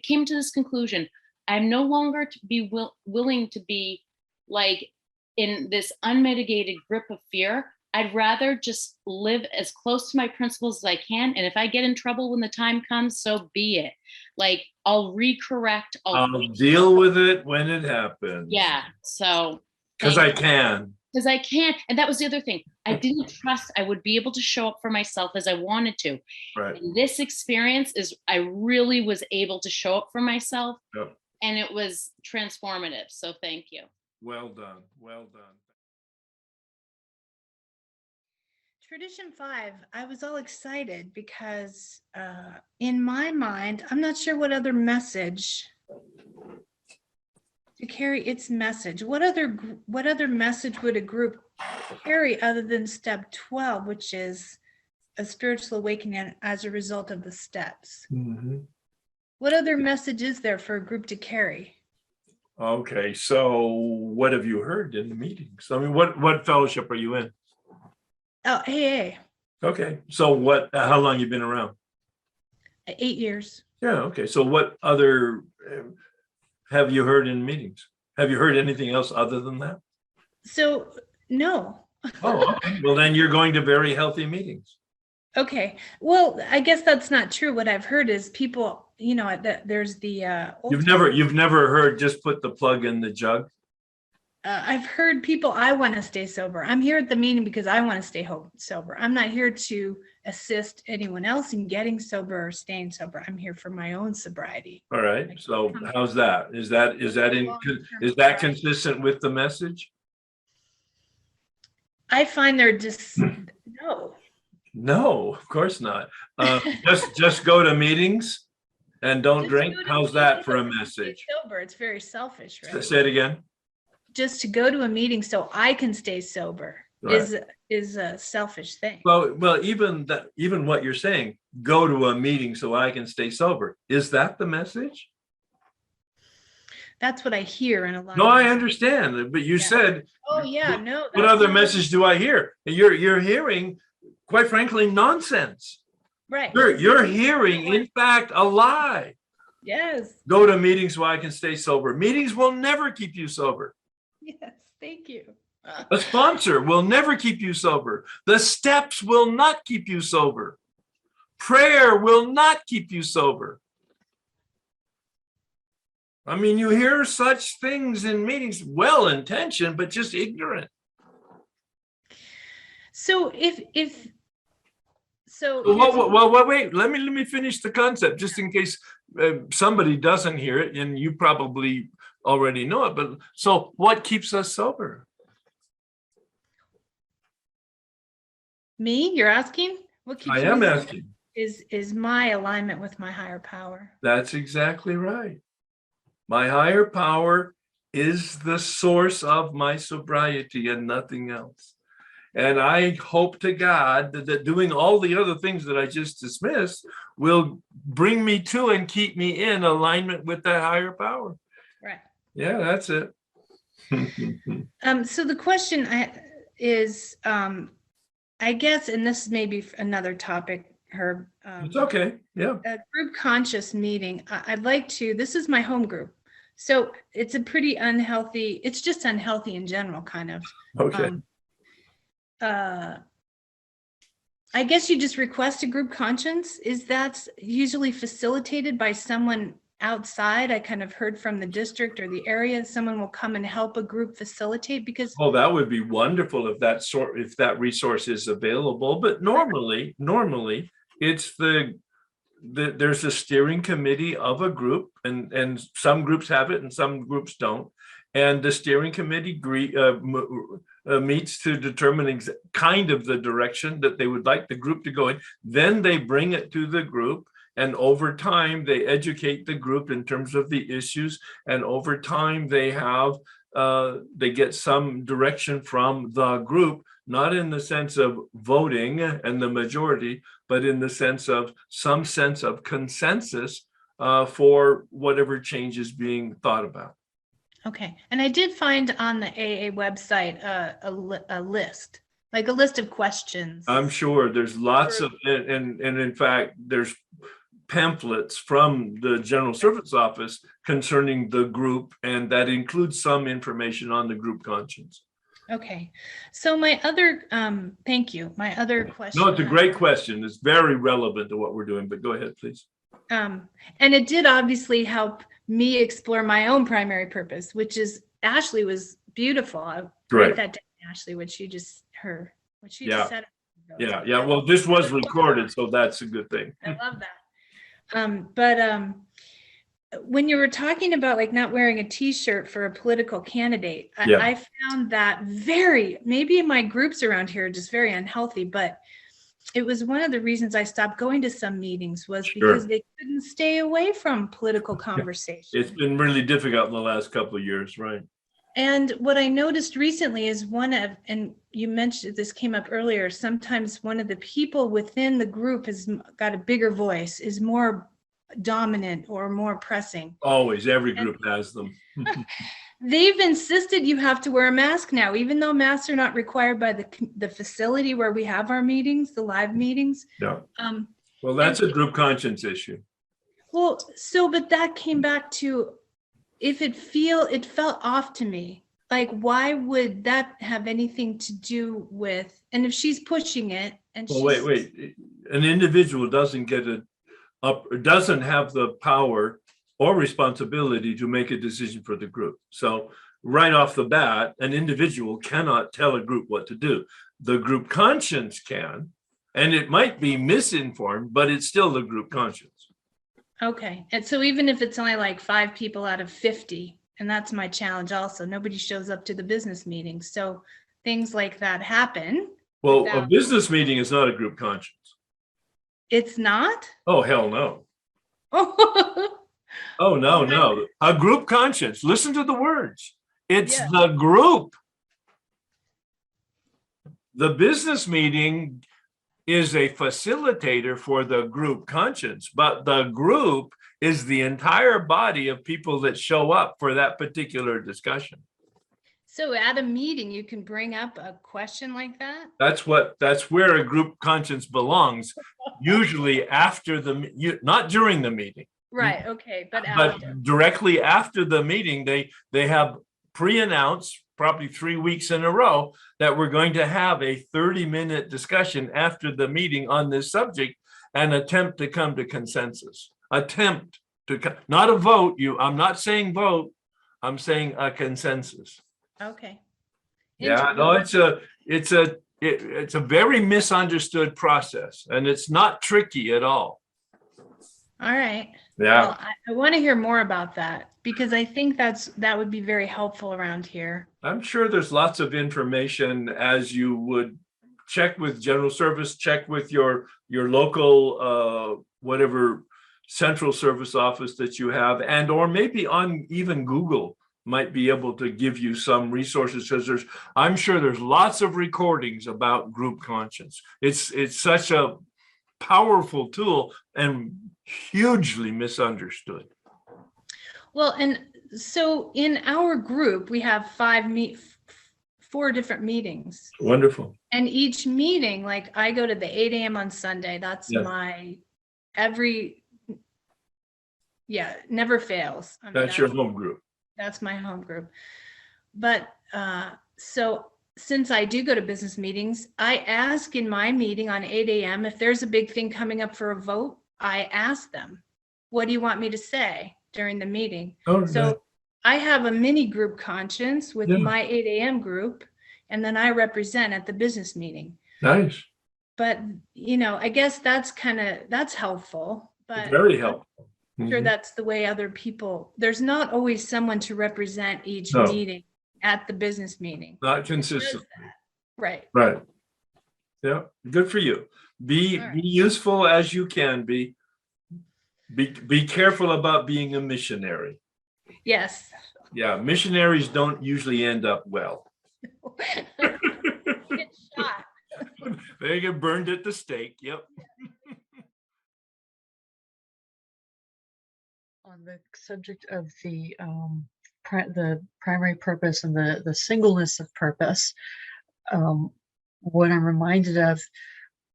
came to this conclusion. I'm no longer to be willing to be like in this unmitigated grip of fear. I'd rather just live as close to my principles as I can. And if I get in trouble when the time comes, so be it. Like I'll recorrect. I'll deal with it when it happens. Yeah. So. Because I can. Because I can. And that was the other thing. I didn't trust I would be able to show up for myself as I wanted to. Right. And this experience I really was able to show up for myself. Yep. And it was transformative. So thank you. Well done. Well done. Tradition 5, I was all excited because in my mind, I'm not sure what other message to carry its message. What other message would a group carry other than step 12, which is a spiritual awakening as a result of the steps? Mm-hmm. What other message is there for a group to carry? Okay, so what have you heard in the meetings? I mean, what fellowship are you in? Oh, AA. Okay, so how long you been around? 8 years. Yeah, okay, so what other have you heard in meetings? Have you heard anything else other than that? So, no. Oh, okay. Well, then you're going to very healthy meetings. Okay. Well, I guess that's not true. What I've heard is people, there's the You've never heard just put the plug in the jug. I've heard people, I want to stay sober. I'm here at the meeting because I want to stay sober. I'm not here to assist anyone else in getting sober or staying sober. I'm here for my own sobriety. All right. So how's that? Is that consistent with the message? I find they're just No, of course not. Just go to meetings and don't drink. How's that for a message? Sober. It's very selfish, right? Say it again. Just to go to a meeting so I can stay sober is a selfish thing. Well, even what you're saying, go to a meeting so I can stay sober. Is that the message? That's what I hear in a lot. No, I understand, but you said. Oh yeah, no. What other message do I hear? You're hearing, quite frankly, nonsense. Right. You're hearing, in fact, a lie. Yes. Go to meetings so I can stay sober. Meetings will never keep you sober. Yes, thank you. A sponsor will never keep you sober. The steps will not keep you sober. Prayer will not keep you sober. I mean, you hear such things in meetings, well-intentioned, but just ignorant. So Well, wait, let me finish the concept just in case somebody doesn't hear it, and you probably already know it. But so what keeps us sober? Me, you're asking? What keeps I am asking. Is my alignment with my higher power. That's exactly right. My higher power is the source of my sobriety and nothing else. And I hope to God that doing all the other things that I just dismissed will bring me to and keep me in alignment with that higher power. Right. Yeah, that's it. So the question is, I guess, and this may be another topic, Herb. It's okay. Yeah. A group conscious meeting. I'd like to, this is my home group. So it's a pretty unhealthy, it's just unhealthy in general, kind of. Okay. I guess you just request a group conscience. Is that usually facilitated by someone outside? I kind of heard from the district or the area, someone will come and help a group facilitate because. Oh, that would be wonderful if that resource is available. But normally it's there's a steering committee of a group, and some groups have it and some groups don't. And the steering committee meets to determine kind of the direction that they would like the group to go in. Then they bring it to the group, and over time they educate the group in terms of the issues. And over time they get some direction from the group, not in the sense of voting and the majority, but in the sense of some sense of consensus for whatever change is being thought about. Okay. And I did find on the AA website a list, like a list of questions. I'm sure there's lots of, and in fact, there's pamphlets from the General Service Office concerning the group, and that includes some information on the group conscience. Okay. So my other, thank you. My other question. No, it's a great question. It's very relevant to what we're doing, but go ahead, please. And it did obviously help me explore my own primary purpose, which is Ashley was beautiful. I write that down, Ashley, what she just said. Yeah. Well, this was recorded, so that's a good thing. I love that. But when you were talking about like not wearing a t-shirt for a political candidate, I found that maybe in my groups around here, just very unhealthy, but it was one of the reasons I stopped going to some meetings was because they couldn't stay away from political conversation. It's been really difficult in the last couple of years, right? And what I noticed recently is and you mentioned this came up earlier, sometimes one of the people within the group has got a bigger voice, is more dominant or more pressing. Always, every group has them. They've insisted you have to wear a mask now, even though masks are not required by the facility where we have our meetings, the live meetings. Yeah. Well, that's a group conscience issue. Well, but that came back to it felt off to me. Like, why would that have anything to do with, and if she's pushing it and Well, wait. An individual doesn't doesn't have the power or responsibility to make a decision for the group. So right off the bat, an individual cannot tell a group what to do. The group conscience can, and it might be misinformed, but it's still the group conscience. Okay. And so even if it's only like 5 people out of 50, and that's my challenge also, nobody shows up to the business meetings. So things like that happen. Well, a business meeting is not a group conscience. It's not? Oh, hell no. Oh, Oh, no. A group conscience. Listen to the words. It's Yeah. the group. The business meeting is a facilitator for the group conscience, but the group is the entire body of people that show up for that particular discussion. so at a meeting, you can bring up a question like that? That's where a group conscience belongs, usually after not during the meeting. Right. Okay. But But after. directly after the meeting, they have pre-announced, probably 3 weeks in a row, that we're going to have a 30-minute discussion after the meeting on this subject and attempt to come to consensus. Not a vote. I'm not saying vote. I'm saying a consensus. Okay. Yeah, no, it's a very misunderstood process, and it's not tricky at all. All right. Yeah. Well, I want to hear more about that because I think that would be very helpful around here. I'm sure there's lots of information as you would check with general service, check with your local, whatever central service office that you have, and or maybe on even Google might be able to give you some resources, because I'm sure there's lots of recordings about group conscience. It's such a powerful tool and hugely misunderstood. Well, and so in our group, we have 4 different meetings. Wonderful. And each meeting, like I go to the 8 a.m. on Sunday. That's Yeah. never fails. I mean, That's your home group. That's my home group. But so since I do go to business meetings, I ask in my meeting on 8 a.m. if there's a big thing coming up for a vote, I ask them, what do you want me to say during the meeting? Oh, So I have a mini group conscience with Yeah. my 8 a.m. group, and then I represent at the business meeting. nice. But, I guess that's helpful, but Very helpful. I'm sure Mhm. that's the way other people, there's not always someone to represent each No. meeting at the business meeting. Not consistent. Right. Right. Yeah, good for you. Be All right. be useful as you can be. Be careful about being a missionary. Yes. Yeah, missionaries don't usually end up well. Get shot. They get burned at the stake. Yep. On the subject of the primary purpose and the singleness of purpose, what I'm reminded of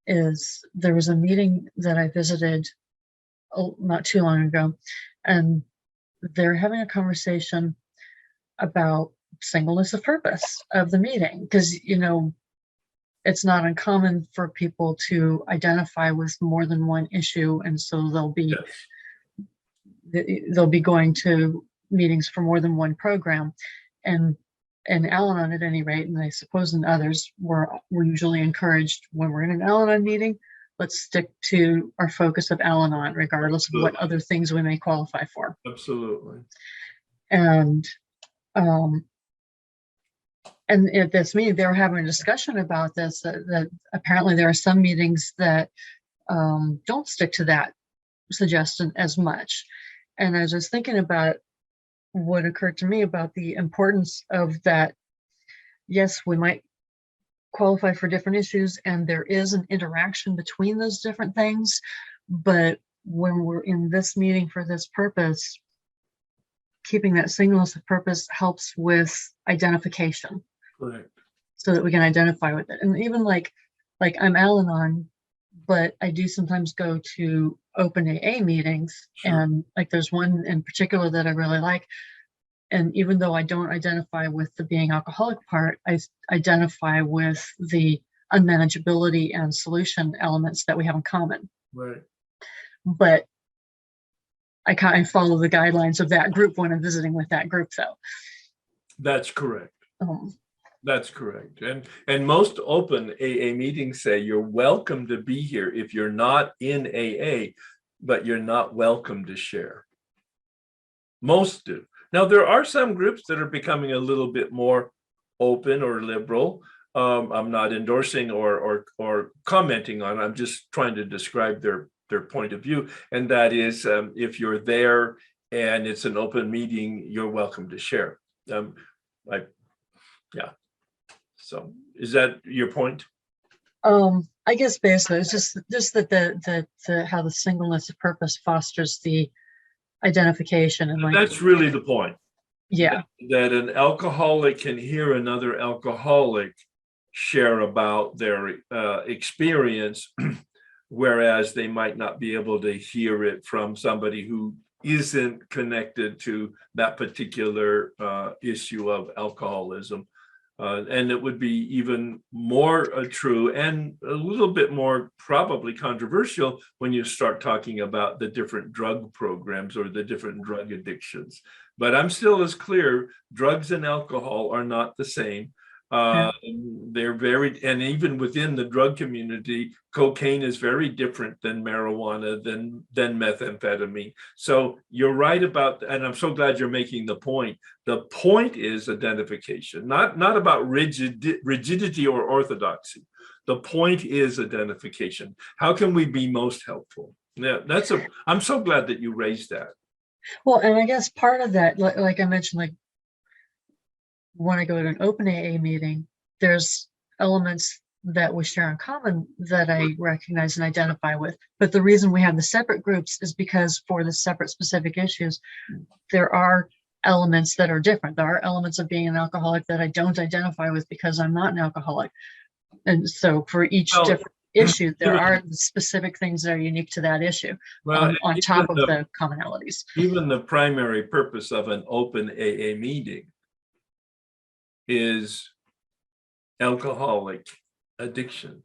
is there was a meeting that I visited not too long ago, and they're having a conversation about singleness of purpose of the meeting, because it's not uncommon for people to identify with more than one issue, and so they'll be going to meetings for more than one program, and Al-Anon at any rate, and I suppose in others, we're usually encouraged when we're in an Al-Anon meeting, let's stick to our focus of Al-Anon, regardless of what other things we may qualify for. Absolutely. And at this meeting, they were having a discussion about this, that apparently there are some meetings that don't stick to that suggestion as much. And I was just thinking about what occurred to me about the importance of that. Yes, we might qualify for different issues, and there is an interaction between those different things. But when we're in this meeting for this purpose, keeping that singleness of purpose helps with identification. Correct. So that we can identify with it. And even like I'm Al-Anon, but I do sometimes go to open AA meetings. Sure. And like there's one in particular that I really like. And even though I don't identify with the being alcoholic part, I identify with the unmanageability and solution elements that we have in common. Right. But I kind of follow the guidelines of that group when I'm visiting with that group, though. That's correct. That's correct. And most open AA meetings say you're welcome to be here if you're not in AA, but you're not welcome to share. Most do. Now, there are some groups that are becoming a little bit more open or liberal. I'm not endorsing or commenting on. I'm just trying to describe their point of view. And that is, if you're there and it's an open meeting, you're welcome to share. Yeah. So is that your point? I guess basically it's just that how the singleness of purpose fosters the identification, and like that's really the point. Yeah. That an alcoholic can hear another alcoholic share about their experience, whereas they might not be able to hear it from somebody who isn't connected to that particular issue of alcoholism. And it would be even more true and a little bit more probably controversial when you start talking about the different drug programs or the different drug addictions. But I'm still as clear, drugs and alcohol are not the same. They're very, and even within the drug community, cocaine is very different than marijuana, than methamphetamine. So you're right about, and I'm so glad you're making the point. The point is identification, not about rigidity or orthodoxy. The point is identification. How can we be most helpful? Yeah, I'm so glad that you raised that. Well, and I guess part of that, like I mentioned, like when I go to an open AA meeting, there's elements that we share in common that I recognize and identify with. But the reason we have the separate groups is because for the separate specific issues, there are elements that are different. There are elements of being an alcoholic that I don't identify with because I'm not an alcoholic. And so for each different issue, there are specific things that are unique to that issue, on top of the commonalities. Even the primary purpose of an open AA meeting is alcoholic addiction.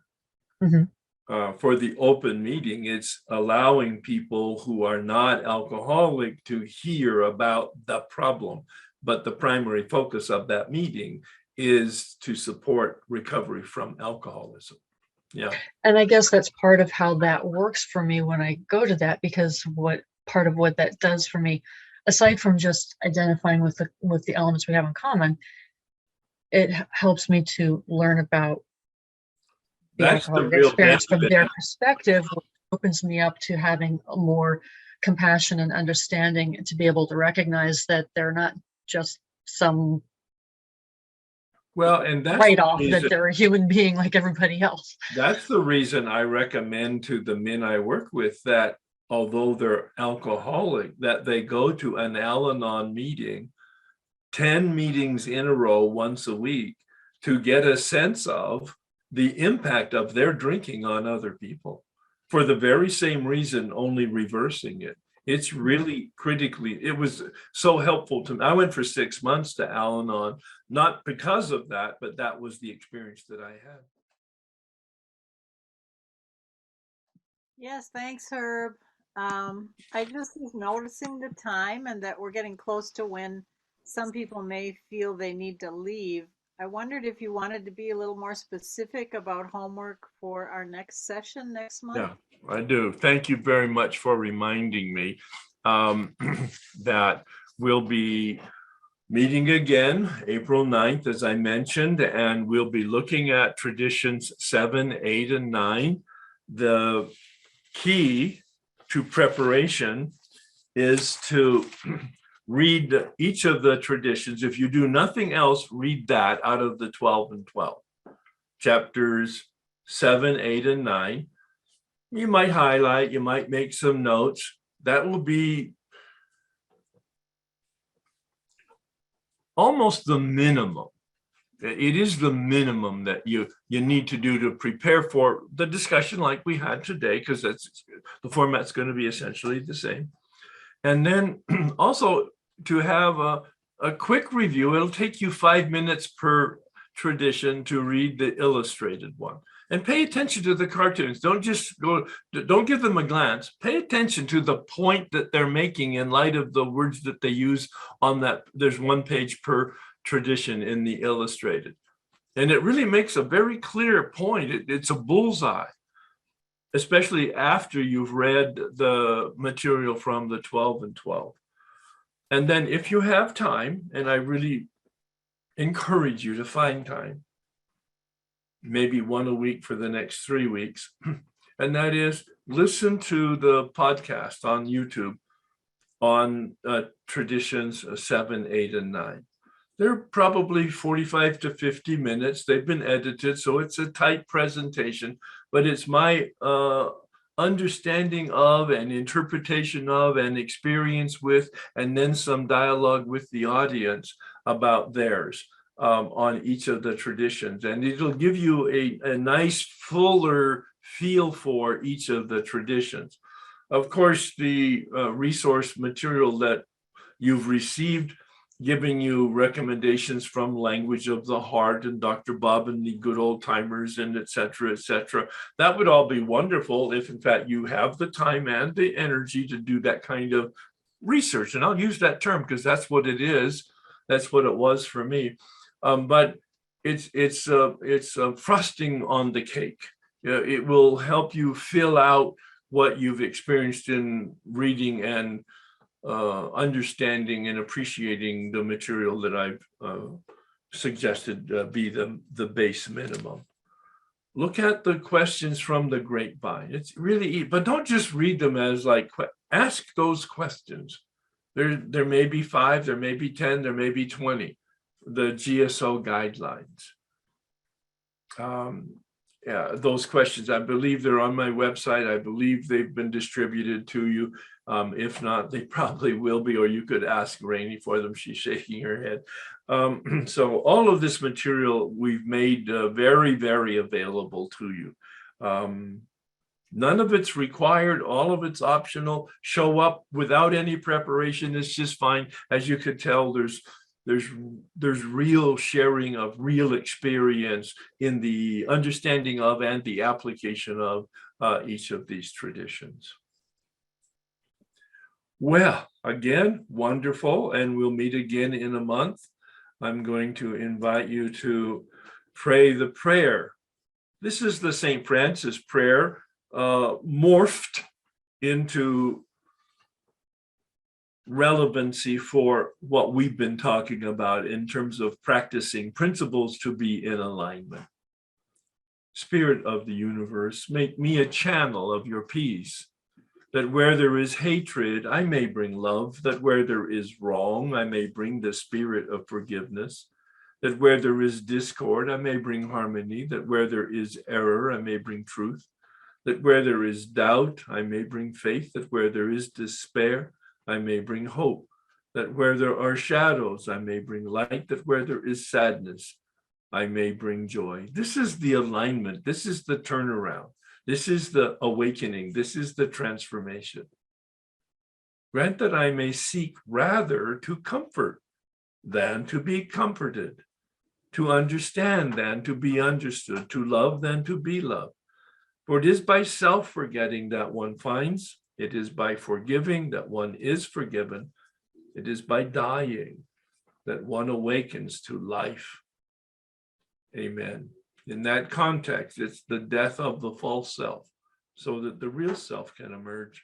For the open meeting, it's allowing people who are not alcoholic to hear about the problem. But the primary focus of that meeting is to support recovery from alcoholism. Yeah. And I guess that's part of how that works for me when I go to that, because part of what that does for me, aside from just identifying with the elements we have in common, it helps me to learn about the alcoholic experience from their perspective, which opens me up to having a more compassion and understanding, and to be able to recognize that they're not just some and that's write-off, that they're a human being like everybody else. That's the reason I recommend to the men I work with that although they're alcoholic, that they go to an Al-Anon meeting, 10 meetings in a row once a week, to get a sense of the impact of their drinking on other people, for the very same reason, only reversing it. It's really critically, it was so helpful to me. I went for 6 months to Al-Anon, not because of that, but that was the experience that I had. Yes, thanks, Herb. I just was noticing the time and that we're getting close to when some people may feel they need to leave. I wondered if you wanted to be a little more specific about homework for our next session next month. Yeah, I do. Thank you very much for reminding me that we'll be meeting again April 9th, as I mentioned, and we'll be looking at traditions 7, 8, and 9. The key to preparation is to read each of the traditions. If you do nothing else, read that out of the 12 and 12. Chapters 7, 8, and 9. You might highlight, you might make some notes. That will be almost the minimum. It is the minimum that you need to do to prepare for the discussion like we had today, because that's the format's going to be essentially the same. And then also to have a quick review. It'll take you 5 minutes per tradition to read the illustrated one. And pay attention to the cartoons. Don't give them a glance. Pay attention to the point that they're making in light of the words that they use on that. There's 1 page per tradition in the illustrated. And it really makes a very clear point. It's a bullseye, especially after you've read the material from the 12 and 12. And then if you have time, and I really encourage you to find time, maybe 1 a week for the next 3 weeks, and that is listen to the podcast on YouTube on traditions 7, 8, and 9. They're probably 45 to 50 minutes. They've been edited, so it's a tight presentation, but it's my understanding of and interpretation of and experience with, and then some dialogue with the audience about theirs. On each of the traditions, and it'll give you a nice fuller feel for each of the traditions. Of course, the resource material that you've received, giving you recommendations from Language of the Heart and Dr. Bob and the Good Old Timers and et cetera, that would all be wonderful if in fact you have the time and the energy to do that kind of research. And I'll use that term because that's what it is. That's what it was for me. But it's frosting on the cake. It will help you fill out what you've experienced in reading and understanding and appreciating the material that I've suggested be the base minimum. Look at the questions from the grapevine. It's really, but don't just read them as like, ask those questions. There may be 5, there may be 10, there may be 20. The GSO guidelines. Yeah, those questions, I believe they're on my website. I believe they've been distributed to you. If not, they probably will be, or you could ask Rainey for them. She's shaking her head. So all of this material we've made very, very available to you. None of it's required. All of it's optional. Show up without any preparation. It's just fine. As you could tell, there's real sharing of real experience in the understanding of and the application of each of these traditions. Well, again, wonderful, and we'll meet again in a month. I'm going to invite you to pray the prayer. This is the St. Francis prayer morphed into relevancy for what we've been talking about in terms of practicing principles to be in alignment. Spirit of the universe, make me a channel of your peace, that where there is hatred, I may bring love, that where there is wrong, I may bring the spirit of forgiveness, that where there is discord, I may bring harmony, that where there is error, I may bring truth, that where there is doubt, I may bring faith, that where there is despair, I may bring hope, that where there are shadows, I may bring light, that where there is sadness, I may bring joy. This is the alignment. This is the turnaround. This is the awakening. This is the transformation. Grant that I may seek rather to comfort than to be comforted, to understand than to be understood, to love than to be loved. For it is by self-forgetting that one finds. It is by forgiving that one is forgiven. It is by dying that one awakens to life. Amen. In that context, it's the death of the false self so that the real self can emerge.